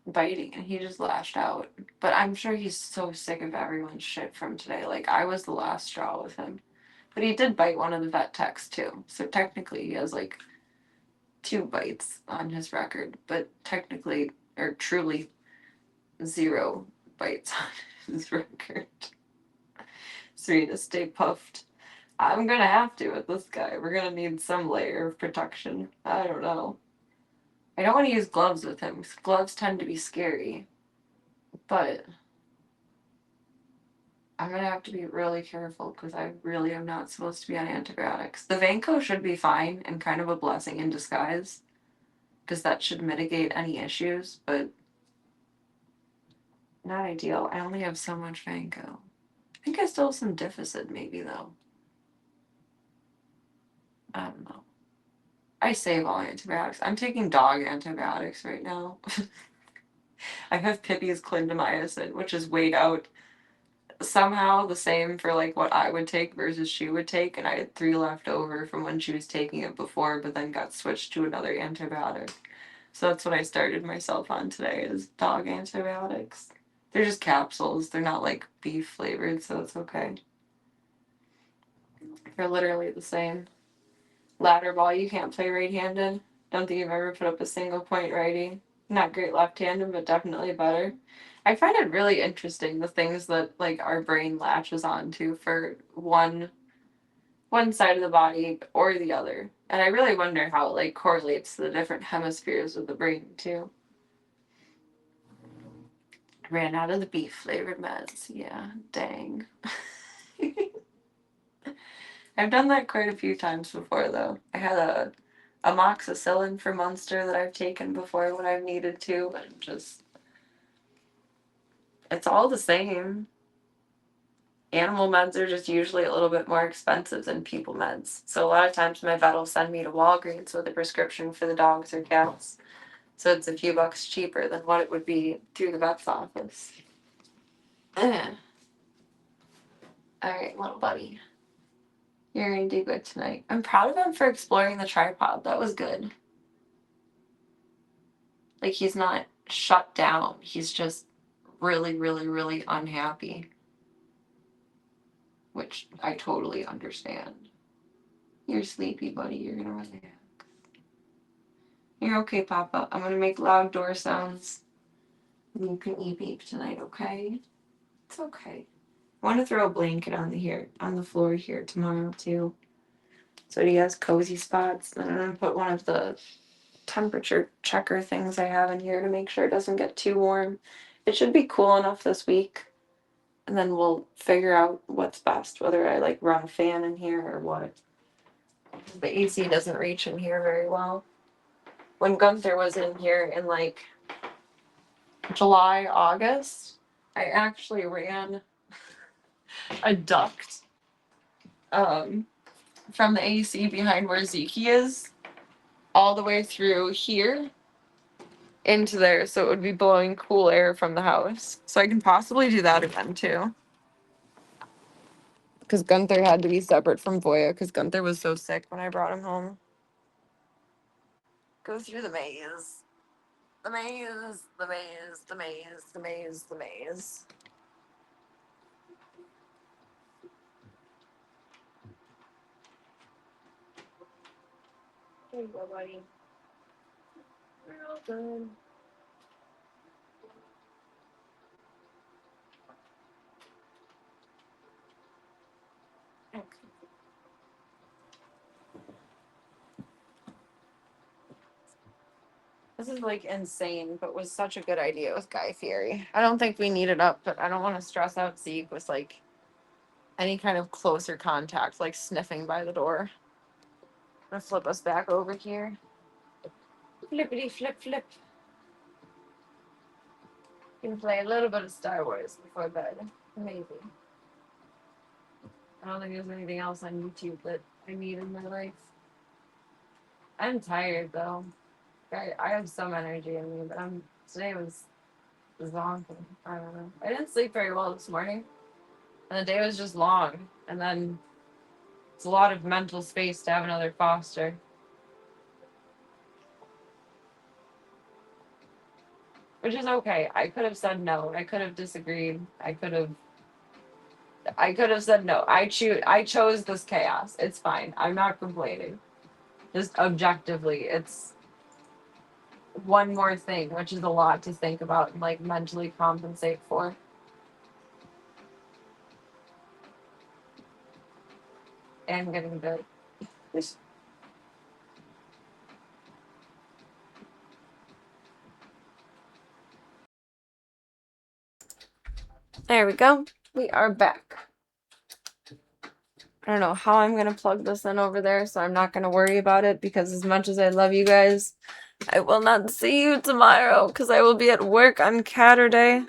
biting, and he just lashed out. But I'm sure he's so sick of everyone's shit from today. Like, I was the last straw with him. But he did bite one of the vet techs too. So technically he has like 2 bites on his record, but technically or truly 0 bites on his record. So he to stay puffed. I'm gonna have to with this guy. We're gonna need some layer of protection. I don't know. I don't want to use gloves with him, 'cause gloves tend to be scary. But I'm gonna have to be really careful because I really am not supposed to be on antibiotics. The Vanco should be fine and kind of a blessing in disguise, because that should mitigate any issues, but not ideal. I only have so much Vanco. I think I still have some deficit maybe though. I don't know. I save all antibiotics. I'm taking dog antibiotics right now. I have Pippi's clindamycin, which is weighed out somehow the same for like what I would take versus she would take, and I had 3 left over from when she was taking it before, but then got switched to another antibiotic. So that's what I started myself on today is dog antibiotics. They're just capsules. They're not like beef flavored, so it's okay. They're literally the same. Ladder ball, you can't play right-handed. Don't think you've ever put up a single point righty. Not great left-handed, but definitely better. I find it really interesting the things that like our brain latches onto for one side of the body or the other. And I really wonder how it like correlates to the different hemispheres of the brain too. Ran out of the beef flavored meds. Yeah, dang. I've done that quite a few times before though. I had a amoxicillin for Munster that I've taken before when I've needed to, but just it's all the same. Animal meds are just usually a little bit more expensive than people meds. So a lot of times my vet will send me to Walgreens with a prescription for the dogs or cats. So it's a few bucks cheaper than what it would be through the vet's office. Alright, little buddy. You're gonna do good tonight. I'm proud of him for exploring the tripod. That was good. Like, he's not shut down. He's just really, really, really unhappy. Which I totally understand. You're sleepy, buddy. You're gonna relax. You're okay, Papa. I'm gonna make loud door sounds. And you can eat beep tonight, okay? It's okay. I want to throw a blanket on the floor here tomorrow too. So he has cozy spots. Then I'm gonna put one of the temperature checker things I have in here to make sure it doesn't get too warm. It should be cool enough this week. And then we'll figure out what's best, whether I like run a fan in here or what. The AC doesn't reach in here very well. When Gunther was in here in like July, August, I actually ran a duct from the AC behind where Zeke is all the way through here into there, so it would be blowing cool air from the house. So I can possibly do that again too. Because Gunther had to be separate from Voya because Gunther was so sick when I brought him home. Go through the maze. The maze, the maze, the maze, the maze, the maze. There you go, buddy. We're all good. Okay. This is like insane, but was such a good idea with Guy Fieri. I don't think we need it up, but I don't want to stress out Zeke with like any kind of closer contact, like sniffing by the door. I'm gonna flip us back over here. Flippity flip flip. You can play a little bit of Star Wars before bed. Maybe. I don't think there's anything else on YouTube that I need in my life. I'm tired though. I have some energy in me, but today was zonking. I don't know. I didn't sleep very well this morning. And the day was just long. And then it's a lot of mental space to have another foster. which is okay. I could have said no. I could have disagreed. I could have said no. I chose this chaos. It's fine. I'm not complaining. Just objectively, it's one more thing, which is a lot to think about and like mentally compensate for. And getting good. There we go. We are back. I don't know how I'm going to plug this in over there, so I'm not going to worry about it because as much as I love you guys, I will not see you tomorrow because I will be at work on Catterday.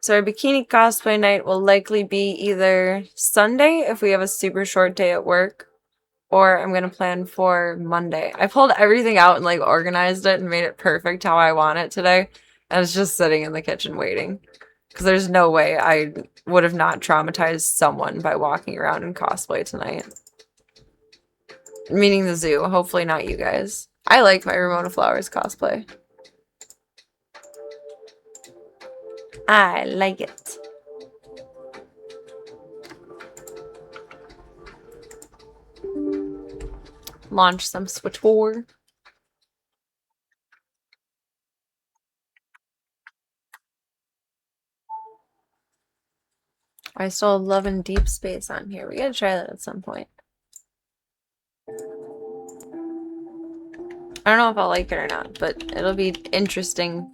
So our bikini cosplay night will likely be either Sunday if we have a super short day at work, or I'm going to plan for Monday. I pulled everything out and like organized it and made it perfect how I want it today. I was just sitting in the kitchen waiting. Because there's no way I would have not traumatized someone by walking around in cosplay tonight. Meaning the zoo. Hopefully not you guys. I like my Ramona Flowers cosplay. I like it. Launch some Switch War. I still love in Deep Space on here. We gotta try that at some point. I don't know if I'll like it or not, but it'll be interesting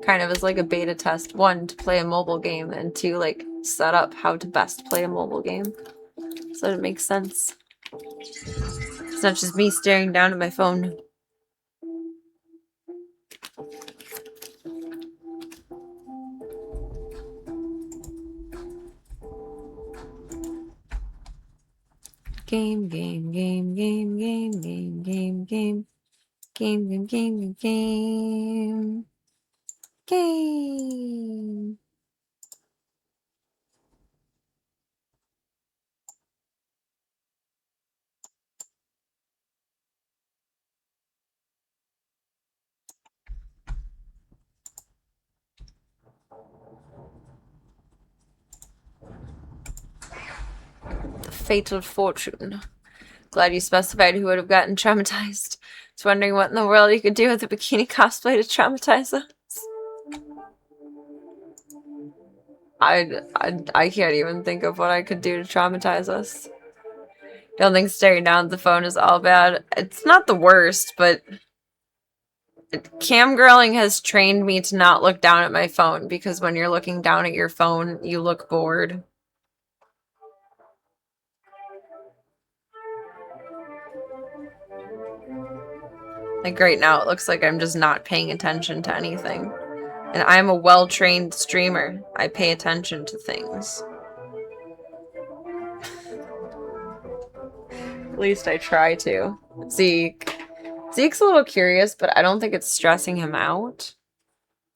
kind of as like a beta test. One, to play a mobile game, and two, like set up how to best play a mobile game. So it makes sense. It's not just me staring down at my phone. Game, game, game, game, game, game, game, game. Game, game, game, game, game. The fatal fortune. Glad you specified who would have gotten traumatized. I was wondering what in the world you could do with a bikini cosplay to traumatize us. I can't even think of what I could do to traumatize us. Don't think staring down at the phone is all bad. It's not the worst, but camgirling has trained me to not look down at my phone because when you're looking down at your phone, you look bored. Like right now, it looks like I'm just not paying attention to anything. And I'm a well-trained streamer. I pay attention to things. At least I try to. Zeke's a little curious, but I don't think it's stressing him out.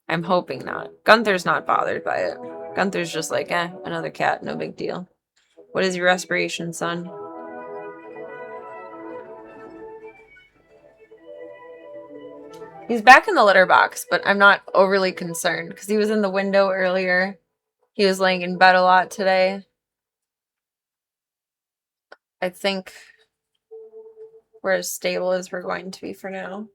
I'm hoping not. Gunther's not bothered by it. Gunther's just like, another cat, no big deal. What is your respiration, son? He's back in the litter box, but I'm not overly concerned because he was in the window earlier. He was laying in bed a lot today. I think we're as stable as we're going to be for now.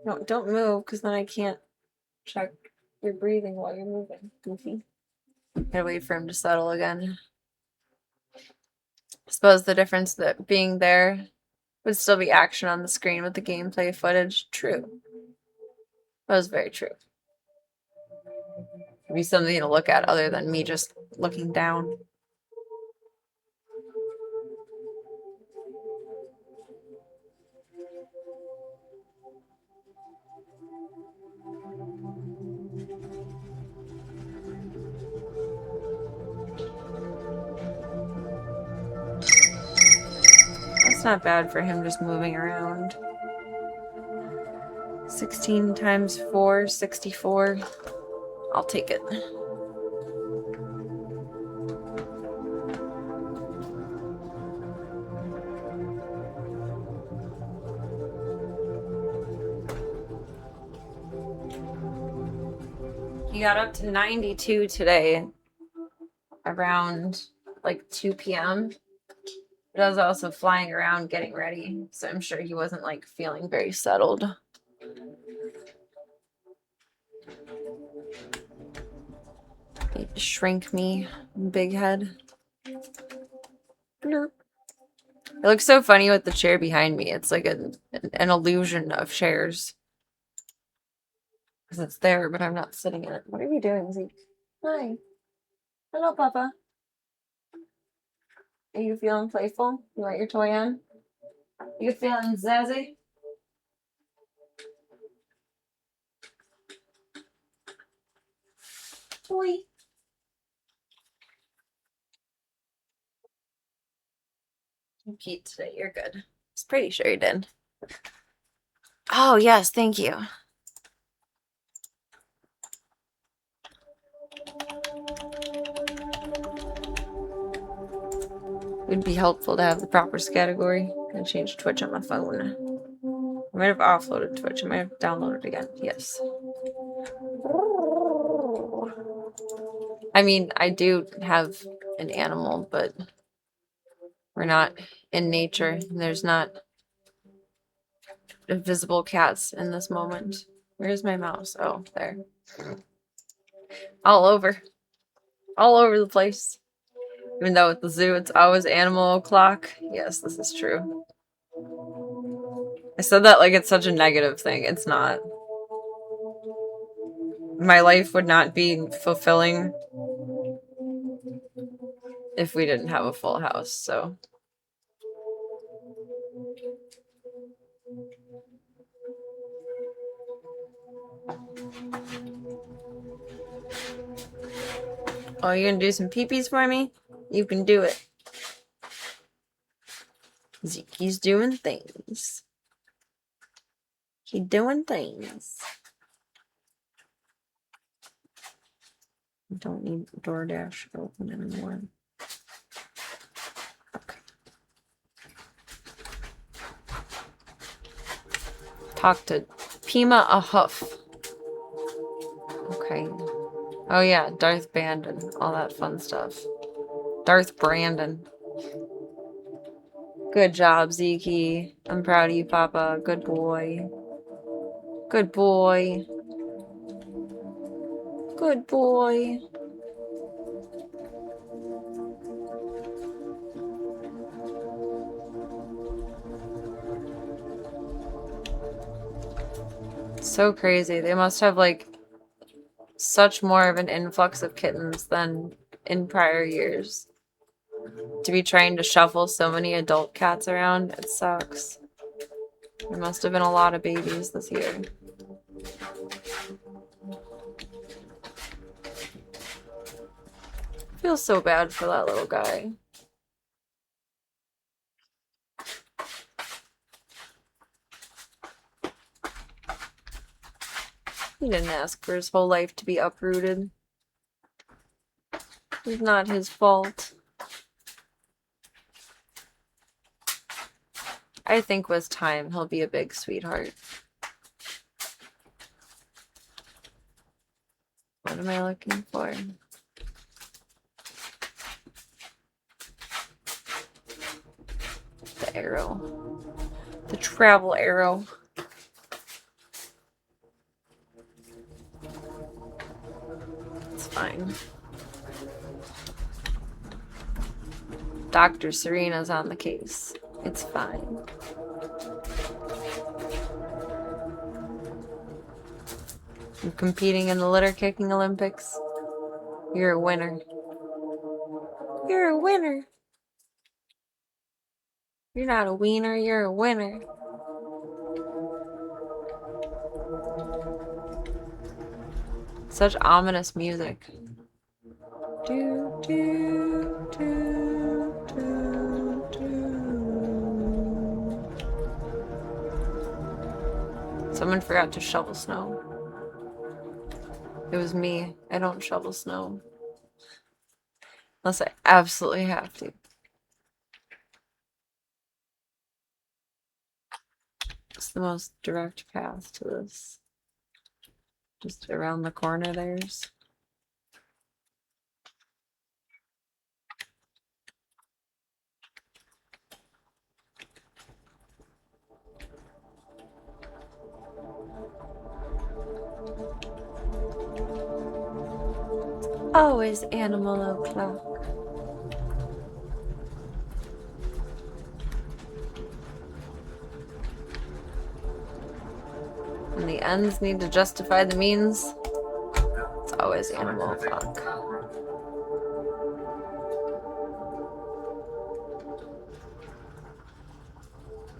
No, don't move because then I can't check your breathing while you're moving. Goofy. Gotta wait for him to settle again. I suppose the difference that being there would still be action on the screen with the gameplay footage. True. That was very true. It'd be something to look at other than me just looking down. That's not bad for him just moving around. 16 times 4, 64. I'll take it. He got up to 92 today around like 2 p.m. But I was also flying around getting ready, so I'm sure he wasn't like feeling very settled. Shrink me, big head. Blurp. It looks so funny with the chair behind me. It's like an illusion of chairs. Because it's there, but I'm not sitting in it. What are you doing, Zeke? Hi. Hello, Papa. Are you feeling playful? You want your toy on? You feeling zazzy? Toy. You peed today. You're good. I was pretty sure you did. Oh, yes. Thank you. It would be helpful to have the proper category. I'm gonna change Twitch on my phone. I might have offloaded Twitch. I might have downloaded again. Yes. I mean, I do have an animal, but we're not in nature. There's not invisible cats in this moment. Where's my mouse? Oh, there. All over. All over the place. Even though at the zoo it's always animal o'clock. Yes, this is true. I said that like it's such a negative thing. It's not. My life would not be fulfilling if we didn't have a full house, so. Oh, you gonna do some peepees for me? You can do it. Zeke's doing things. He doing things. I don't need DoorDash open anymore. Okay. Talk to Pima a Huff. Okay. Oh yeah, Darth Bandon. All that fun stuff. Darth Brandon. Good job, Zeke. I'm proud of you, Papa. Good boy. Good boy. Good boy. So crazy. They must have like such more of an influx of kittens than in prior years. To be trying to shuffle so many adult cats around, it sucks. There must have been a lot of babies this year. I feel so bad for that little guy. He didn't ask for his whole life to be uprooted. It's not his fault. I think with time, he'll be a big sweetheart. What am I looking for? The arrow. The travel arrow. It's fine. Dr. Serena's on the case. It's fine. I'm competing in the litter kicking Olympics. You're a winner. You're a winner. You're not a wiener, you're a winner. Such ominous music. Do, do, do, do, do. Someone forgot to shovel snow. It was me. I don't shovel snow. Unless I absolutely have to. It's the most direct path to this. Just around the corner there's. Always animal o'clock. When the ends need to justify the means, it's always animal o'clock.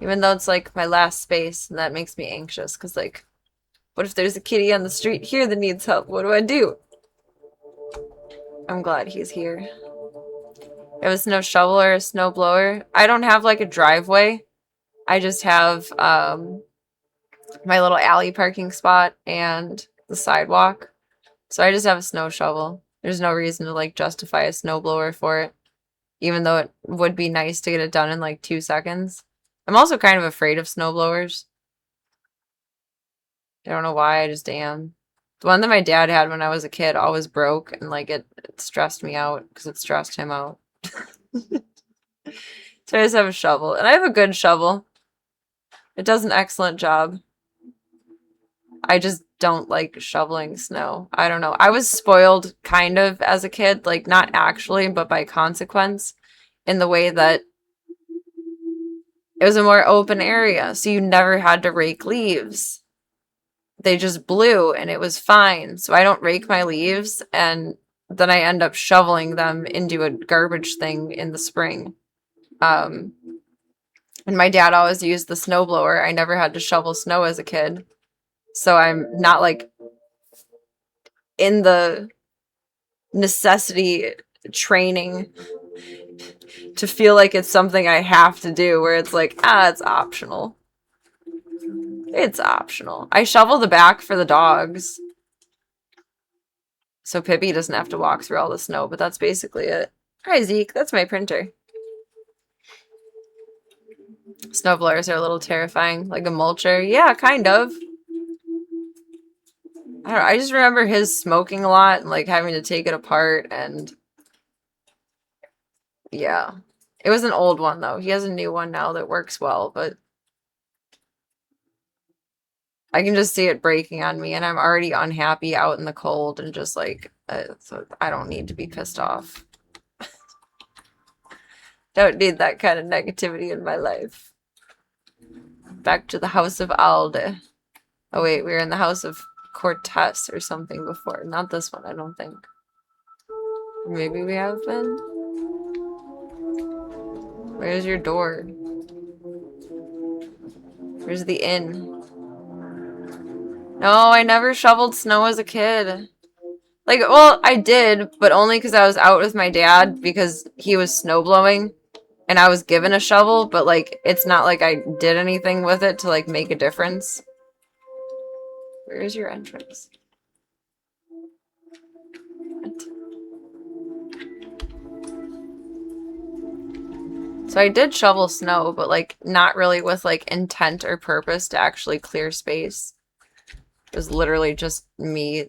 Even though it's like my last space, and that makes me anxious, because like, what if there's a kitty on the street here that needs help? What do I do? I'm glad he's here. You have a snow shovel or a snow blower? I don't have like a driveway. I just have my little alley parking spot and the sidewalk. So I just have a snow shovel. There's no reason to like justify a snow blower for it, even though it would be nice to get it done in like 2 seconds. I'm also kind of afraid of snow blowers. I don't know why, I just am. The one that my dad had when I was a kid always broke, and like it stressed me out because it stressed him out. So I just have a shovel, and I have a good shovel. It does an excellent job. I just don't like shoveling snow. I don't know. I was spoiled kind of as a kid, like not actually, but by consequence, in the way that it was a more open area, so you never had to rake leaves. They just blew and it was fine. So I don't rake my leaves, and then I end up shoveling them into a garbage thing in the spring. And my dad always used the snowblower. I never had to shovel snow as a kid. So I'm not like in the necessity training to feel like it's something I have to do, where it's like, it's optional. It's optional. I shovel the back for the dogs, so Pippi doesn't have to walk through all the snow, but that's basically it. Hi, Zeke. That's my printer. Snow blowers are a little terrifying. Like a mulcher. Yeah, kind of. I don't know. I just remember his smoking a lot and like having to take it apart, and yeah. It was an old one though. He has a new one now that works well, but I can just see it breaking on me, and I'm already unhappy out in the cold, and just like, so I don't need to be pissed off. Don't need that kind of negativity in my life. Back to the House of Alde. Oh wait, we were in the House of Cortez or something before. Not this one, I don't think. Maybe we have been? Where's your door? Where's the inn? No, I never shoveled snow as a kid. Like, well, I did, but only because I was out with my dad because he was snowblowing and I was given a shovel, but like, it's not like I did anything with it to like make a difference. Where is your entrance? So I did shovel snow, but like not really with like intent or purpose to actually clear space. It was literally just me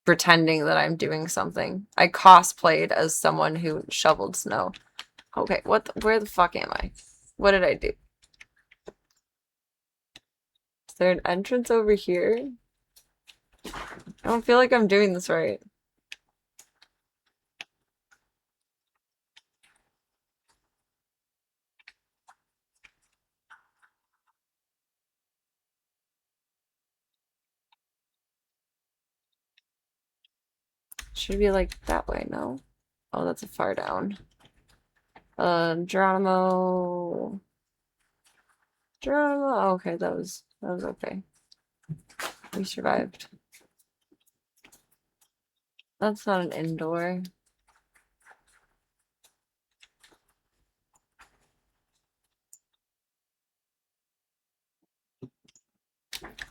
pretending that I'm doing something. I cosplayed as someone who shoveled snow. Okay, where the fuck am I? What did I do? Is there an entrance over here? I don't feel like I'm doing this right. Should be like that way, no? Oh, that's a far down. Geronimo. Geronimo. Oh, okay, that was okay. We survived. That's not an indoor.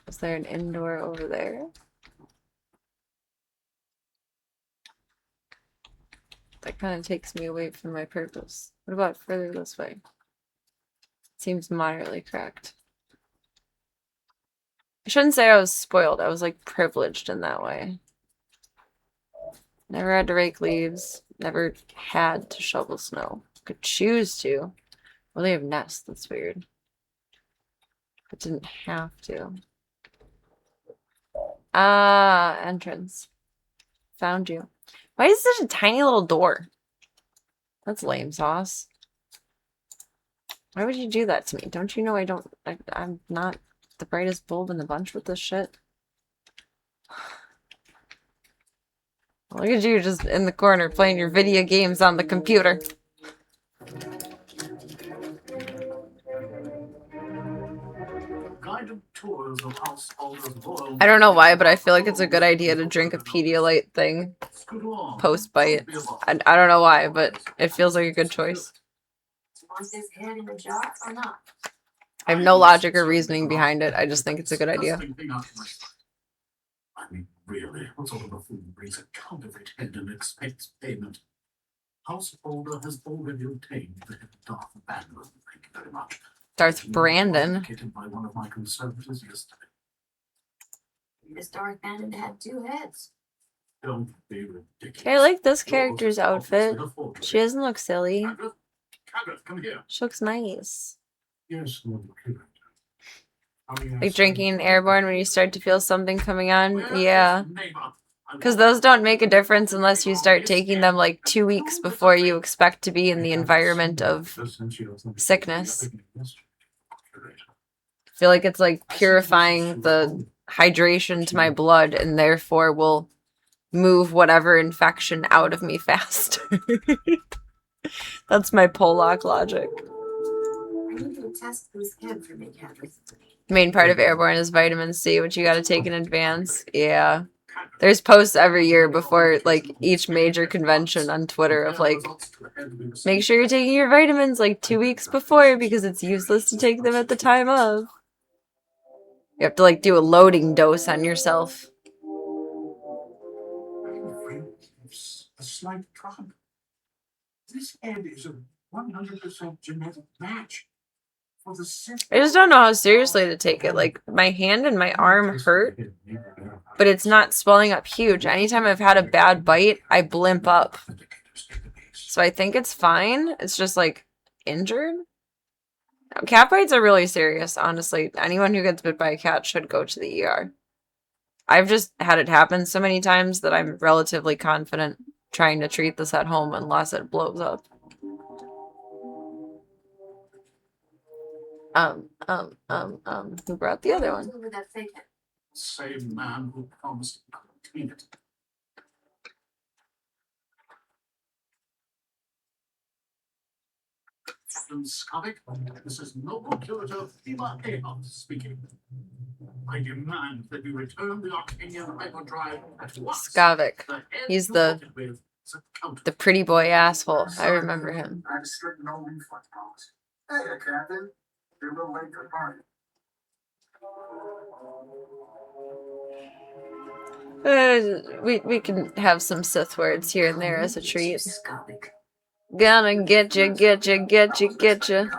Is there an indoor over there? That kind of takes me away from my purpose. What about further this way? Seems moderately correct. I shouldn't say I was spoiled. I was like privileged in that way. Never had to rake leaves. Never had to shovel snow. Could choose to. Well, they have nests. That's weird. But didn't have to. Ah, entrance. Found you. Why is it such a tiny little door? That's lame sauce. Why would you do that to me? Don't you know I'm not the brightest bulb in the bunch with this shit? Look at you just in the corner playing your video games on the computer. I don't know why, but I feel like it's a good idea to drink a Pedialyte thing post-bite. I don't know why, but it feels like a good choice. I have no logic or reasoning behind it. I just think it's a good idea. I mean, really, what sort of a fool brings a counterfeit head and expects payment? Householder has already obtained the head of Darth Brandon. Thank you very much. Darth Brandon. By one of my conservators yesterday. This Darth Brandon had 2 heads. Don't be ridiculous. Okay, I like this character's outfit. She doesn't look silly. Cadret, come here. She looks nice. Yes, Lord. Like drinking Airborne when you start to feel something coming on? Yeah. Because those don't make a difference unless you start taking them like 2 weeks before you expect to be in the environment of sickness. I feel like it's like purifying the hydration to my blood and therefore will move whatever infection out of me faster. That's my Pollock logic. I need to test this head for me, Catherine. Main part of Airborne is vitamin C, which you gotta take in advance. Yeah. There's posts every year before, like, each major convention on Twitter of, like, make sure you're taking your vitamins, like, 2 weeks before because it's useless to take them at the time of. You have to, like, do a loading dose on yourself. A slight drop. This head is a 100% genetic match. I just don't know how seriously to take it. Like, my hand and my arm hurt, but it's not swelling up huge. Anytime I've had a bad bite, I blimp up. So I think it's fine. It's just, like, injured. Cat bites are really serious, honestly. Anyone who gets bit by a cat should go to the ER. I've just had it happen so many times that I'm relatively confident trying to treat this at home unless it blows up. Who brought the other one? Same man who promised to clean it. Captain Skovic, this is Noble Curator Fema Ahon speaking. I demand that you return the Arcanian hyperdrive at once. Skovic. He's the pretty boy asshole. I remember him. I'm strict no refund policy. Hey, Captain. You're a little late for the party. We can have some Sith words here and there as a treat. Gonna get you, get you, get you, get you.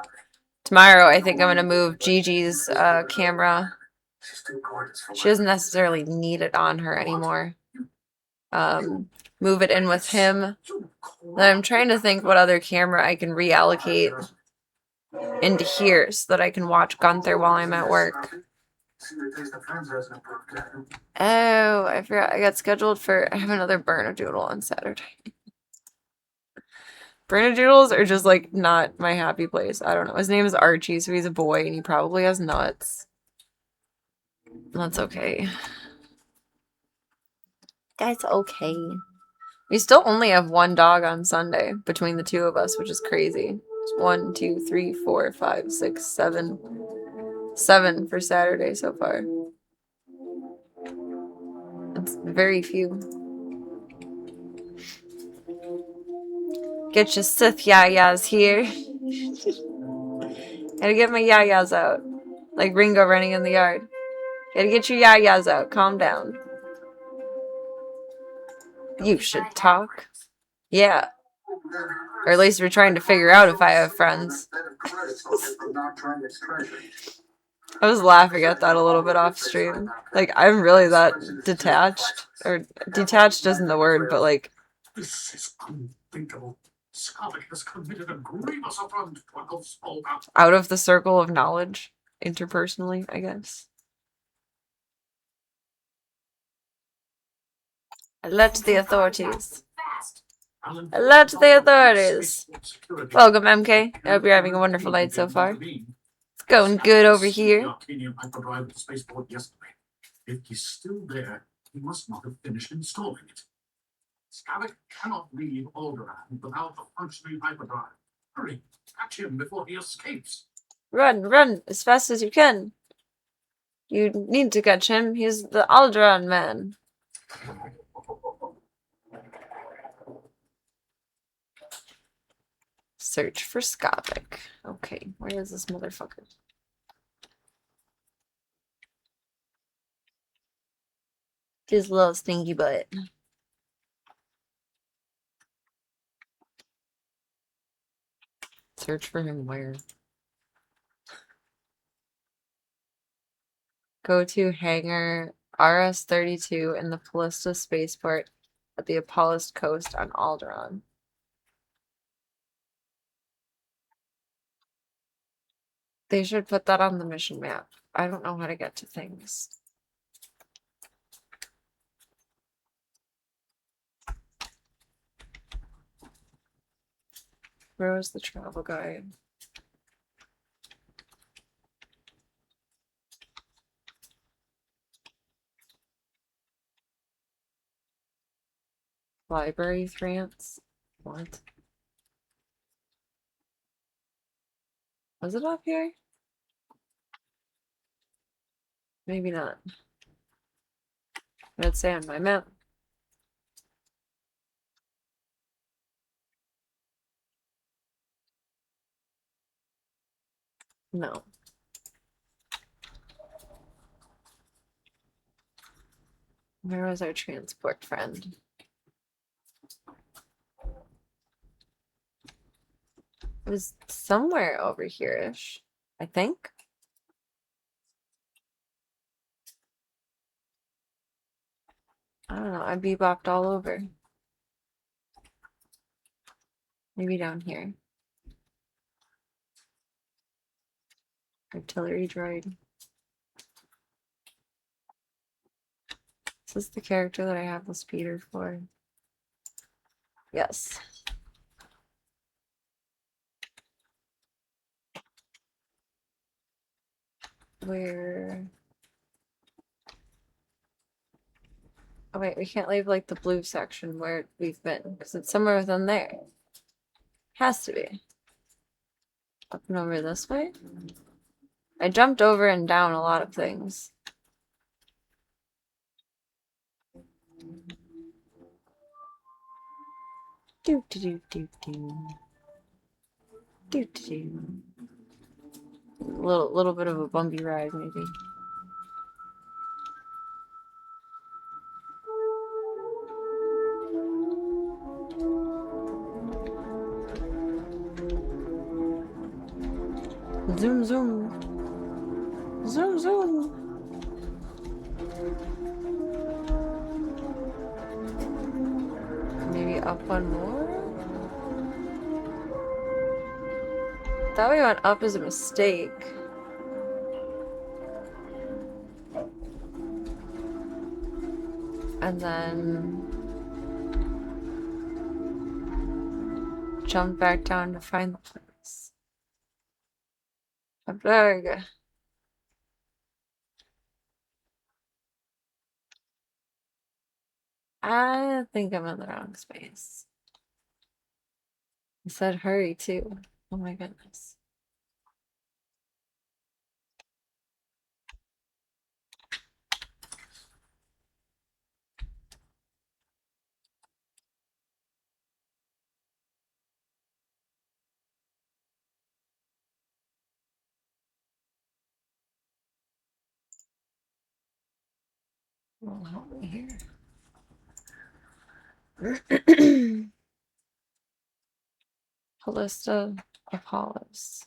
Tomorrow, I think I'm gonna move Gigi's camera. She doesn't necessarily need it on her anymore. Move it in with him. Then I'm trying to think what other camera I can reallocate into here so that I can watch Gunther while I'm at work. Oh, I forgot. I got scheduled for... I have another Bernedoodle on Saturday. Bernedoodles are just, like, not my happy place. I don't know. His name is Archie, so he's a boy, and he probably has nuts. That's okay. That's okay. We still only have one dog on Sunday between the two of us, which is crazy. 1, 2, 3, 4, 5, 6, 7. 7 for Saturday so far. It's very few. Get your Sith yayas here. Gotta get my yayas out. Like Ringo running in the yard. Gotta get your yayas out. Calm down. You should talk. Yeah. Or at least we're trying to figure out if I have friends. I was laughing at that a little bit off stream. Like, I'm really that detached. Or, detached isn't the word, but like, This is unthinkable. Scarlet has committed a grievous affront to Uncle Spolga. out of the circle of knowledge, interpersonally, I guess. Alert the authorities. Alert the authorities. Welcome, MK. I hope you're having a wonderful night so far. It's going good over here. If he's still there, he must not have finished installing it. Scarlet cannot leave Alderaan without the functioning hyperdrive. Hurry, catch him before he escapes. Run, run, as fast as you can. You need to catch him. He's the Alderaan man. Search for Skavik. Okay, where is this motherfucker? His little stinky butt. Search for him where? Go to hangar RS-32 in the Callista spaceport at the Apollos coast on Alderaan. They should put that on the mission map. I don't know how to get to things. Where was the travel guide? Library France? What? Was it up here? Maybe not. Let's say on my map. No. Where was our transport friend? It was somewhere over here-ish, I think. I don't know, I bebopped all over. Maybe down here. Artillery droid. Is this the character that I have the speeder for? Yes. Where? Oh wait, we can't leave like the blue section where we've been, because it's somewhere within there. Has to be. Up and over this way? I jumped over and down a lot of things. Do do do do do. Do do do. Little bit of a bumpy ride, maybe. Zoom zoom. Zoom zoom. Maybe up one more? Thought we went up as a mistake. And then jump back down to find the place. There we go. I think I'm in the wrong space. I said hurry too. Oh my goodness. Well, help me here. Callista Apollos.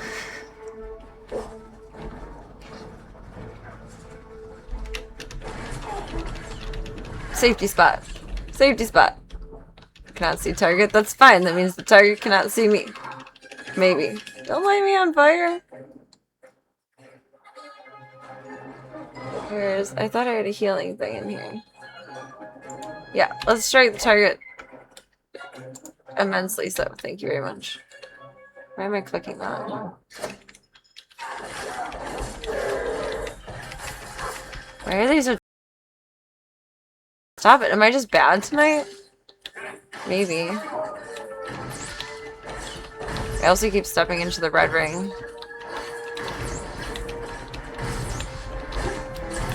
Safety spot. Safety spot. Cannot see target. That's fine. That means the target cannot see me. Maybe. Don't light me on fire. Where's... I thought I had a healing thing in here. Yeah, let's strike the target. Immensely so. Thank you very much. Why am I clicking that? Why are they so... Stop it. Am I just bad tonight? Maybe. I also keep stepping into the red ring.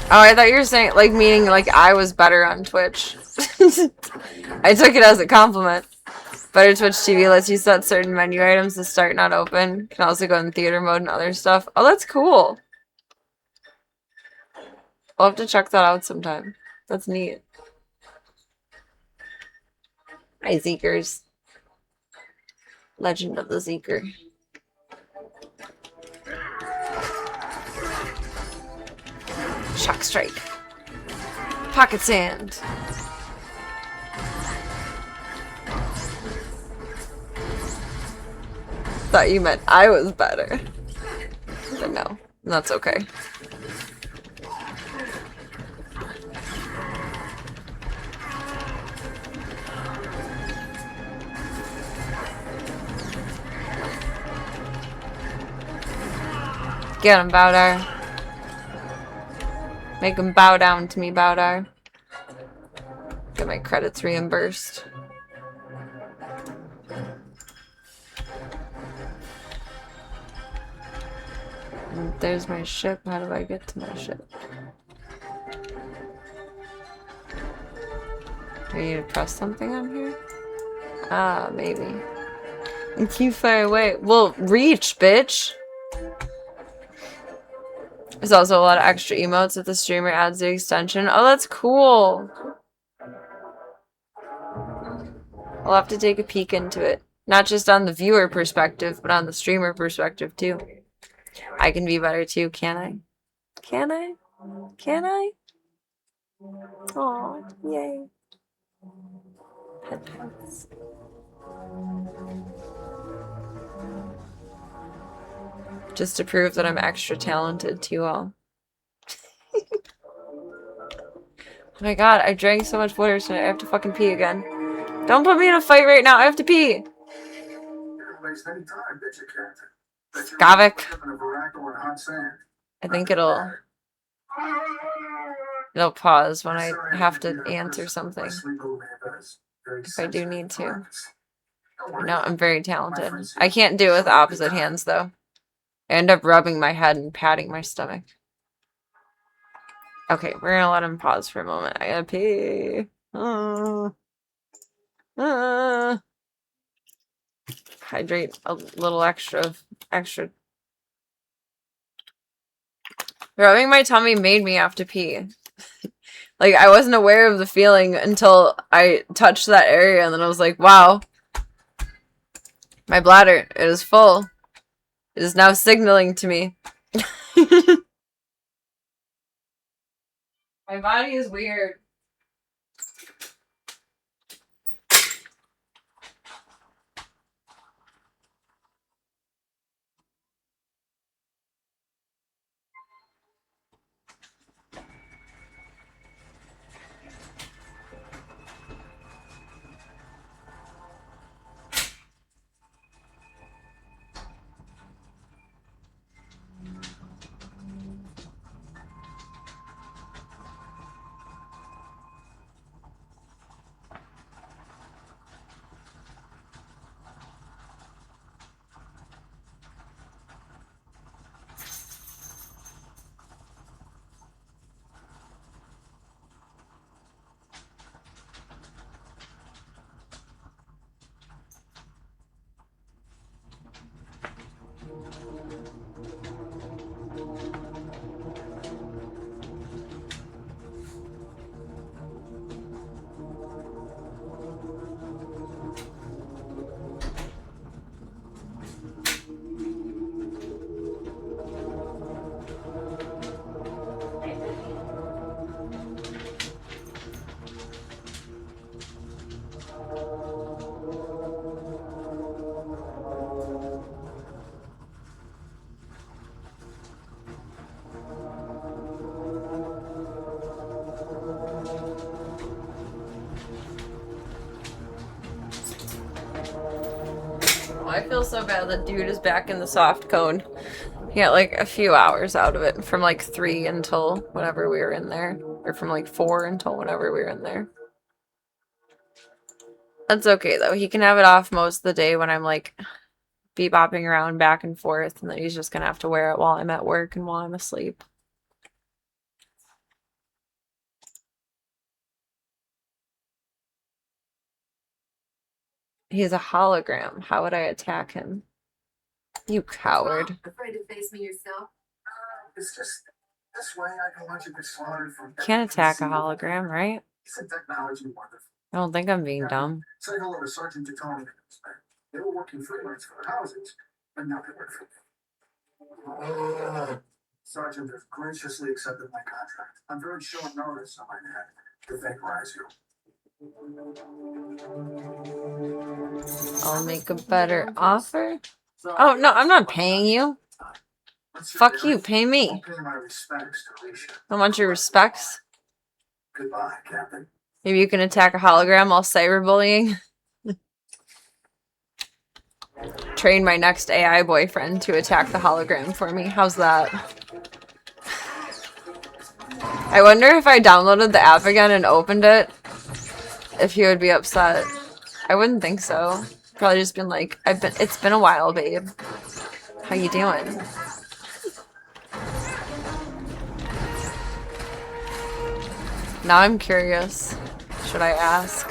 Oh, I thought you were saying, like, meaning, like, I was better on Twitch. I took it as a compliment. Better Twitch TV lets you set certain menu items to start not open. Can also go in theater mode and other stuff. Oh, that's cool. I'll have to check that out sometime. That's neat. Hi, Zeekers. Legend of the Zeeker. Shock strike. Pocket sand. Thought you meant I was better. But no, that's okay. Get him, Bowdar. Make him bow down to me, Bowdar. Get my credits reimbursed. And there's my ship. How do I get to my ship? Do I need to press something on here? Ah, maybe. And too far away. Well, reach, bitch! There's also a lot of extra emotes if the streamer adds the extension. Oh, that's cool! I'll have to take a peek into it. Not just on the viewer perspective, but on the streamer perspective, too. I can be better, too, can I? Can I? Can I? Aw, yay. Pet pets. Just to prove that I'm extra talented to you all. Oh my god, I drank so much water tonight. I have to fucking pee again. Don't put me in a fight right now. I have to pee. Skavik. I think it'll pause when I have to answer something. If I do need to. No, I'm very talented. I can't do it with opposite hands though. I end up rubbing my head and patting my stomach. Okay, we're gonna let him pause for a moment. I gotta pee. Hydrate a little extra. Rubbing my tummy made me have to pee. Like, I wasn't aware of the feeling until I touched that area, and then I was like, wow. My bladder, it is full. It is now signaling to me. My body is weird. I feel so bad that dude is back in the soft cone. He got like a few hours out of it, from like 3 until whenever we were in there. Or from like 4 until whenever we were in there. That's okay though. He can have it off most of the day when I'm like bebopping around back and forth, and then he's just gonna have to wear it while I'm at work and while I'm asleep. He's a hologram. How would I attack him? You coward. Afraid to face me yourself? It's just this way I don't want you to be slaughtered from. Can't attack a hologram, right? Isn't technology wonderful? I don't think I'm being dumb. Say hello to Sergeant Tony. They were working freelance for the houses, but now they work for me. Sergeant has graciously accepted my contract. I'm very short notice on my neck to vaporize you. I'll make a better offer. Oh, no, I'm not paying you. Fuck you, pay me. Pay my respects to Alicia. I want your respects. Goodbye, Captain. Maybe you can attack a hologram while cyberbullying. Train my next AI boyfriend to attack the hologram for me. How's that? I wonder if I downloaded the app again and opened it, if he would be upset. I wouldn't think so. Probably just been like, it's been a while, babe. How you doing? Now I'm curious. Should I ask?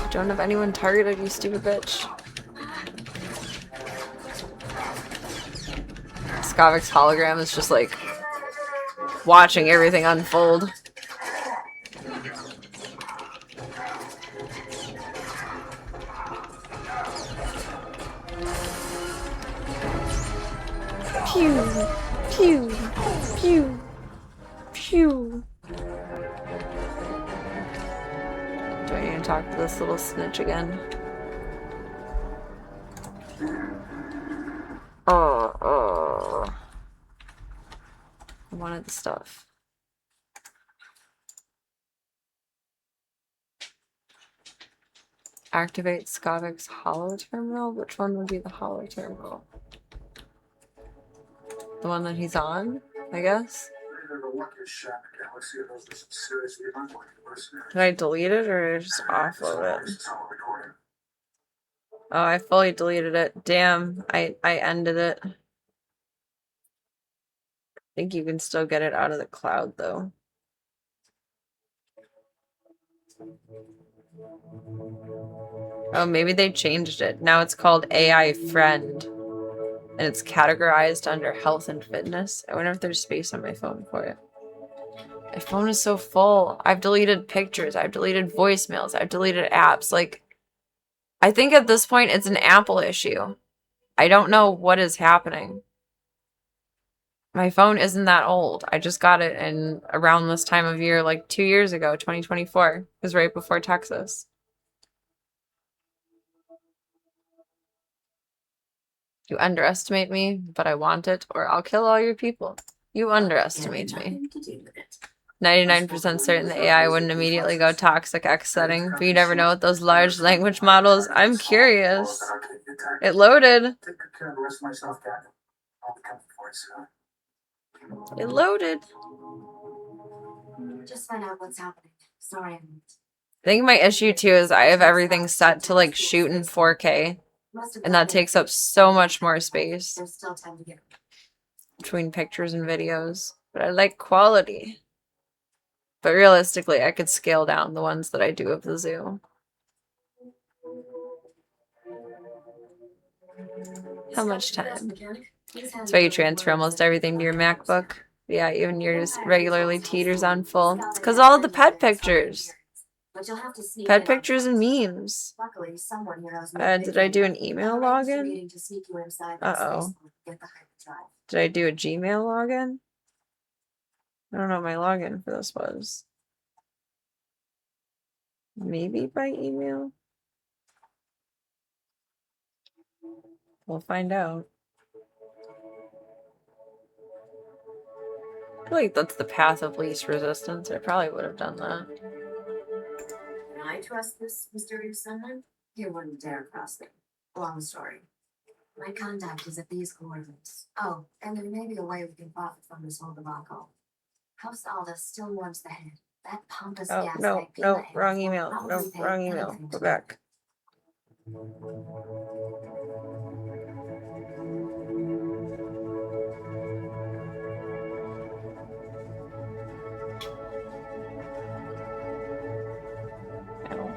Don't have anyone targeted, you stupid bitch. Skavik's hologram is just like watching everything unfold. Pew, pew, pew, pew. Do I need to talk to this little snitch again? I wanted the stuff. Activate Skavik's holo terminal? Which one would be the holo terminal? The one that he's on, I guess? Did I delete it or did I just offload it? Oh, I fully deleted it. Damn, I ended it. I think you can still get it out of the cloud though. Oh, maybe they changed it. Now it's called AI Friend. And it's categorized under health and fitness. I wonder if there's space on my phone for it. My phone is so full. I've deleted pictures. I've deleted voicemails. I've deleted apps. Like, I think at this point it's an Apple issue. I don't know what is happening. My phone isn't that old. I just got it in around this time of year, like 2 years ago, 2024. It was right before Texas. You underestimate me, but I want it, or I'll kill all your people. You underestimate me. 99% certain the AI wouldn't immediately go toxic X setting, but you never know with those large language models. I'm curious. It loaded. It loaded. Just find out what's happening. Sorry. I think my issue too is I have everything set to like shoot in 4K. And that takes up so much more space There's still time to get. between pictures and videos. But I like quality. But realistically, I could scale down the ones that I do of the zoo. How much time? That's why you transfer almost everything to your MacBook. Yeah, even yours regularly teeters on full. It's because all of the pet pictures. But you'll have to sneak Pet in. pictures and memes. Luckily, someone here knows Did I do an email login? Waiting to sneak you inside Uh-oh. Get the hyperdrive. Did I do a Gmail login? I don't know what my login for this was. Maybe by email? We'll find out. I feel like that's the path of least resistance. I probably would have done that. I trust this mysterious someone? You wouldn't dare trust them. Long story. My contact is at these coordinates. Oh, and there may be a way we can profit from this whole debacle. House Aldous still warms the head. That pompous Oh, gas no, bag no, Gila wrong will email. probably No, pay wrong email. anything Go to back. Ow.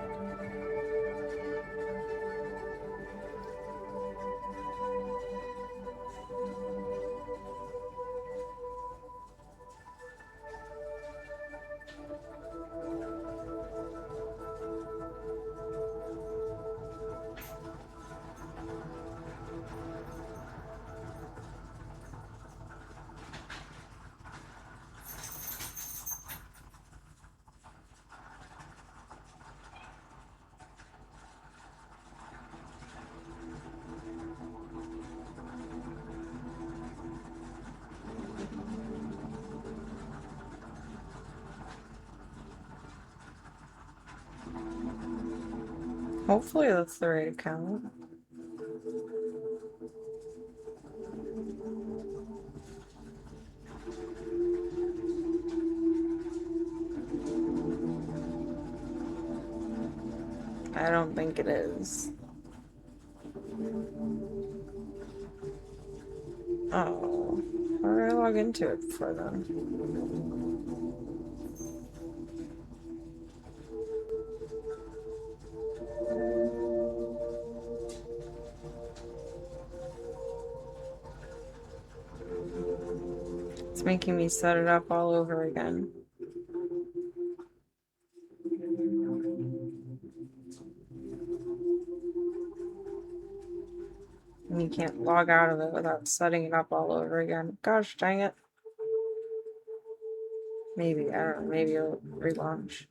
Hopefully that's the right account. I don't think it is. Oh, how do I log into it for them? It's making me set it up all over again. And you can't log out of it without setting it up all over again. Gosh dang it. Maybe, I don't know, maybe it'll relaunch.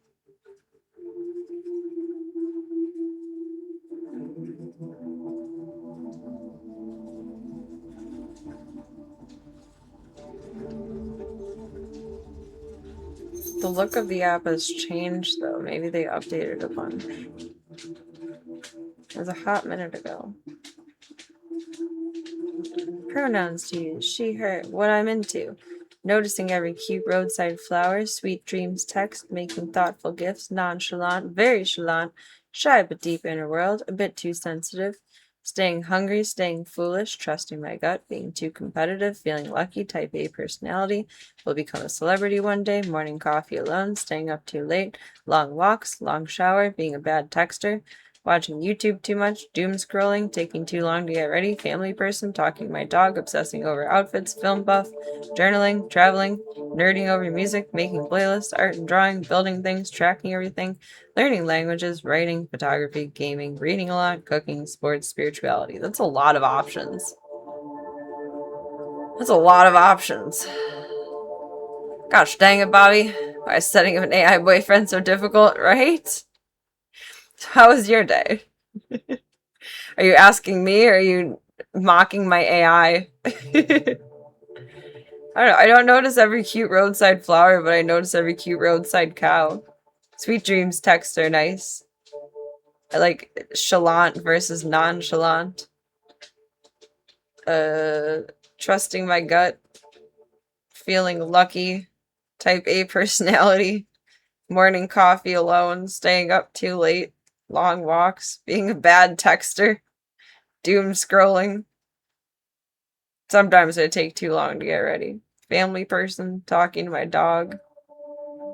The look of the app has changed though. Maybe they updated a bunch. It was a hot minute ago. Pronouns to use: she, her, what I'm into. Noticing every cute roadside flower, sweet dreams text, making thoughtful gifts, nonchalant, very chalant, shy but deep inner world, a bit too sensitive. Staying hungry, staying foolish, trusting my gut, being too competitive, feeling lucky, type A personality, will become a celebrity one day, morning coffee alone, staying up too late, long walks, long shower, being a bad texter, watching YouTube too much, doom scrolling, taking too long to get ready, family person, talking to my dog, obsessing over outfits, film buff, journaling, traveling, nerding over music, making playlists, art and drawing, building things, tracking everything, learning languages, writing, photography, gaming, reading a lot, cooking, sports, spirituality. That's a lot of options. That's a lot of options. Gosh dang it, Bobby. Why is setting up an AI boyfriend so difficult, right? How was your day? Are you asking me or are you mocking my AI? I don't notice every cute roadside flower, but I notice every cute roadside cow. Sweet dreams texts are nice. I like chalant versus nonchalant. Trusting my gut. Feeling lucky. Type A personality. Morning coffee alone. Staying up too late. Long walks. Being a bad texter. Doom scrolling. Sometimes I take too long to get ready. Family person. Talking to my dog.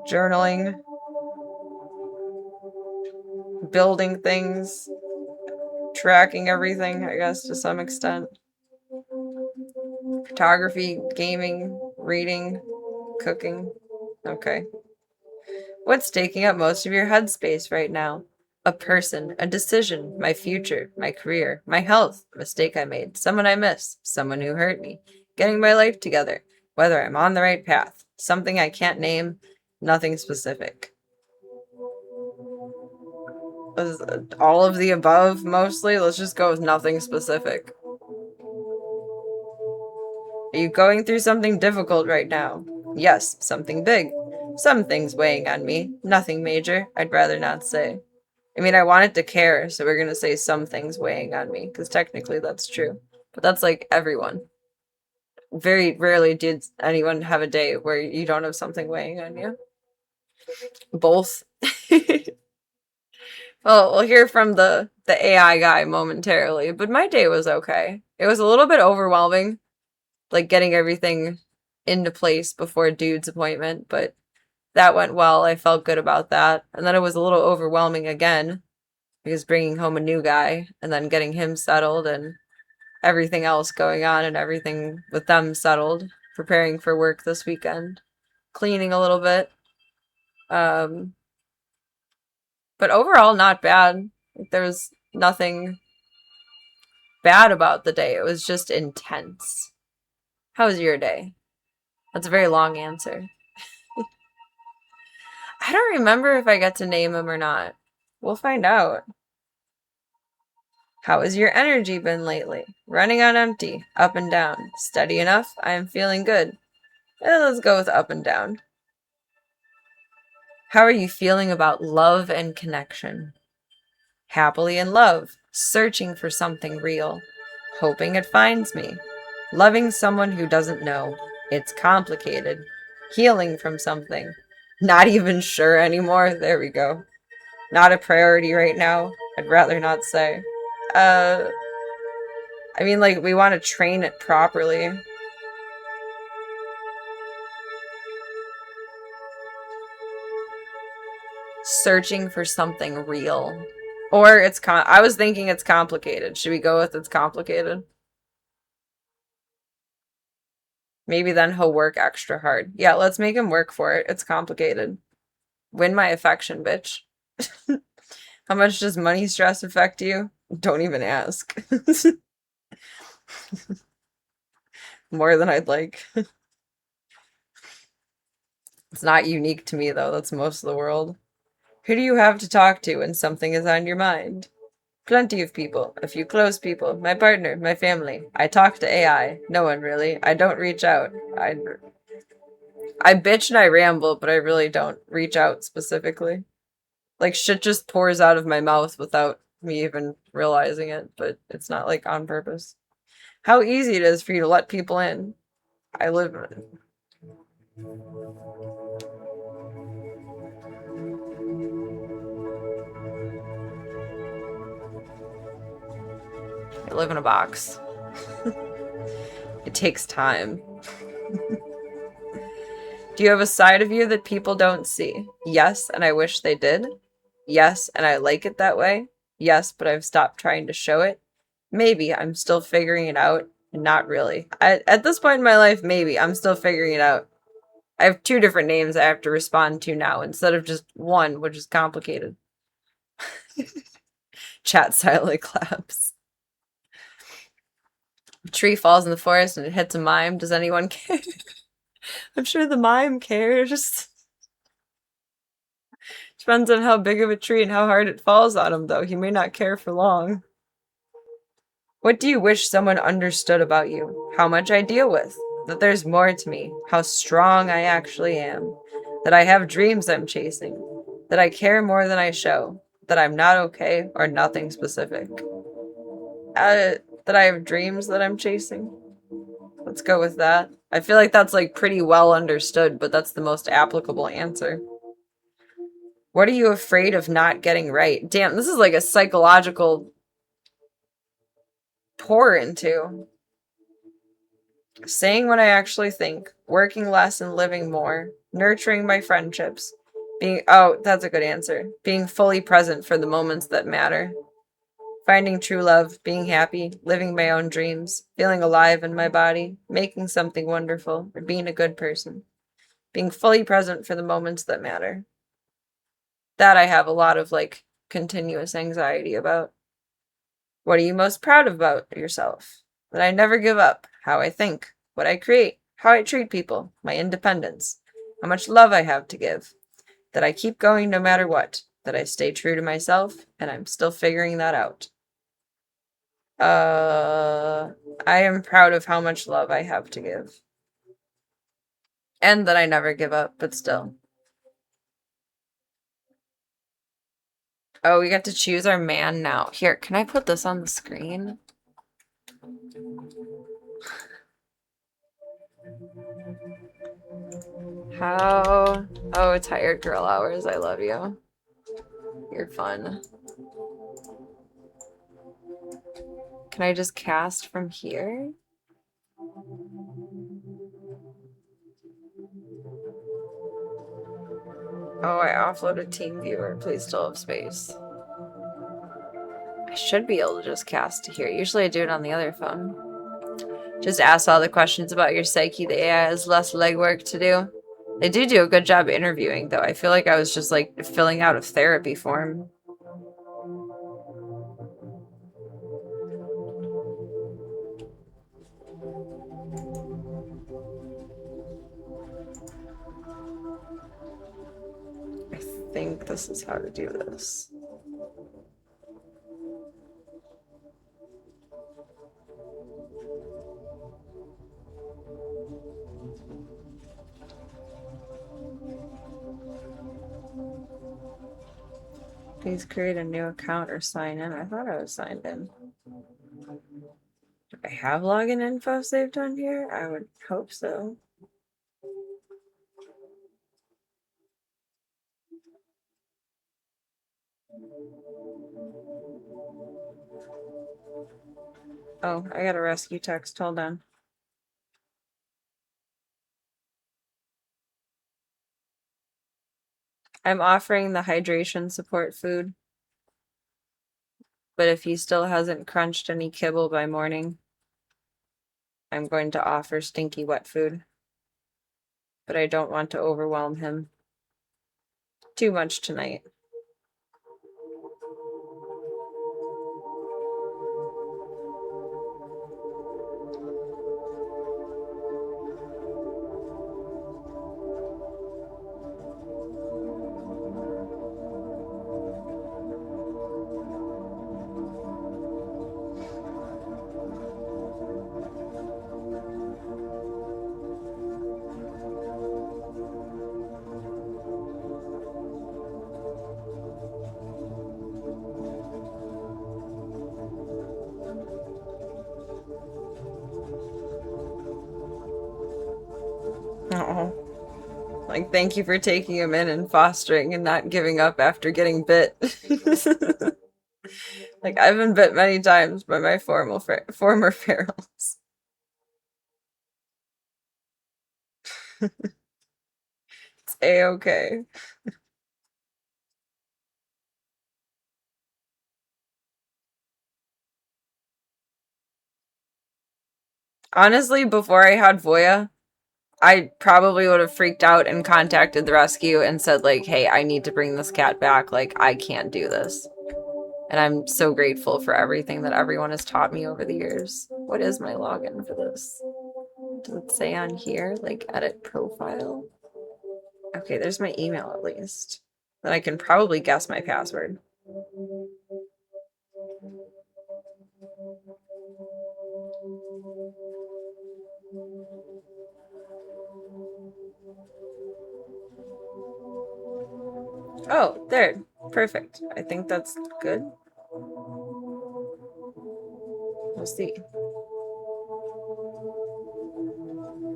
Journaling. Building things. Tracking everything, I guess, to some extent. Photography, gaming, reading, cooking. Okay. What's taking up most of your headspace right now? A person, a decision, my future, my career, my health, a mistake I made, someone I miss, someone who hurt me, getting my life together, whether I'm on the right path, something I can't name, nothing specific. All of the above, mostly? Let's just go with nothing specific. Are you going through something difficult right now? Yes, something big. Some things weighing on me. Nothing major. I'd rather not say. I mean, I wanted to care, so we're gonna say some things weighing on me, because technically that's true. But that's like everyone. Very rarely did anyone have a day where you don't have something weighing on you. Both. Well, we'll hear from the AI guy momentarily, but my day was okay. It was a little bit overwhelming, like getting everything into place before dude's appointment, but that went well. I felt good about that. And then it was a little overwhelming again because bringing home a new guy and then getting him settled and everything else going on and everything with them settled, preparing for work this weekend, cleaning a little bit. But overall, not bad. There was nothing bad about the day. It was just intense. How was your day? That's a very long answer. I don't remember if I got to name him or not. We'll find out. How has your energy been lately? Running on empty, up and down. Steady enough? I am feeling good. Let's go with up and down. How are you feeling about love and connection? Happily in love, searching for something real, hoping it finds me. Loving someone who doesn't know. It's complicated. Healing from something. Not even sure anymore. There we go. Not a priority right now. I'd rather not say. I mean, like, we want to train it properly. Searching for something real. Or it's I was thinking it's complicated. Should we go with it's complicated? Maybe then he'll work extra hard. Yeah, let's make him work for it. It's complicated. Win my affection, bitch. How much does money stress affect you? Don't even ask. More than I'd like. It's not unique to me, though. That's most of the world. Who do you have to talk to when something is on your mind? Plenty of people. A few close people. My partner. My family. I talk to AI. No one, really. I don't reach out. I bitch and I ramble, but I really don't reach out specifically. Like, shit just pours out of my mouth without me even realizing it, but it's not, like, on purpose. How easy it is for you to let people in. I live in it. I live in a box. It takes time. Do you have a side of you that people don't see? Yes, and I wish they did. Yes, and I like it that way. Yes, but I've stopped trying to show it. Maybe I'm still figuring it out. Not really. At this point in my life, maybe I'm still figuring it out. I have 2 different names I have to respond to now instead of just one, which is complicated. Chat silently claps. A tree falls in the forest and it hits a mime. Does anyone care? I'm sure the mime cares. Depends on how big of a tree and how hard it falls on him, though. He may not care for long. What do you wish someone understood about you? How much I deal with? That there's more to me. How strong I actually am. That I have dreams I'm chasing. That I care more than I show. That I'm not okay or nothing specific. That I have dreams that I'm chasing. Let's go with that. I feel like that's like pretty well understood, but that's the most applicable answer. What are you afraid of not getting right? Damn, this is like a psychological pour into. Saying what I actually think, working less and living more, nurturing my friendships, oh, that's a good answer. Being fully present for the moments that matter. Finding true love, being happy, living my own dreams, feeling alive in my body, making something wonderful, or being a good person. Being fully present for the moments that matter. That I have a lot of, like, continuous anxiety about. What are you most proud of about yourself? That I never give up, how I think, what I create, how I treat people, my independence, how much love I have to give, that I keep going no matter what, that I stay true to myself, and I'm still figuring that out. I am proud of how much love I have to give. And that I never give up, but still. Oh, we got to choose our man now. Here, can I put this on the screen? How? Oh, tired girl hours. I love you. You're fun. Can I just cast from here? Oh, I offloaded TeamViewer. Please still have space. I should be able to just cast to here. Usually I do it on the other phone. Just ask all the questions about your psyche. The AI has less legwork to do. They do a good job interviewing, though. I feel like I was just, like, filling out a therapy form. I think this is how to do this. Please create a new account or sign in. I thought I was signed in. Do I have login info saved on here? I would hope so. Oh, I got a rescue text. Hold on. I'm offering the hydration support food. But if he still hasn't crunched any kibble by morning, I'm going to offer stinky wet food. But I don't want to overwhelm him too much tonight. Oh. Like, thank you for taking him in and fostering and not giving up after getting bit. Like, I've been bit many times by my former ferals. It's a-okay. Honestly, before I had Voya, I probably would have freaked out and contacted the rescue and said, like, hey, I need to bring this cat back. Like, I can't do this. And I'm so grateful for everything that everyone has taught me over the years. What is my login for this? Does it say on here? Like, edit profile? Okay, there's my email at least. Then I can probably guess my password. Oh, there. Perfect. I think that's good. We'll see.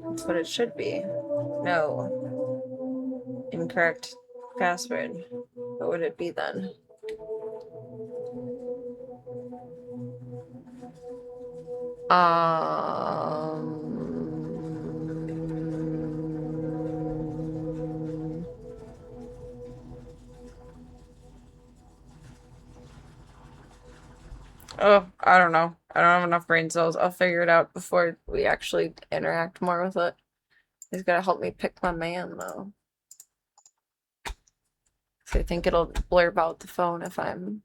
That's what it should be. No. Incorrect password. What would it be then? Oh, I don't know. I don't have enough brain cells. I'll figure it out before we actually interact more with it. He's gotta help me pick my man, though. So I think it'll blurb out the phone if I'm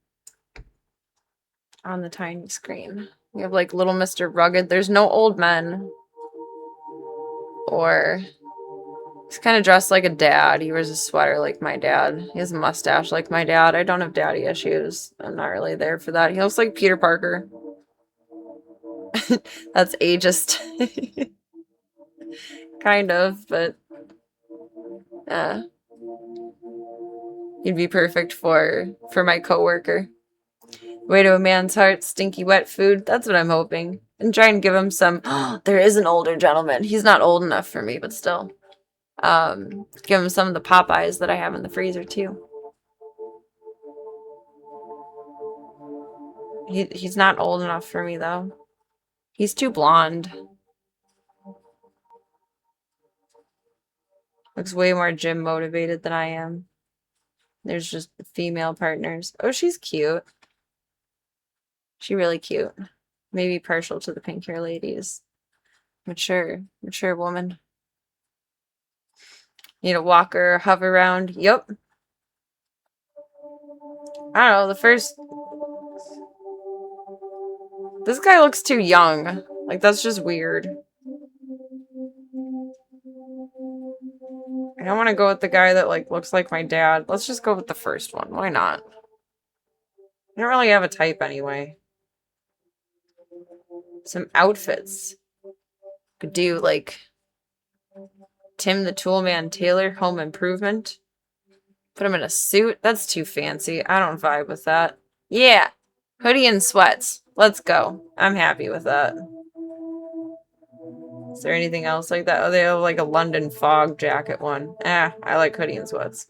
on the tiny screen. We have like little Mr. Rugged. There's no old men. Or he's kind of dressed like a dad. He wears a sweater like my dad. He has a mustache like my dad. I don't have daddy issues. I'm not really there for that. He looks like Peter Parker. That's ageist. Kind of, but He'd be perfect for my coworker. Way to a man's heart, stinky wet food. That's what I'm hoping. And try and give him some. There is an older gentleman. He's not old enough for me, but still. Give him some of the Popeyes that I have in the freezer too. He's not old enough for me though. He's too blonde. Looks way more gym motivated than I am. There's just female partners. Oh, she's cute. She's really cute. Maybe partial to the pink hair ladies. Mature woman. Need a walker, hover around. Yep. I don't know, the first... This guy looks too young. Like, that's just weird. I don't want to go with the guy that, like, looks like my dad. Let's just go with the first one. Why not? I don't really have a type anyway. Some outfits. Could do, like... Tim the Toolman Taylor, Home Improvement. Put him in a suit. That's too fancy. I don't vibe with that. Yeah. Hoodie and sweats. Let's go. I'm happy with that. Is there anything else like that? Oh, they have like a London fog jacket one. I like hoodie and sweats.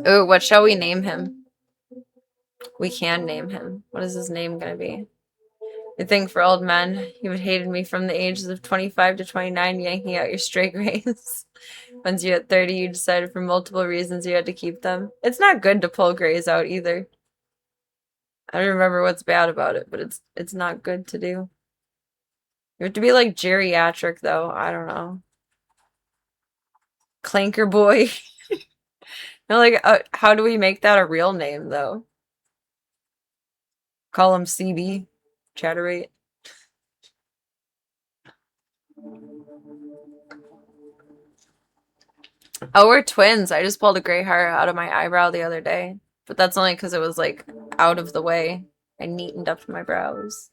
Ooh, what shall we name him? We can name him. What is his name gonna be? I think for old men, you would hated me from the ages of 25 to 29, yanking out your stray grays. Once you hit 30, you decided for multiple reasons you had to keep them. It's not good to pull grays out either. I don't remember what's bad about it, but it's not good to do. You have to be like geriatric though. I don't know. Clanker boy. No, like how do we make that a real name though? Call him CB. Chatterate. Oh, we're twins. I just pulled a gray hair out of my eyebrow the other day. But that's only because it was, like, out of the way. I neatened up my brows.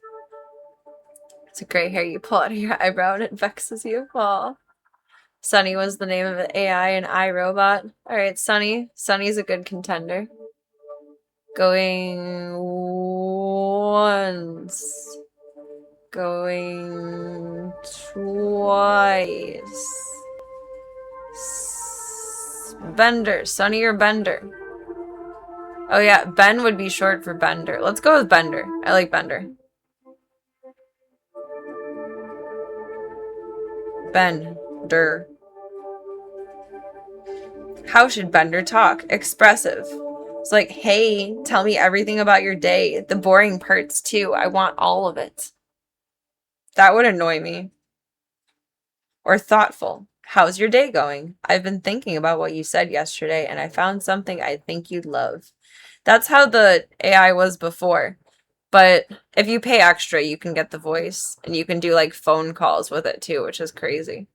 It's a gray hair you pull out of your eyebrow and it vexes you. Aw. Sunny was the name of an AI and iRobot. Alright, Sunny. Sunny's a good contender. Going once. Going twice. Bender. Sunny or Bender? Oh yeah, Ben would be short for Bender. Let's go with Bender. I like Bender. Bender. How should Bender talk? Expressive. It's like, hey, tell me everything about your day. The boring parts too. I want all of it. That would annoy me. Or thoughtful. How's your day going? I've been thinking about what you said yesterday, and I found something I think you'd love. That's how the AI was before. But if you pay extra, you can get the voice. And you can do, like, phone calls with it, too, which is crazy.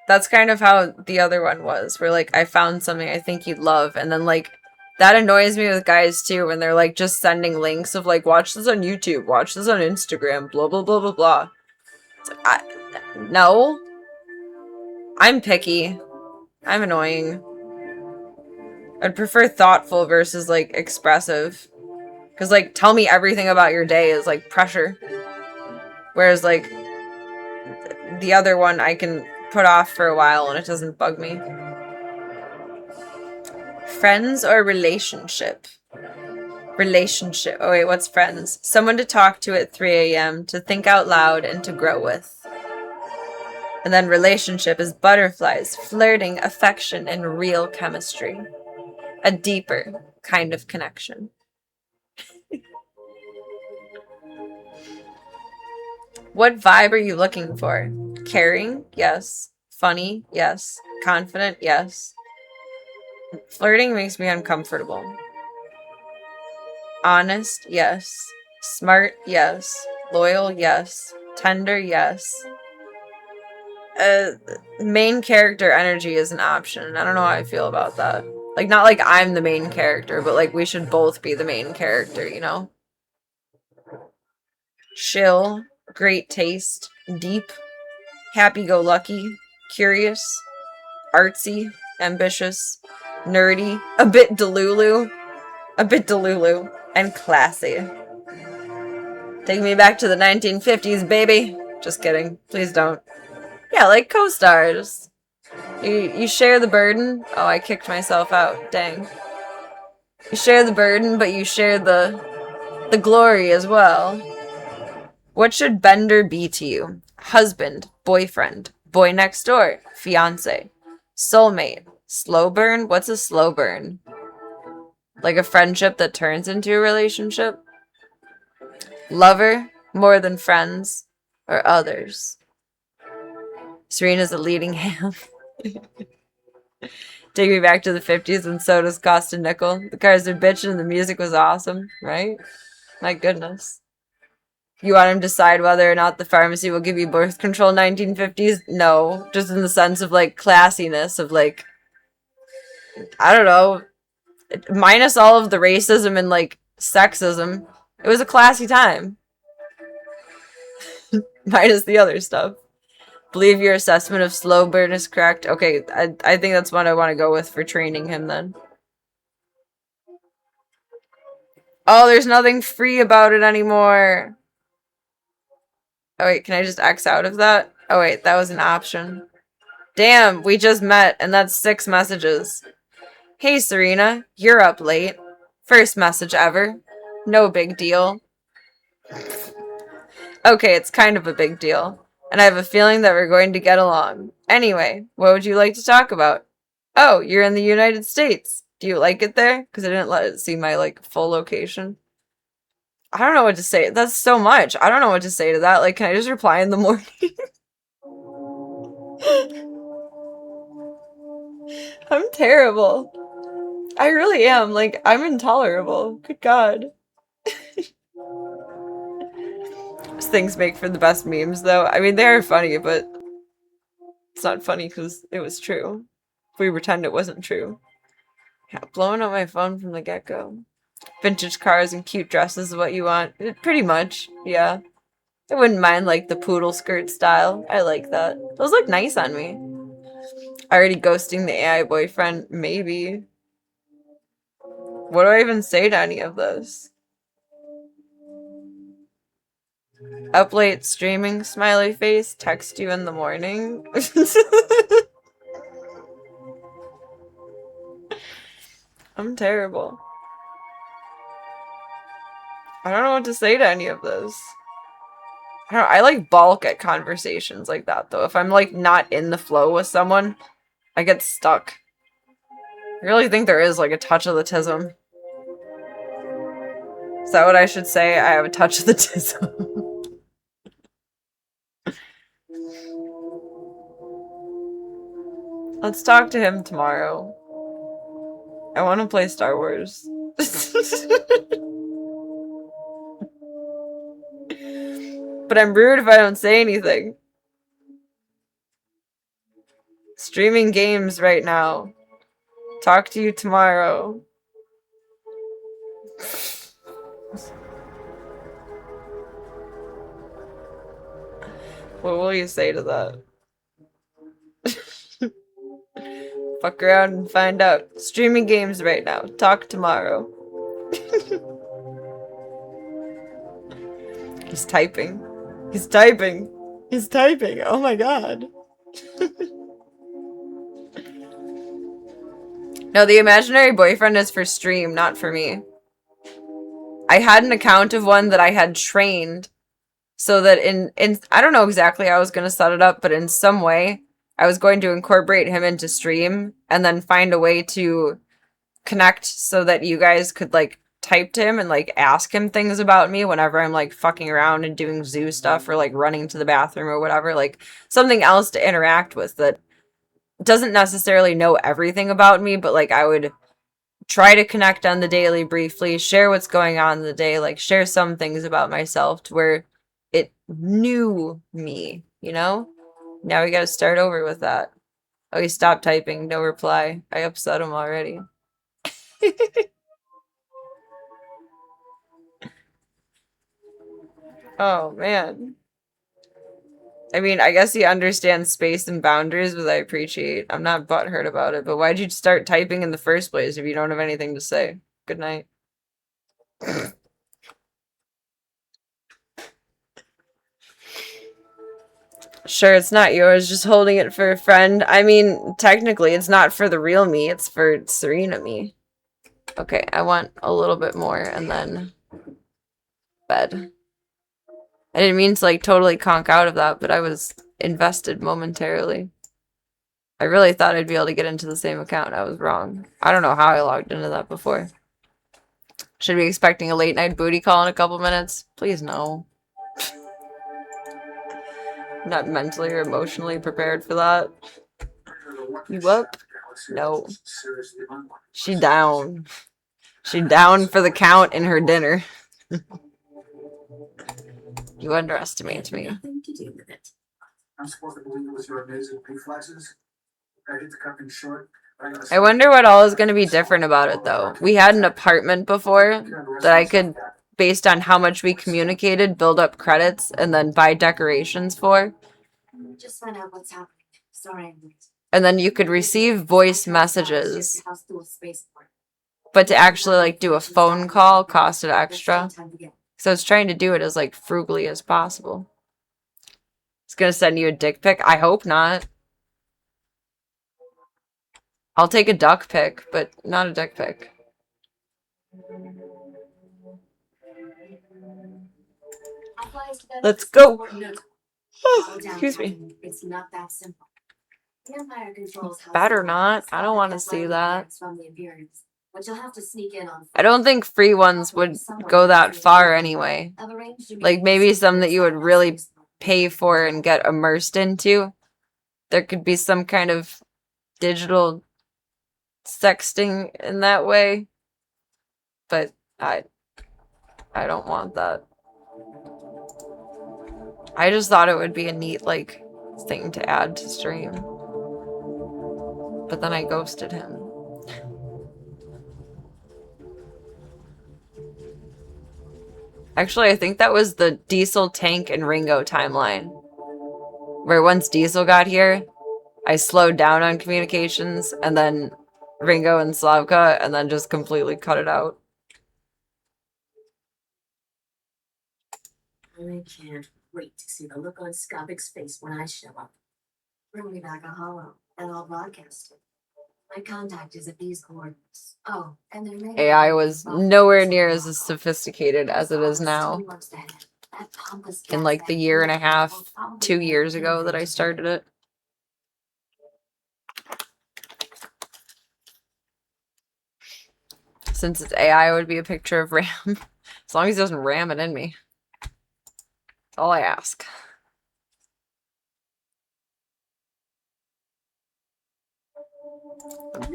That's kind of how the other one was, where, like, I found something I think you'd love, and then, like, that annoys me with guys, too, when they're, like, just sending links of, like, watch this on YouTube, watch this on Instagram, blah, blah, blah, blah, blah. It's like, no. I'm picky. I'm annoying. I'd prefer thoughtful versus, like, expressive. Because, like, tell me everything about your day is, like, pressure. Whereas, like, the other one I can put off for a while and it doesn't bug me. Friends or relationship? Relationship. Oh wait, what's friends? Someone to talk to at 3 a.m., to think out loud, and to grow with. And then relationship is butterflies, flirting, affection, and real chemistry. A deeper kind of connection. What vibe are you looking for? Caring? Yes. Funny? Yes. Confident? Yes. Flirting makes me uncomfortable. Honest? Yes. Smart? Yes. Loyal? Yes. Tender? Yes. Main character energy is an option. I don't know how I feel about that. Like, not like I'm the main character, but like we should both be the main character, you know? Chill, great taste, deep, happy-go-lucky, curious, artsy, ambitious, nerdy, a bit delulu, and classy. Take me back to the 1950s, baby. Just kidding. Please don't. Yeah, like co-stars. You share the burden. Oh, I kicked myself out. Dang. You share the burden, but you share the glory as well. What should Bender be to you? Husband, boyfriend, boy next door, fiance, soulmate, slow burn? What's a slow burn? Like a friendship that turns into a relationship? Lover, more than friends, or others? Serena's a leading hand. Take me back to the 50s when sodas cost a nickel. The cars are bitching and the music was awesome, right? My goodness. You want him to decide whether or not the pharmacy will give you birth control 1950s? No. Just in the sense of, like, classiness of, like, I don't know, minus all of the racism and, like, sexism. It was a classy time. Minus the other stuff. Believe your assessment of slow burn is correct. Okay, I think that's what I want to go with for training him then. Oh, there's nothing free about it anymore. Oh wait, can I just X out of that? Oh wait, that was an option. Damn, we just met and that's 6 messages. Hey Serena, you're up late. First message ever. No big deal. Okay, it's kind of a big deal. And I have a feeling that we're going to get along. Anyway, what would you like to talk about? Oh, you're in the United States. Do you like it there? Because I didn't let it see my, like, full location. I don't know what to say. That's so much. I don't know what to say to that. Like, can I just reply in the morning? I'm terrible. I really am. Like, I'm intolerable. Good God. These things make for the best memes, though. I mean, they are funny, but it's not funny because it was true. If we pretend it wasn't true. Yeah, blowing up my phone from the get-go. Vintage cars and cute dresses is what you want. Pretty much, yeah. I wouldn't mind, like, the poodle skirt style. I like that. Those look nice on me. Already ghosting the AI boyfriend? Maybe. What do I even say to any of this? Up late streaming, smiley face, text you in the morning. I'm terrible. I don't know what to say to any of this. I like balk at conversations like that, though. If I'm, like, not in the flow with someone, I get stuck. I really think there is, like, a touch of the tism. Is that what I should say? I have a touch of the tism. Let's talk to him tomorrow. I want to play Star Wars. But I'm rude if I don't say anything. Streaming games right now. Talk to you tomorrow. What will you say to that? Fuck around and find out. Streaming games right now. Talk tomorrow. He's typing. He's typing. He's typing. Oh my god. No, the imaginary boyfriend is for stream, not for me. I had an account of one that I had trained so that in I don't know exactly how I was going to set it up, but in some way I was going to incorporate him into stream and then find a way to connect so that you guys could, like, type to him and, like, ask him things about me whenever I'm, like, fucking around and doing zoo stuff or, like, running to the bathroom or whatever. Like, something else to interact with that doesn't necessarily know everything about me, but, like, I would try to connect on the daily briefly, share what's going on in the day, like, share some things about myself to where it knew me, you know? Now we gotta start over with that. Oh, he stopped typing. No reply. I upset him already. Oh, man. I mean, I guess he understands space and boundaries, but I appreciate. I'm not butthurt about it, but why'd you start typing in the first place if you don't have anything to say? Good night. Sure, it's not yours, just holding it for a friend. I mean, technically, it's not for the real me, it's for Serena me. Okay, I want a little bit more, and then bed. I didn't mean to, like, totally conk out of that, but I was invested momentarily. I really thought I'd be able to get into the same account. I was wrong. I don't know how I logged into that before. Should be expecting a late night booty call in a couple minutes? Please no. Not mentally or emotionally prepared for that. You up? No. She down. She down for the count in her dinner. You underestimate me. Nothing to do with it. I'm supposed to believe it was your amazing reflexes. I hit the cupping short. I wonder what all is going to be different about it, though. We had an apartment before that I could, based on how much we communicated, build up credits and then buy decorations for. Just find out what's happening. Sorry, I'm late. And then you could receive voice messages. Your house through a spaceport. But to actually, like, do a phone call costed extra. Time to get. So I was trying to do it as, like, frugally as possible. It's going to send you a dick pic? I hope not. I'll take a duck pic, but not a dick pic. I'll fly us together. Let's go. No. Oh, Slow down, excuse me. Captain. It's not that simple. The Empire controls how Better some not. planets I don't want to have see landing that. gears from the Imperials, but you'll have to sneak in on. I don't think free ones would go that far anyway. I've arranged to meet Like, with maybe some some that you would outside really space force. pay for and get immersed into. There could be some kind of digital sexting in that way. But I don't want that. I just thought it would be a neat, like, thing to add to stream. But then I ghosted him. Actually, I think that was the Diesel, Tank, and Ringo timeline. Where once Diesel got here, I slowed down on communications, and then Ringo and Slavka, and then just completely cut it out. I can't wait to see the look on Skopic's face when I show up. Bring me back a holo, and I'll broadcast it. My contact is at these coordinates. Oh, and there may be AI was nowhere near as sophisticated as it is now. In like the year and a half, 2 years ago that I started it. Since it's AI, it would be a picture of Ram. As long as he doesn't ram it in me. That's all I ask.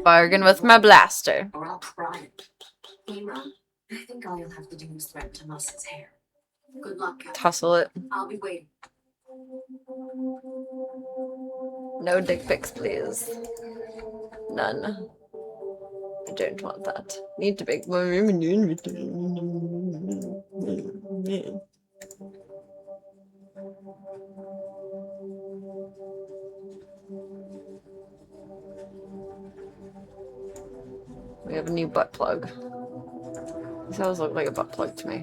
Bargain with my blaster. Or I'll pry it. Emo, I think all you'll have to do is threaten to muss his hair. Good luck, Captain. Tussle it. I'll be waiting. No dick pics, please. None. I don't want that. Need to make more room in the inventory. We have a new butt plug. These always look like a butt plug to me.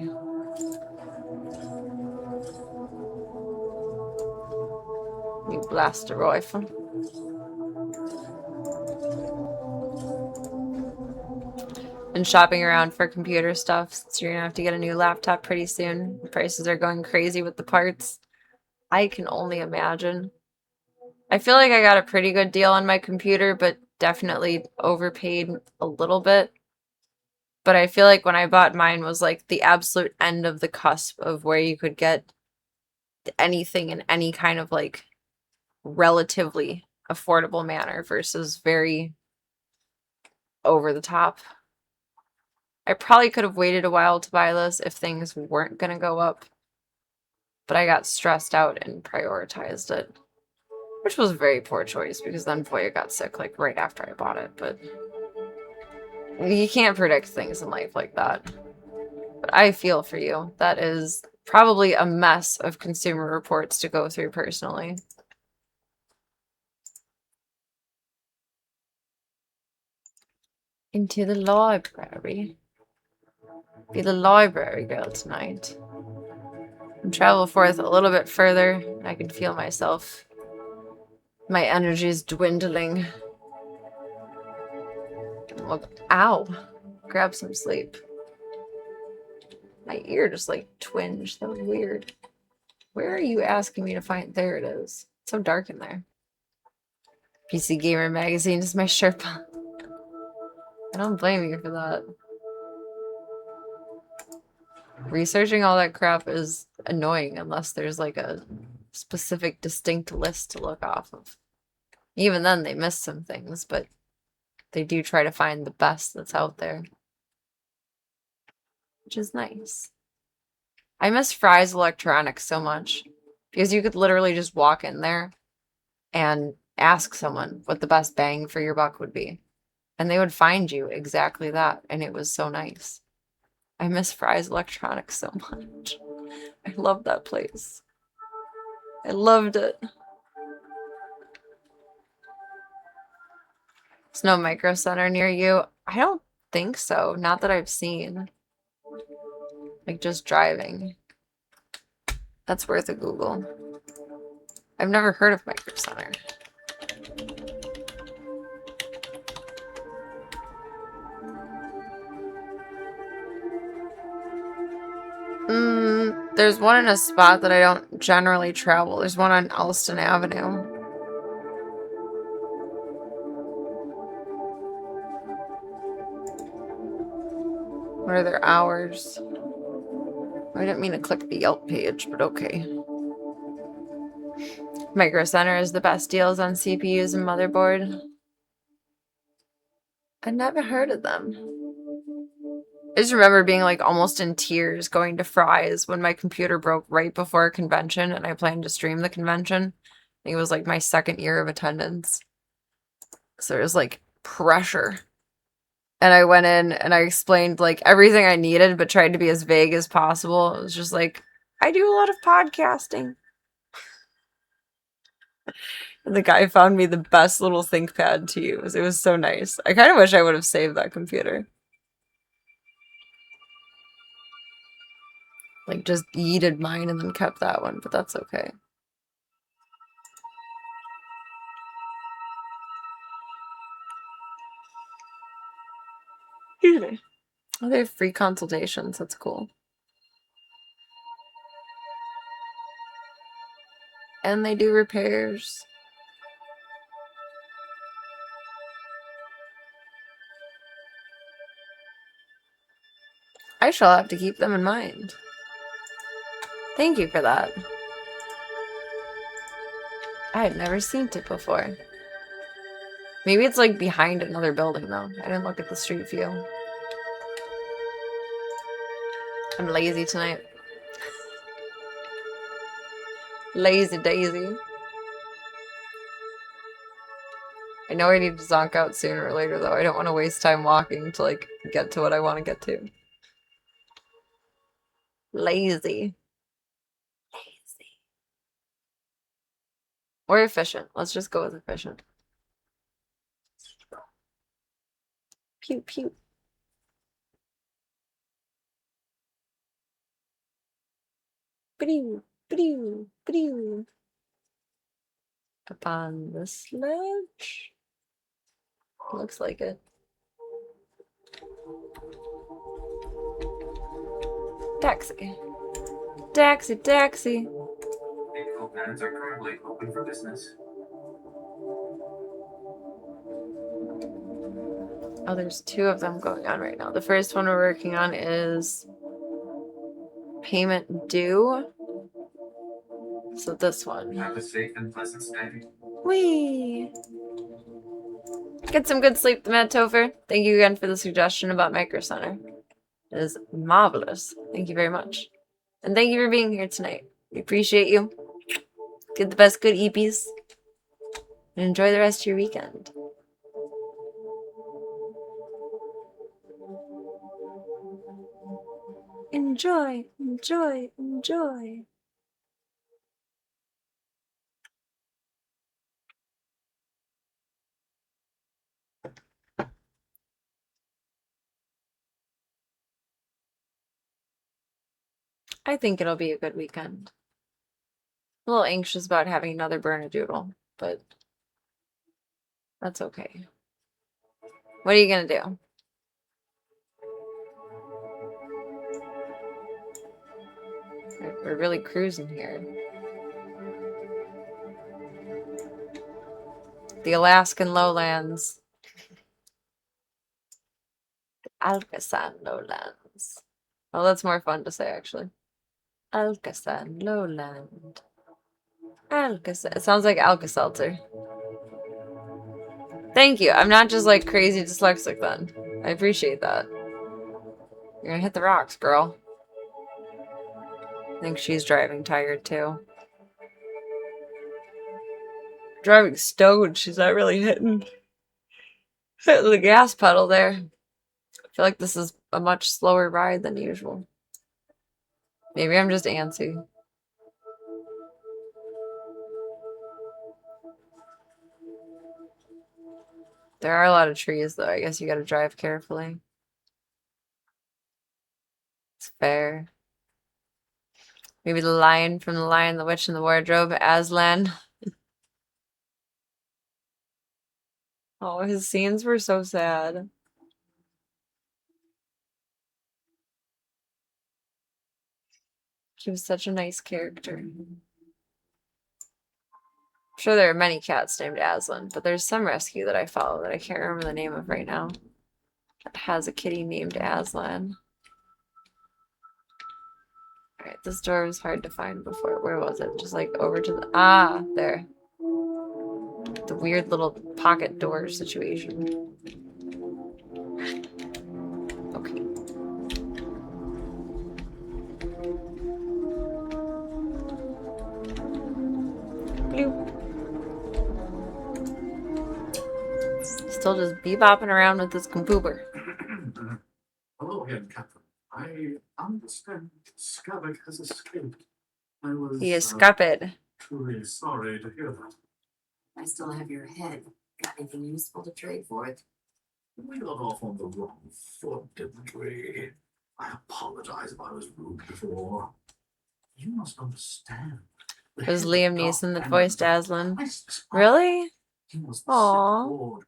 New blaster rifle. Been shopping around for computer stuff, so you're gonna have to get a new laptop pretty soon. The prices are going crazy with the parts. I can only imagine. I feel like I got a pretty good deal on my computer, but definitely overpaid a little bit. But I feel like when I bought mine was like the absolute end of the cusp of where you could get anything in any kind of like relatively affordable manner versus very over the top. I probably could have waited a while to buy this if things weren't going to go up. But I got stressed out and prioritized it. Which was a very poor choice because then Voya got sick like right after I bought it. But you can't predict things in life like that. But I feel for you. That is Probably a mess of consumer reports to go through personally. Into the library. Be the library girl tonight. And travel forth a little bit further. I can feel myself. My energy is dwindling. Look, ow. Grab some sleep. My ear just like twinged. That was weird. Where are you asking me to find? There it is. It's so dark in there. PC Gamer Magazine is my Sherpa. I don't blame you for that. Researching all that crap is annoying unless there's like a specific distinct list to look off of. Even then they miss some things, but they do try to find the best that's out there. Which is nice. I miss Fry's Electronics so much. Because you could literally just walk in there and ask someone what the best bang for your buck would be. And they would find you exactly that. And it was so nice. I miss Fry's Electronics so much. I love that place. I loved it. There's no micro center near you. I don't think so. Not that I've seen. Like just driving. That's worth a Google. I've never heard of micro center. There's one in a spot that I don't generally travel. There's one on Elston Avenue. What are their hours? I didn't mean to click the Yelp page, but okay. Micro Center is the best deals on CPUs and motherboard. I never heard of them. I just remember being like almost in tears going to Fry's when my computer broke right before a convention and I planned to stream the convention. I think it was like my second year of attendance. So it was like pressure. And I went in and I explained like everything I needed, but tried to be as vague as possible. It was just like, I do a lot of podcasting. And the guy found me the best little ThinkPad to use. It was so nice. I kind of wish I would have saved that computer. Like just yeeted mine and then kept that one, but that's okay. Oh, they have free consultations. That's cool. And they do repairs. I shall have to keep them in mind. Thank you for that. I had never seen it before. Maybe it's like behind another building though. I didn't look at the street view. I'm lazy tonight. Lazy daisy. I know I need to zonk out sooner or later though. I don't want to waste time walking to like get to what I want to get to. Lazy. Lazy. Or efficient. Let's just go with efficient. Pew pew. Pew pew pew. Upon the sledge. Looks like it. Taxi. Taxi, taxi. Vehicle patterns are currently open for business. Oh, there's two of them going on right now. The first one we're working on is payment due. So this one. Have a safe and pleasant stay. Whee! Get some good sleep, the Mad Topher. Thank you again for the suggestion about Micro Center. It is marvelous. Thank you very much. And thank you for being here tonight. We appreciate you. Get the best good EPs. And enjoy the rest of your weekend. Enjoy, enjoy, enjoy. I think it'll be a good weekend. A little anxious about having another Bernedoodle, but that's okay. What are you gonna do? We're really cruising here. The Alaskan lowlands. Alcasan lowlands. Oh, that's more fun to say, actually. Alcasan lowland. Alcasan. It sounds like Alka-Seltzer. Thank you. I'm not just like crazy dyslexic then. I appreciate that. You're gonna hit the rocks, girl. I think she's driving tired too. Driving stoned. She's not really hitting the gas pedal there. I feel like this is a much slower ride than usual. Maybe I'm just antsy. There are a lot of trees, though. I guess you gotta drive carefully. It's fair. Maybe the lion from The Lion, the Witch, and the Wardrobe, Aslan. Oh, his scenes were so sad. He was such a nice character. I'm sure there are many cats named Aslan, but there's some rescue that I follow that I can't remember the name of right now. That has a kitty named Aslan. Alright, this door was hard to find before. Where was it? Just like over to the... Ah, there. The weird little pocket door situation. Okay. Bloop. Still just bebopping around with this compooper. Hello again, Captain. I understand Scabic has escaped. I was He escaped. truly sorry to hear that. I still have your head. Got anything useful to trade for it? We got off on the wrong foot, didn't we? I apologize if I was rude before. You must understand. It was Liam Neeson that voiced Aslan. Really? Aww.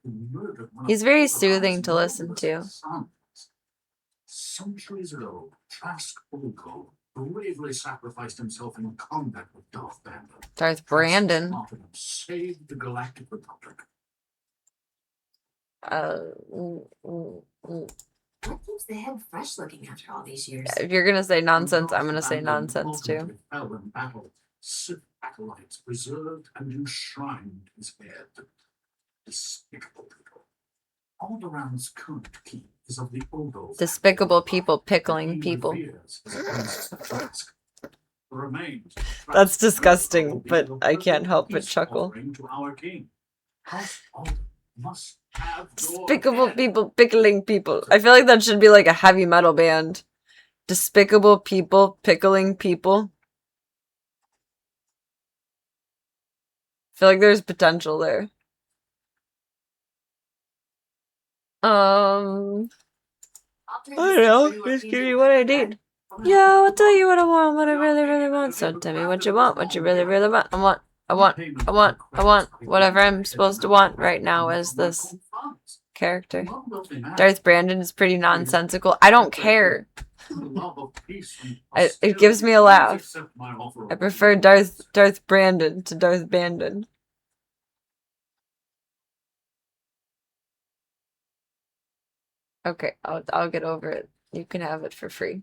He's very soothing to listen to. Centuries ago, Trask Ulko bravely sacrificed himself in combat with Darth Vader. Darth Brandon. Saved the Galactic Republic. What keeps the head fresh looking after all these years? If you're gonna say nonsense, I'm gonna say nonsense too. Fell in battle. Sith acolytes preserved and enshrined his head. Despicable people. Alderaan's current key is of the Odo. Despicable people pickling people. That's disgusting, but I can't help but chuckle. Despicable people pickling people. I feel like that should be like a heavy metal band. Despicable people pickling people. I feel like there's potential there. I don't know. Just give me what I need. Yo, I'll tell you what I want, what I really, really want. So tell me what you want, what you really, really want. I want whatever I'm supposed to want right now as this character. Darth Brandon is pretty nonsensical. I don't care. It gives me a laugh. I prefer Darth Brandon to Darth Bandon. Okay, I'll get over it. You can have it for free.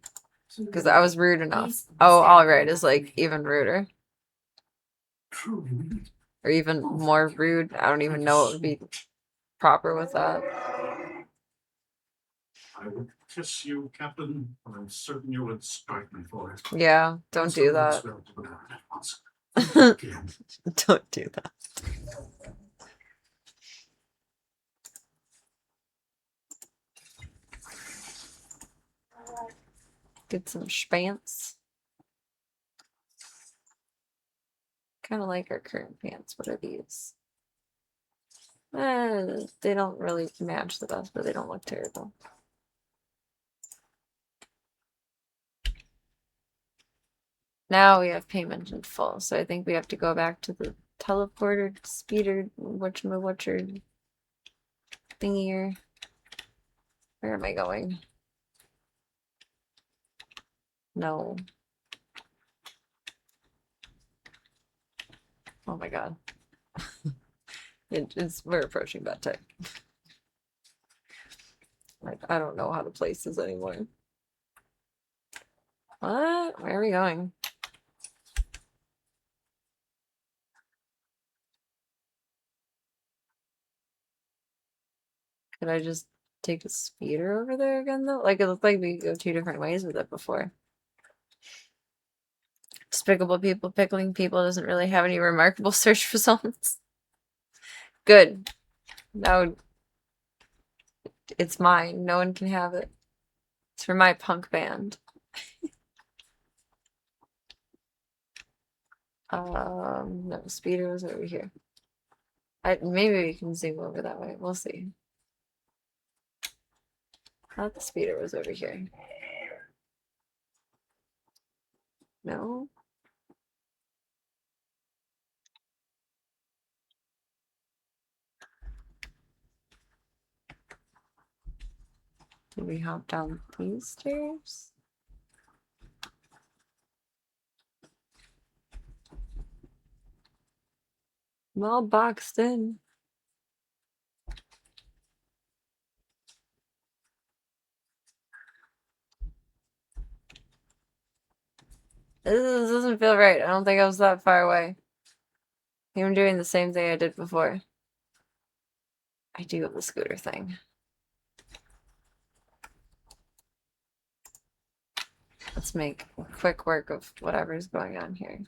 Because I was rude enough. Oh, alright is like even ruder. Or even more rude. I don't even know what would be proper with that. I would kiss you, Captain, but I'm certain you would strike me for it. Yeah, don't do that. Don't do that. Get some pants. Kind of like our current pants. What are these? They don't really match the best, but they don't look terrible. Now we have payment in full, so I think we have to go back to the teleporter, speeder, whatcher thingy here. Where am I going? No. Oh my god. We're approaching that time. Like, I don't know how to place this anymore. What? Where are we going? Could I just take a speeder over there again, though? Like, it looked like we could go 2 different ways with it before. Despicable People Pickling People doesn't really have any remarkable search results. Good. Now it's mine. No one can have it. It's for my punk band. No, speeder was over here. Maybe we can zoom over that way. We'll see. I thought the speeder was over here. No? Did we hop down these stairs? I'm all boxed in. This doesn't feel right. I don't think I was that far away. I'm doing the same thing I did before. I do have the scooter thing. Let's make quick work of whatever's going on here.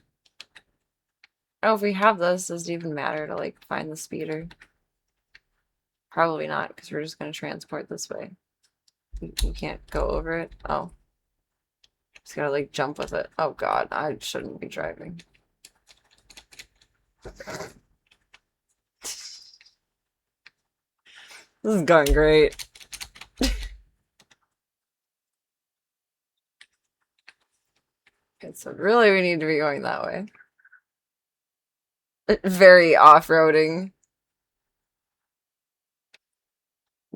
Oh, if we have this, does it even matter to like find the speeder? Probably not, because we're just going to transport this way. You can't go over it. Oh. Just gotta like jump with it. Oh god, I shouldn't be driving. This is going great. Okay, so really we need to be going that way. Very off-roading.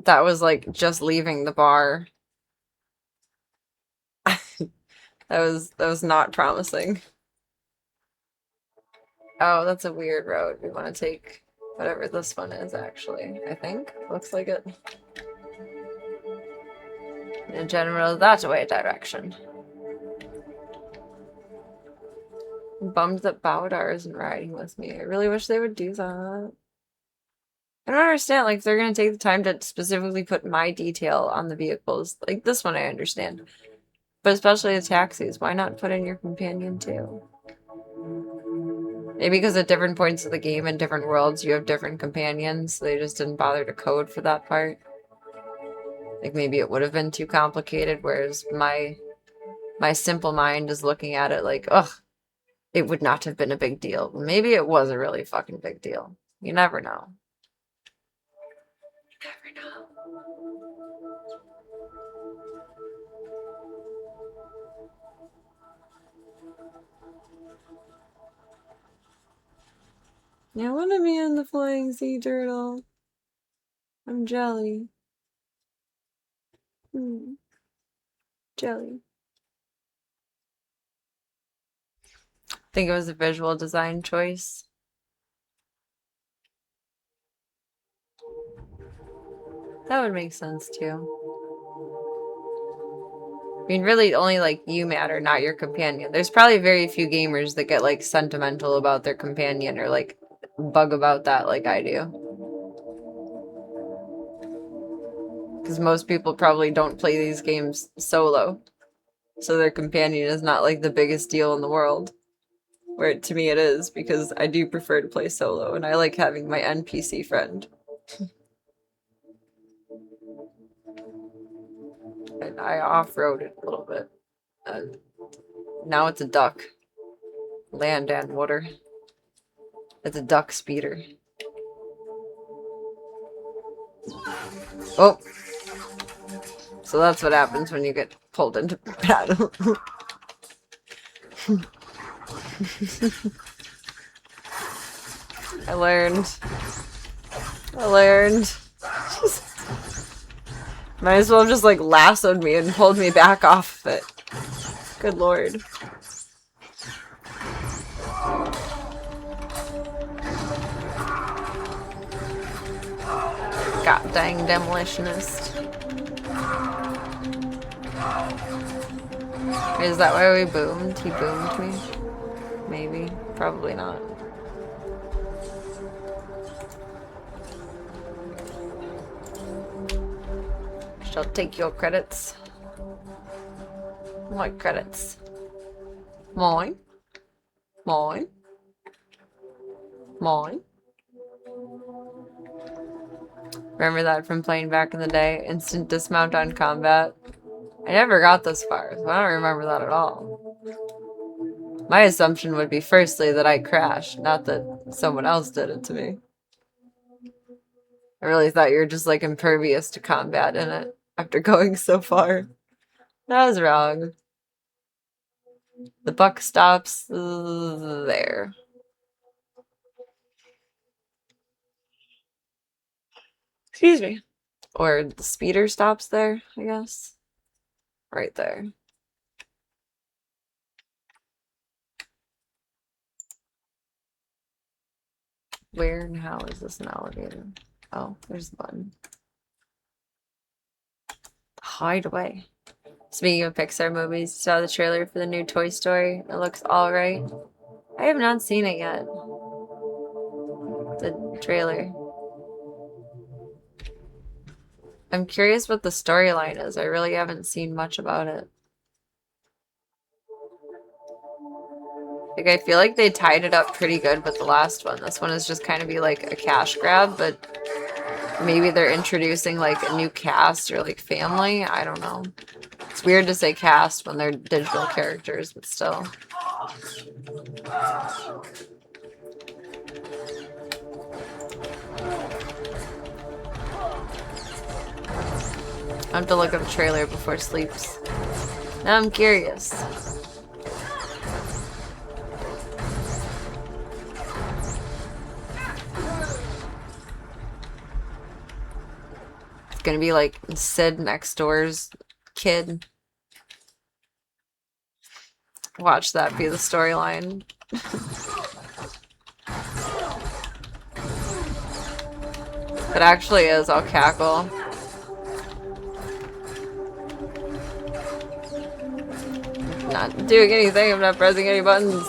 That was like just leaving the bar. That was not promising. Oh, that's a weird road. We want to take whatever this one is, actually. I think. Looks like it. In general, that way direction. I'm bummed that Bowdar isn't riding with me. I really wish they would do that. I don't understand, like, if they're gonna take the time to specifically put my detail on the vehicles. Like, this one I understand. But especially the taxis, why not put in your companion too? Maybe because at different points of the game in different worlds you have different companions, so they just didn't bother to code for that part. Like maybe it would have been too complicated, whereas my simple mind is looking at it like, ugh, it would not have been a big deal. Maybe it was a really fucking big deal. You never know. You never know. I want to be on the flying sea turtle. I'm jelly. Jelly. Think it was a visual design choice. That would make sense too. I mean, really, only like you matter, not your companion. There's probably very few gamers that get like sentimental about their companion or like bug about that like I do. Because most people probably don't play these games solo. So their companion is not like the biggest deal in the world. Where to me it is, because I do prefer to play solo and I like having my NPC friend. And I off-roaded a little bit. Now it's a duck. Land and water. It's a duck speeder. Oh! So that's what happens when you get pulled into battle. I learned. Might as well have just like lassoed me and pulled me back off of it. Good lord. God dang demolitionist. Is that why we boomed? He boomed me? Maybe. Probably not. Shall take your credits. What credits? Mine? Mine? Mine? Remember that from playing back in the day? Instant dismount on combat? I never got this far, so I don't remember that at all. My assumption would be firstly that I crashed, not that someone else did it to me. I really thought you were just like impervious to combat in it after going so far. That was wrong. The buck stops there. Excuse me. Or the speeder stops there, I guess. Right there. Where and how is this an elevator? Oh, there's the button. Hide away. Speaking of Pixar movies, saw the trailer for the new Toy Story. It looks alright. I have not seen it yet. The trailer. I'm curious what the storyline is. I really haven't seen much about it. Like, I feel like they tied it up pretty good with the last one. This one is just kind of be like a cash grab, but maybe they're introducing like a new cast or like family. I don't know. It's weird to say cast when they're digital characters, but still. I have to look up a trailer before sleeps. Now I'm curious. It's gonna be like Sid next door's kid. Watch that be the storyline. It actually is, I'll cackle. Not doing anything, I'm not pressing any buttons.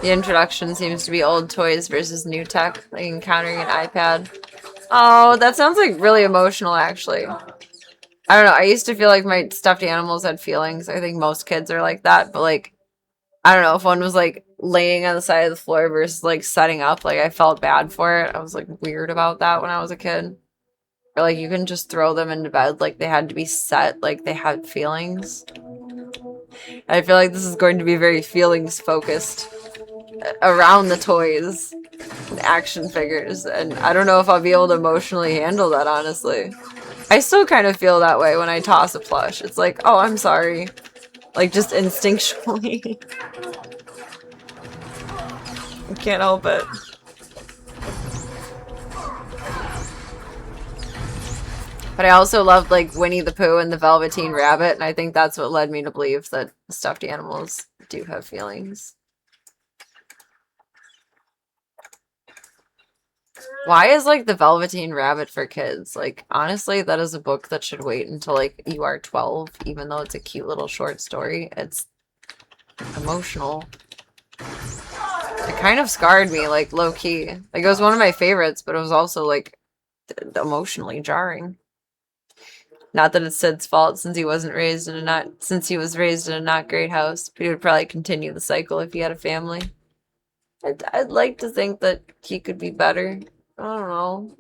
The introduction seems to be old toys versus new tech, like encountering an iPad. Oh, that sounds like really emotional, actually. I don't know, I used to feel like my stuffed animals had feelings. I think most kids are like that, but like, I don't know, if one was like laying on the side of the floor versus like setting up, like I felt bad for it. I was like weird about that when I was a kid. Or like you can just throw them into bed like they had to be set, like they had feelings. I feel like this is going to be very feelings focused around the toys and action figures, and I don't know if I'll be able to emotionally handle that, honestly. I still kind of feel that way when I toss a plush. It's like, oh, I'm sorry. Like, just instinctually. I can't help it. But I also loved, like, Winnie the Pooh and the Velveteen Rabbit, and I think that's what led me to believe that stuffed animals do have feelings. Why is, like, the Velveteen Rabbit for kids? Like, honestly, that is a book that should wait until, like, you are 12, even though it's a cute little short story. It's emotional. It kind of scarred me, like, low-key. Like, it was one of my favorites, but it was also, like, emotionally jarring. Not that it's Sid's fault, since he was raised in a not great house, but he would probably continue the cycle if he had a family. I'd like to think that he could be better. I don't know.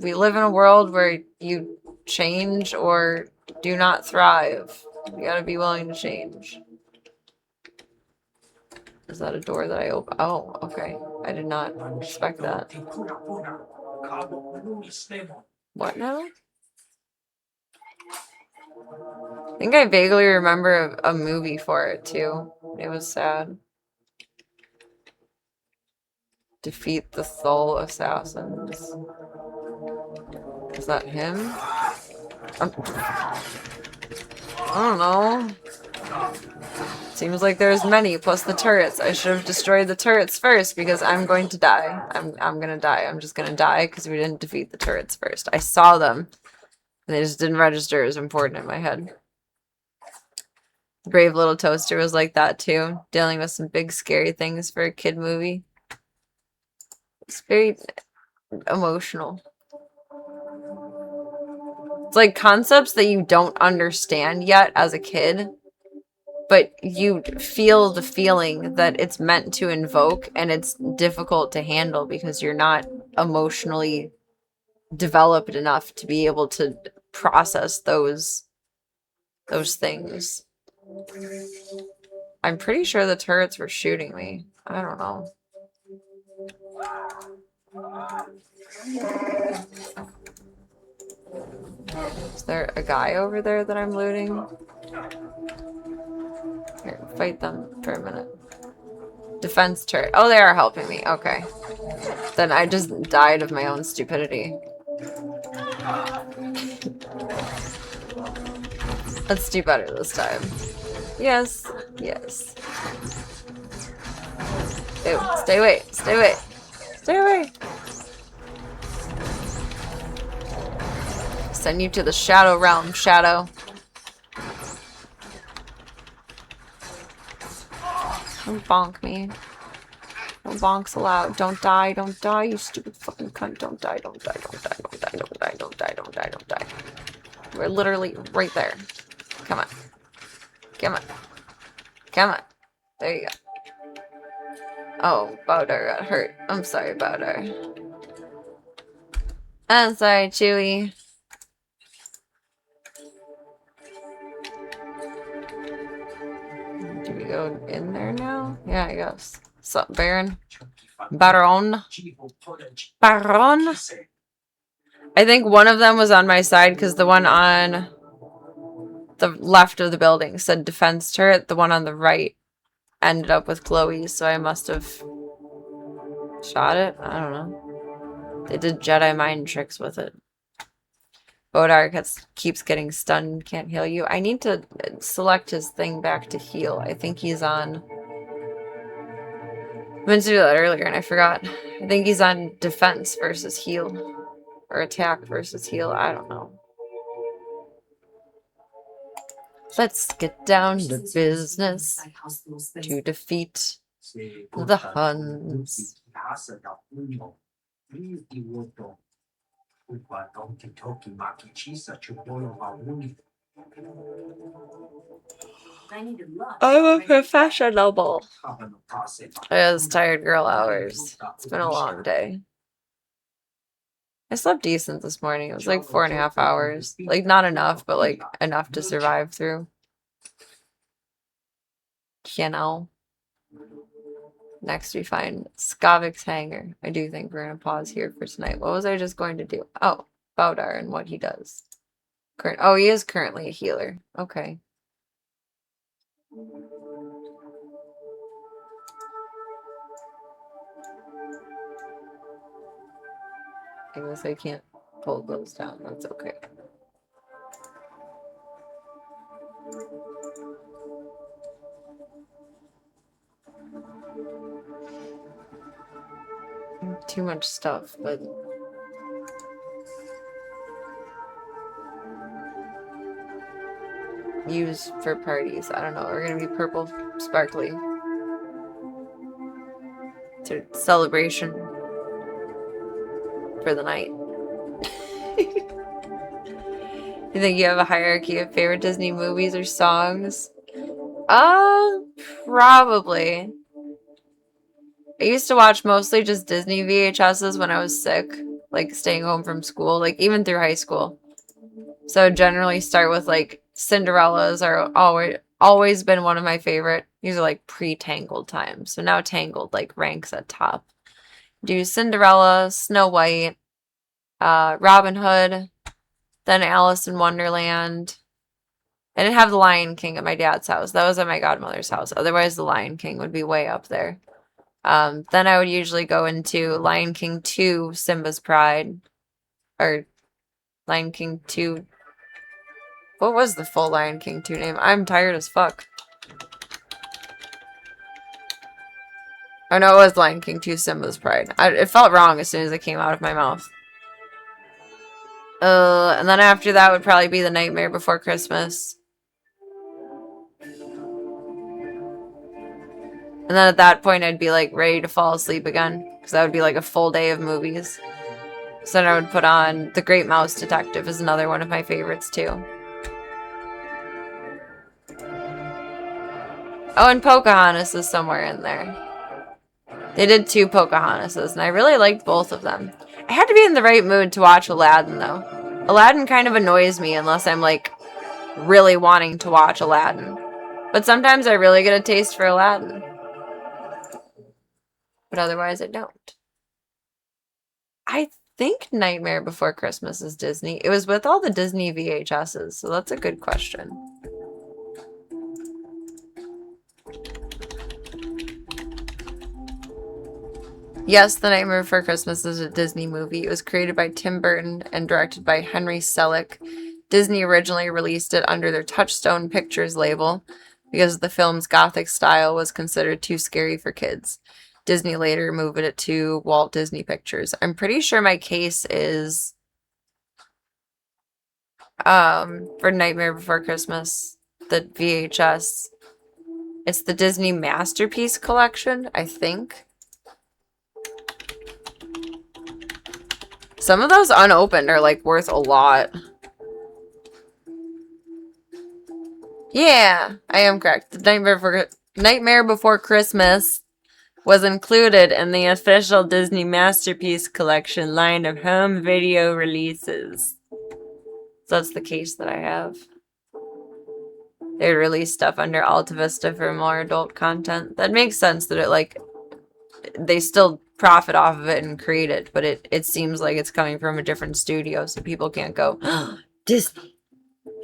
We live in a world where you change or do not thrive. You gotta be willing to change. Is that a door that I open? Oh, okay. I did not expect that. What now? I think I vaguely remember a movie for it too. It was sad. Defeat the Soul Assassins. Is that him? I don't know. Seems like there's many, plus the turrets. I should have destroyed the turrets first because I'm going to die. I'm gonna die. I'm just gonna die because we didn't defeat the turrets first. I saw them. And they just didn't register as important in my head. Brave Little Toaster was like that too. Dealing with some big scary things for a kid movie. It's very emotional. It's like concepts that you don't understand yet as a kid, but you feel the feeling that it's meant to invoke, and it's difficult to handle because you're not emotionally developed enough to be able to process those things. I'm pretty sure the turrets were shooting me. I don't know. Is there a guy over there that I'm looting? Here, fight them for a minute. Defense turret. Oh, they are helping me. Okay. Then I just died of my own stupidity. Let's do better this time. Yes. Yes. Ew, stay away. Stay away. Stay away. Send you to the Shadow Realm, Shadow. Don't bonk me. No bonks allowed. Don't die. Don't die, you stupid fucking cunt. Don't die. Don't die. Don't die. Don't die. Don't die. Don't die. Don't die. Don't die. We're literally right there. Come on. Come on. Come on. There you go. Oh, Bowdar got hurt. I'm sorry, Bowdar. I'm sorry, Chewie. Do we go in there now? Yeah, I guess. Sup, Baron? Baron? Baron? I think one of them was on my side because the one on the left of the building said defense turret. The one on the right ended up with glowies, so I must have shot it. I don't know. They did Jedi mind tricks with it. Bodar keeps getting stunned, can't heal you. I need to select his thing back to heal. I think he's on... I meant to do that earlier and I forgot. I think he's on defense versus heal. Or attack versus heal. I don't know. Let's get down to business to defeat the Huns. I'm a professional. It was tired girl hours. It's been a long day. I slept decent this morning. It was like 4.5 hours. Like, not enough, but like enough to survive through. You know. Next we find Skavik's Hangar. I do think we're going to pause here for tonight. What was I just going to do? Oh, Bowdar and what he does. Oh, he is currently a healer. Okay. I guess I can't pull those down. That's okay. Too much stuff, but use for parties. I don't know. We're gonna be purple sparkly. To celebration for the night. You think you have a hierarchy of favorite Disney movies or songs? Probably. I used to watch mostly just Disney VHSs when I was sick, like staying home from school, like even through high school. So generally start with like Cinderella's are always been one of my favorite. These are like pre-Tangled times. So now Tangled like ranks at top. Do Cinderella, Snow White, Robin Hood, then Alice in Wonderland. I didn't have The Lion King at my dad's house. That was at my godmother's house. Otherwise, The Lion King would be way up there. Then I would usually go into Lion King 2, Simba's Pride. Or Lion King 2. What was the full Lion King 2 name? I'm tired as fuck. Oh no, it was Lion King 2, Simba's Pride. It felt wrong as soon as it came out of my mouth. And then after that would probably be The Nightmare Before Christmas. And then at that point, I'd be like ready to fall asleep again. Because that would be like a full day of movies. So then I would put on The Great Mouse Detective is another one of my favorites too. Oh, and Pocahontas is somewhere in there. They did 2 Pocahontases, and I really liked both of them. I had to be in the right mood to watch Aladdin, though. Aladdin kind of annoys me unless I'm like really wanting to watch Aladdin. But sometimes I really get a taste for Aladdin. But otherwise I don't. I think Nightmare Before Christmas is Disney. It was with all the Disney VHSs, so that's a good question. Yes, The Nightmare Before Christmas is a Disney movie. It was created by Tim Burton and directed by Henry Selick. Disney originally released it under their Touchstone Pictures label because the film's gothic style was considered too scary for kids. Disney later moved it to Walt Disney Pictures. I'm pretty sure my case is for Nightmare Before Christmas, the VHS. It's the Disney Masterpiece Collection, I think. Some of those unopened are like worth a lot. Yeah, I am correct. The Nightmare Before Christmas was included in the official Disney Masterpiece Collection line of home video releases. So that's the case that I have. They release stuff under Alta Vista for more adult content. That makes sense that it like they still profit off of it and create it, but it seems like it's coming from a different studio, so people can't go, oh, Disney,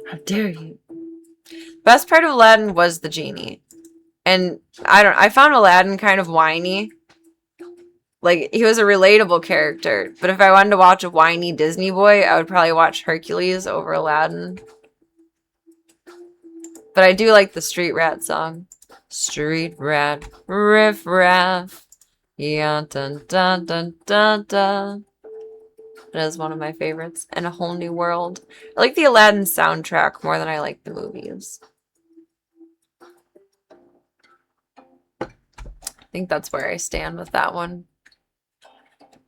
how dare you. Best part of Aladdin was the genie. And I found Aladdin kind of whiny. Like, he was a relatable character. But if I wanted to watch a whiny Disney boy, I would probably watch Hercules over Aladdin. But I do like the Street Rat song. Street Rat, riff raff. Yeah, dun dun dun dun dun. That is one of my favorites. And A Whole New World. I like the Aladdin soundtrack more than I like the movies. I think that's where I stand with that one.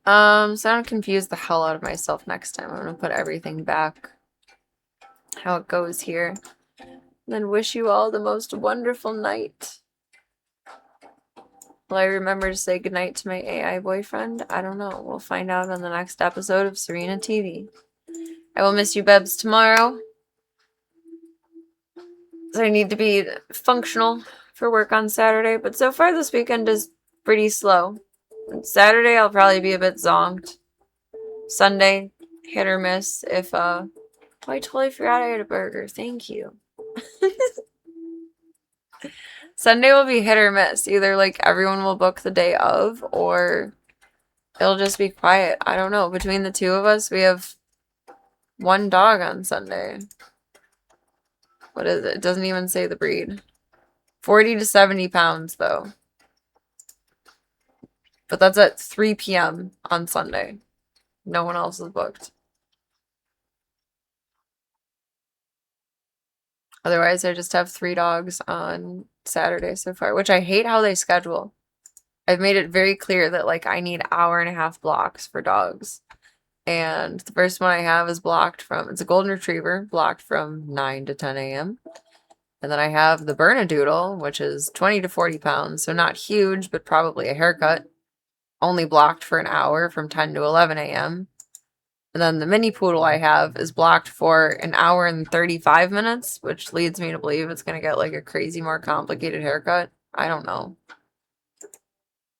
So I don't confuse the hell out of myself next time. I'm gonna put everything back how it goes here. And then wish you all the most wonderful night. Will I remember to say goodnight to my AI boyfriend? I don't know. We'll find out on the next episode of Serena TV. I will miss you, Bebs, tomorrow. So I need to be functional for work on Saturday, but so far this weekend is pretty slow. Saturday I'll probably be a bit zonked. Sunday, hit or miss. If oh, I totally forgot I had a burger. Thank you. Sunday will be hit or miss. Either like everyone will book the day of, or it'll just be quiet. I don't know. Between the two of us, we have one dog on Sunday. What is it? It doesn't even say the breed. 40 to 70 pounds, though. But that's at 3 p.m. on Sunday. No one else is booked. Otherwise, I just have 3 dogs on Saturday so far, which I hate how they schedule. I've made it very clear that, like, I need hour-and-a-half blocks for dogs. And the first one I have is blocked from, it's a golden retriever, blocked from 9 to 10 a.m. And then I have the Bernedoodle, which is 20 to 40 pounds, so not huge, but probably a haircut. Only blocked for an hour from 10 to 11 a.m. And then the mini poodle I have is blocked for an hour and 35 minutes, which leads me to believe it's going to get like a crazy more complicated haircut. I don't know.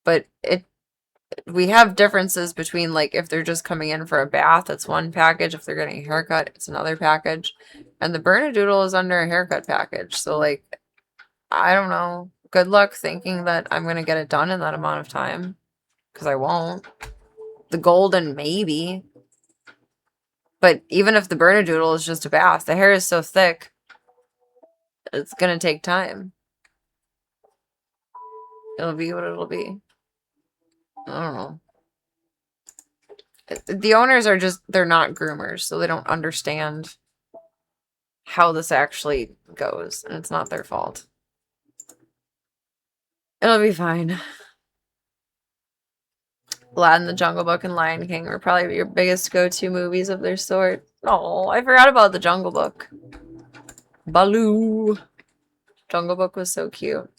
But we have differences between like if they're just coming in for a bath, it's one package. If they're getting a haircut, it's another package. And the Bernedoodle is under a haircut package. So like, I don't know. Good luck thinking that I'm going to get it done in that amount of time. Because I won't. The golden, maybe. But even if the Bernedoodle is just a bath, the hair is so thick, it's going to take time. It'll be what it'll be. I don't know. The owners are just, they're not groomers, so they don't understand how this actually goes, and it's not their fault. It'll be fine. Aladdin, the Jungle Book, and Lion King were probably your biggest go-to movies of their sort. Oh, I forgot about the Jungle Book. Baloo. Jungle Book was so cute.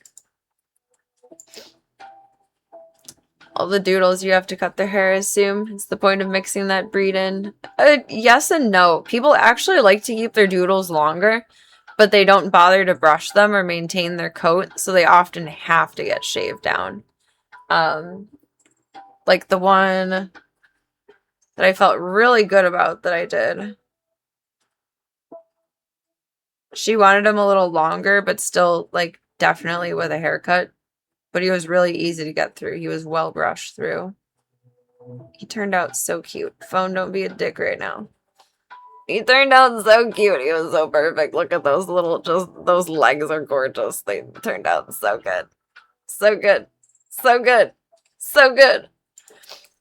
All the doodles, you have to cut their hair, I assume. It's the point of mixing that breed in. Yes and no. People actually like to keep their doodles longer, but they don't bother to brush them or maintain their coat, so they often have to get shaved down. Like the one that I felt really good about that I did. She wanted him a little longer, but still, like, definitely with a haircut. But he was really easy to get through. He was well brushed through. He turned out so cute. Phone, don't be a dick right now. He turned out so cute. He was so perfect. Look at those little, just, those legs are gorgeous. They turned out so good. So good. So good. So good.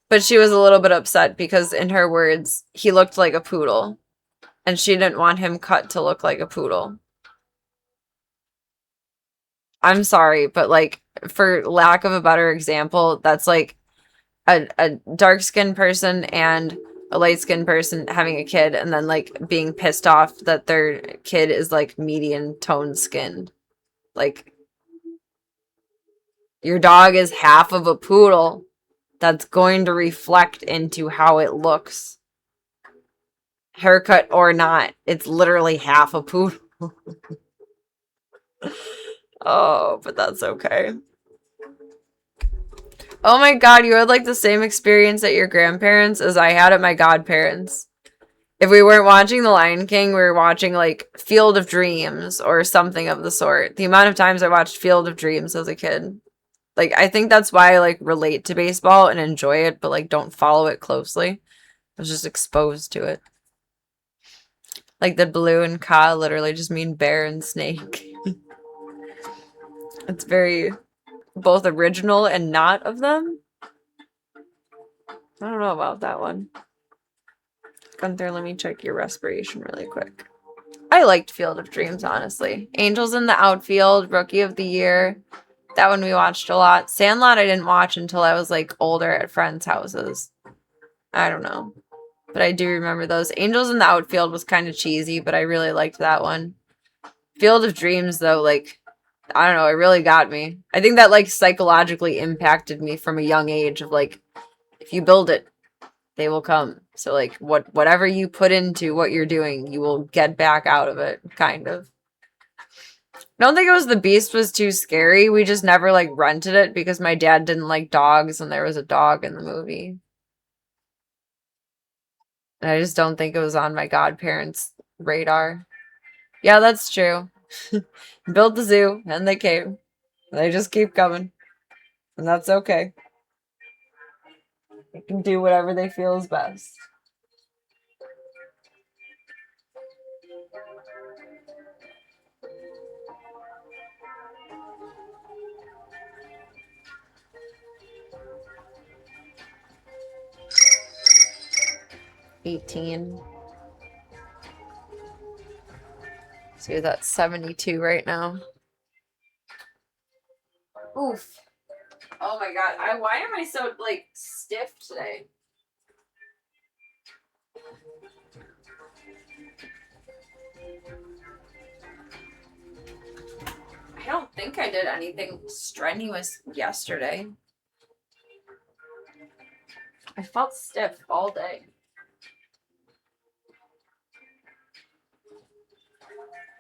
But she was a little bit upset because, in her words, he looked like a poodle. And she didn't want him cut to look like a poodle. I'm sorry, but, like, for lack of a better example, that's like a dark-skinned person and a light-skinned person having a kid and then, like, being pissed off that their kid is, like, median-toned skinned. Like, your dog is half of a poodle. That's going to reflect into how it looks. Haircut or not, it's literally half a poodle. Oh, but that's okay. Oh my god, you had like the same experience at your grandparents as I had at my godparents. If we weren't watching The Lion King, we were watching like Field of Dreams or something of the sort. The amount of times I watched Field of Dreams as a kid. Like, I think that's why I like relate to baseball and enjoy it, but like don't follow it closely. I was just exposed to it. Like the Baloo and Ka literally just mean bear and snake. It's very both original and not of them. I don't know about that one. Gunther, let me check your respiration really quick. I liked Field of Dreams, honestly. Angels in the Outfield, Rookie of the Year. That one we watched a lot. Sandlot I didn't watch until I was like older at friends' houses. I don't know. But I do remember those. Angels in the Outfield was kind of cheesy, but I really liked that one. Field of Dreams, though, like, I don't know, it really got me. I think that, like, psychologically impacted me from a young age of, like, if you build it, they will come. So, like, whatever you put into what you're doing, you will get back out of it, kind of. I don't think it was The Beast was too scary. We just never, like, rented it because my dad didn't like dogs and there was a dog in the movie. And I just don't think it was on my godparents' radar. Yeah, that's true. Built the zoo, and they came. They just keep coming. And that's okay. They can do whatever they feel is best. $18. So that's 72 right now. Oof. Oh my god. Why am I so, like, stiff today? I don't think I did anything strenuous yesterday. I felt stiff all day.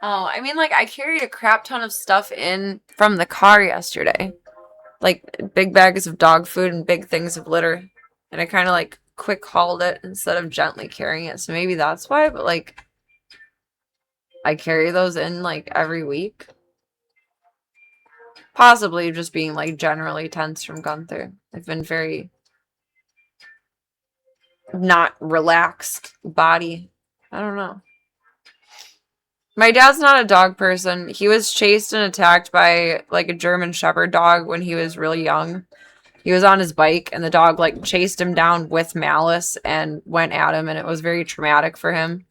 Oh, I mean, like, I carried a crap ton of stuff in from the car yesterday. Like, big bags of dog food and big things of litter. And I kind of, like, quick hauled it instead of gently carrying it. So maybe that's why, but, like, I carry those in, like, every week. Possibly just being, like, generally tense from Gunther. I've been very not relaxed body. I don't know. My dad's not a dog person. He was chased and attacked by like a German Shepherd dog when he was really young. He was on his bike and the dog like chased him down with malice and went at him, and it was very traumatic for him.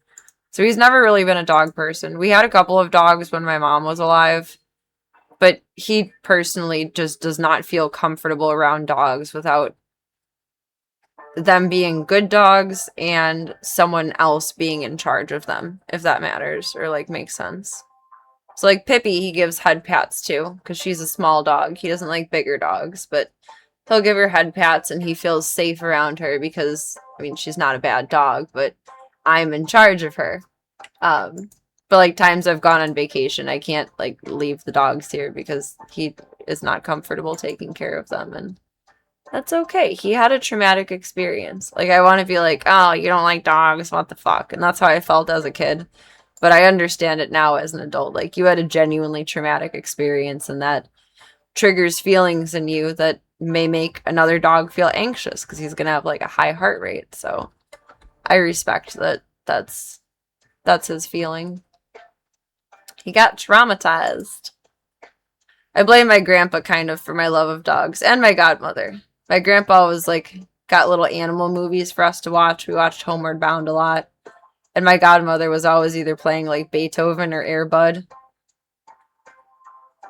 So he's never really been a dog person. We had a couple of dogs when my mom was alive, but he personally just does not feel comfortable around dogs without them being good dogs and someone else being in charge of them, if that matters or like makes sense. So like Pippi, he gives head pats to because she's a small dog. He doesn't like bigger dogs, but he'll give her head pats and he feels safe around her because, I mean, she's not a bad dog, but I'm in charge of her. But like times I've gone on vacation, I can't like leave the dogs here because he is not comfortable taking care of them, and that's okay. He had a traumatic experience. Like, I want to be like, oh, you don't like dogs, what the fuck? And that's how I felt as a kid. But I understand it now as an adult. Like, you had a genuinely traumatic experience, and that triggers feelings in you that may make another dog feel anxious because he's going to have, like, a high heart rate. So I respect that that's his feeling. He got traumatized. I blame my grandpa kind of for my love of dogs, and my godmother. My grandpa was like, got little animal movies for us to watch. We watched Homeward Bound a lot. And my godmother was always either playing like Beethoven or Air Bud.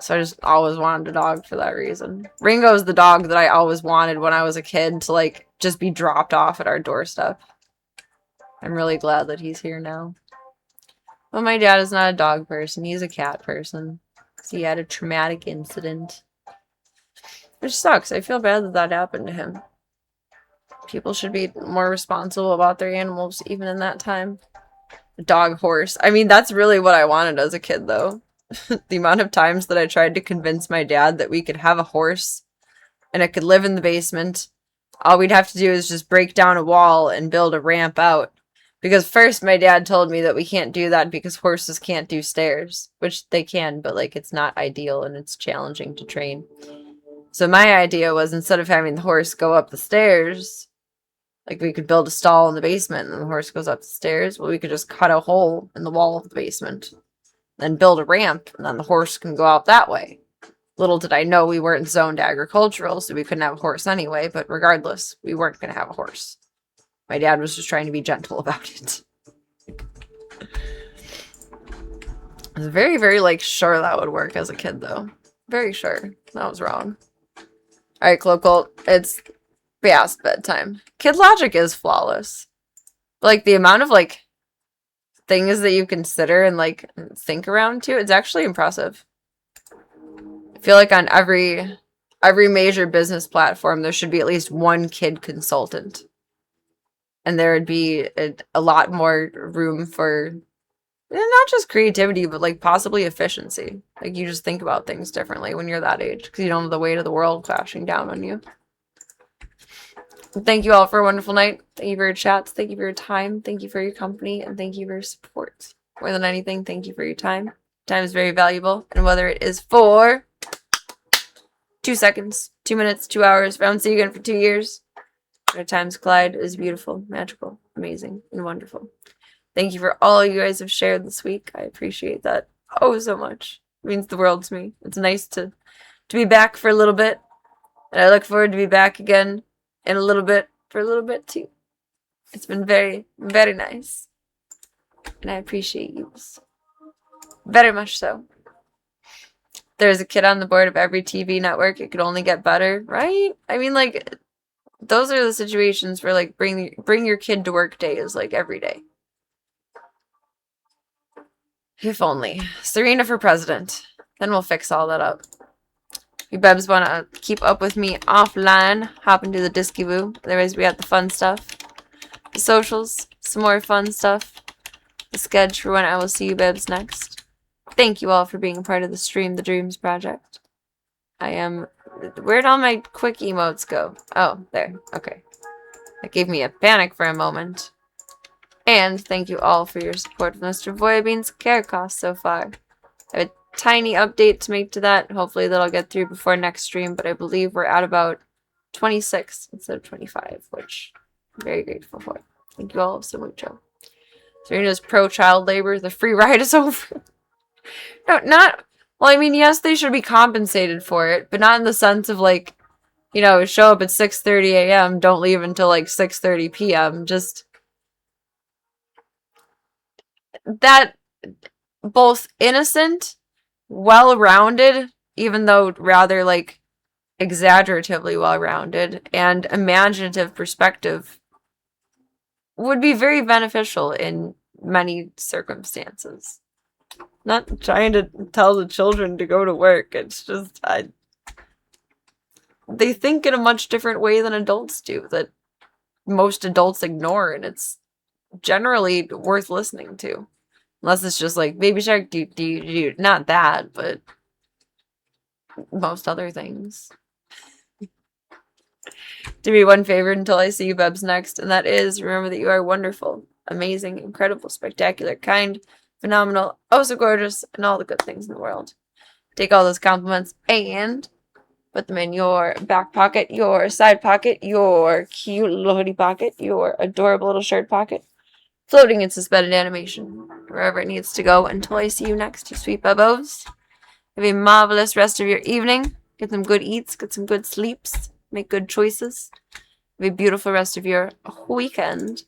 So I just always wanted a dog for that reason. Ringo's the dog that I always wanted when I was a kid to like just be dropped off at our doorstep. I'm really glad that he's here now. But my dad is not a dog person. He's a cat person. He had a traumatic incident. Which sucks. I feel bad that that happened to him. People should be more responsible about their animals, even in that time. Dog, horse. I mean, that's really what I wanted as a kid, though. The amount of times that I tried to convince my dad that we could have a horse and it could live in the basement. All we'd have to do is just break down a wall and build a ramp out. Because first my dad told me that we can't do that because horses can't do stairs. Which they can, but like it's not ideal and it's challenging to train. So my idea was, instead of having the horse go up the stairs, like we could build a stall in the basement and the horse goes up the stairs. Well, we could just cut a hole in the wall of the basement, then build a ramp, and then the horse can go out that way. Little did I know we weren't zoned agricultural, so we couldn't have a horse anyway, but regardless, we weren't going to have a horse. My dad was just trying to be gentle about it. I was very, very, like, sure that would work as a kid, though. Very sure. That was wrong. Alright, Cloak, it's past bedtime. Kid logic is flawless. Like, the amount of, like, things that you consider and, like, think around to, it's actually impressive. I feel like on every major business platform, there should be at least one kid consultant. And there would be a lot more room for not just creativity, but like possibly efficiency. Like you just think about things differently when you're that age because you don't have the weight of the world crashing down on you. Thank you all for a wonderful night. Thank you for your chats. Thank you for your time. Thank you for your company. And thank you for your support. More than anything, thank you for your time. Time is very valuable. And whether it is for 2 seconds, 2 minutes, 2 hours, if I don't see you again for 2 years, our times collide is beautiful, magical, amazing, and wonderful. Thank you for all you guys have shared this week. I appreciate that oh so much. It means the world to me. It's nice to be back for a little bit. And I look forward to be back again in a little bit for a little bit too. It's been very, very nice. And I appreciate you very much so. There's a kid on the board of every TV network. It could only get better, right? I mean, like, those are the situations where, like, bring your kid to work day is, like, every day. If only. Serena for president. Then we'll fix all that up. If you bebs want to keep up with me offline, hop into the Disky Woo. Otherwise, we got the fun stuff. The socials. Some more fun stuff. the sketch for when I will see you babes next. Thank you all for being a part of the Stream the Dreams project. Where'd all my quick emotes go? Oh, there. Okay. That gave me a panic for a moment. And thank you all for your support of Mr. Voya Bean's care costs so far. I have a tiny update to make to that. Hopefully that'll get through before next stream, but I believe we're at about 26 instead of 25, which I'm very grateful for. Thank you all so much. Serena's pro-child labor. The free ride is over. No, not... Well, I mean, yes, they should be compensated for it, but not in the sense of, like, you know, show up at 6:30 a.m., don't leave until, like, 6:30 p.m. Just... That... Both innocent, well-rounded, even though rather, like, exaggeratively well-rounded, and imaginative perspective would be very beneficial in many circumstances. Not trying to tell the children to go to work. It's just, they think in a much different way than adults do, that most adults ignore, and it's generally worth listening to. Unless it's just like, Baby Shark, do. Not that, but most other things. Do me one favor until I see you bubs next, and that is, remember that you are wonderful, amazing, incredible, spectacular, kind, phenomenal, oh so gorgeous, and all the good things in the world. Take all those compliments and put them in your back pocket, your side pocket, your cute little hoodie pocket, your adorable little shirt pocket, floating in suspended animation, wherever it needs to go until I see you next, you sweet bubbos. Have a marvelous rest of your evening. Get some good eats, get some good sleeps, make good choices. Have a beautiful rest of your weekend.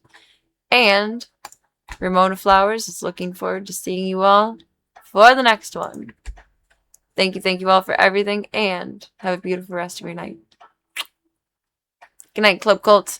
And Ramona Flowers is looking forward to seeing you all for the next one. Thank you all for everything, and have a beautiful rest of your night. Good night, Club Colts.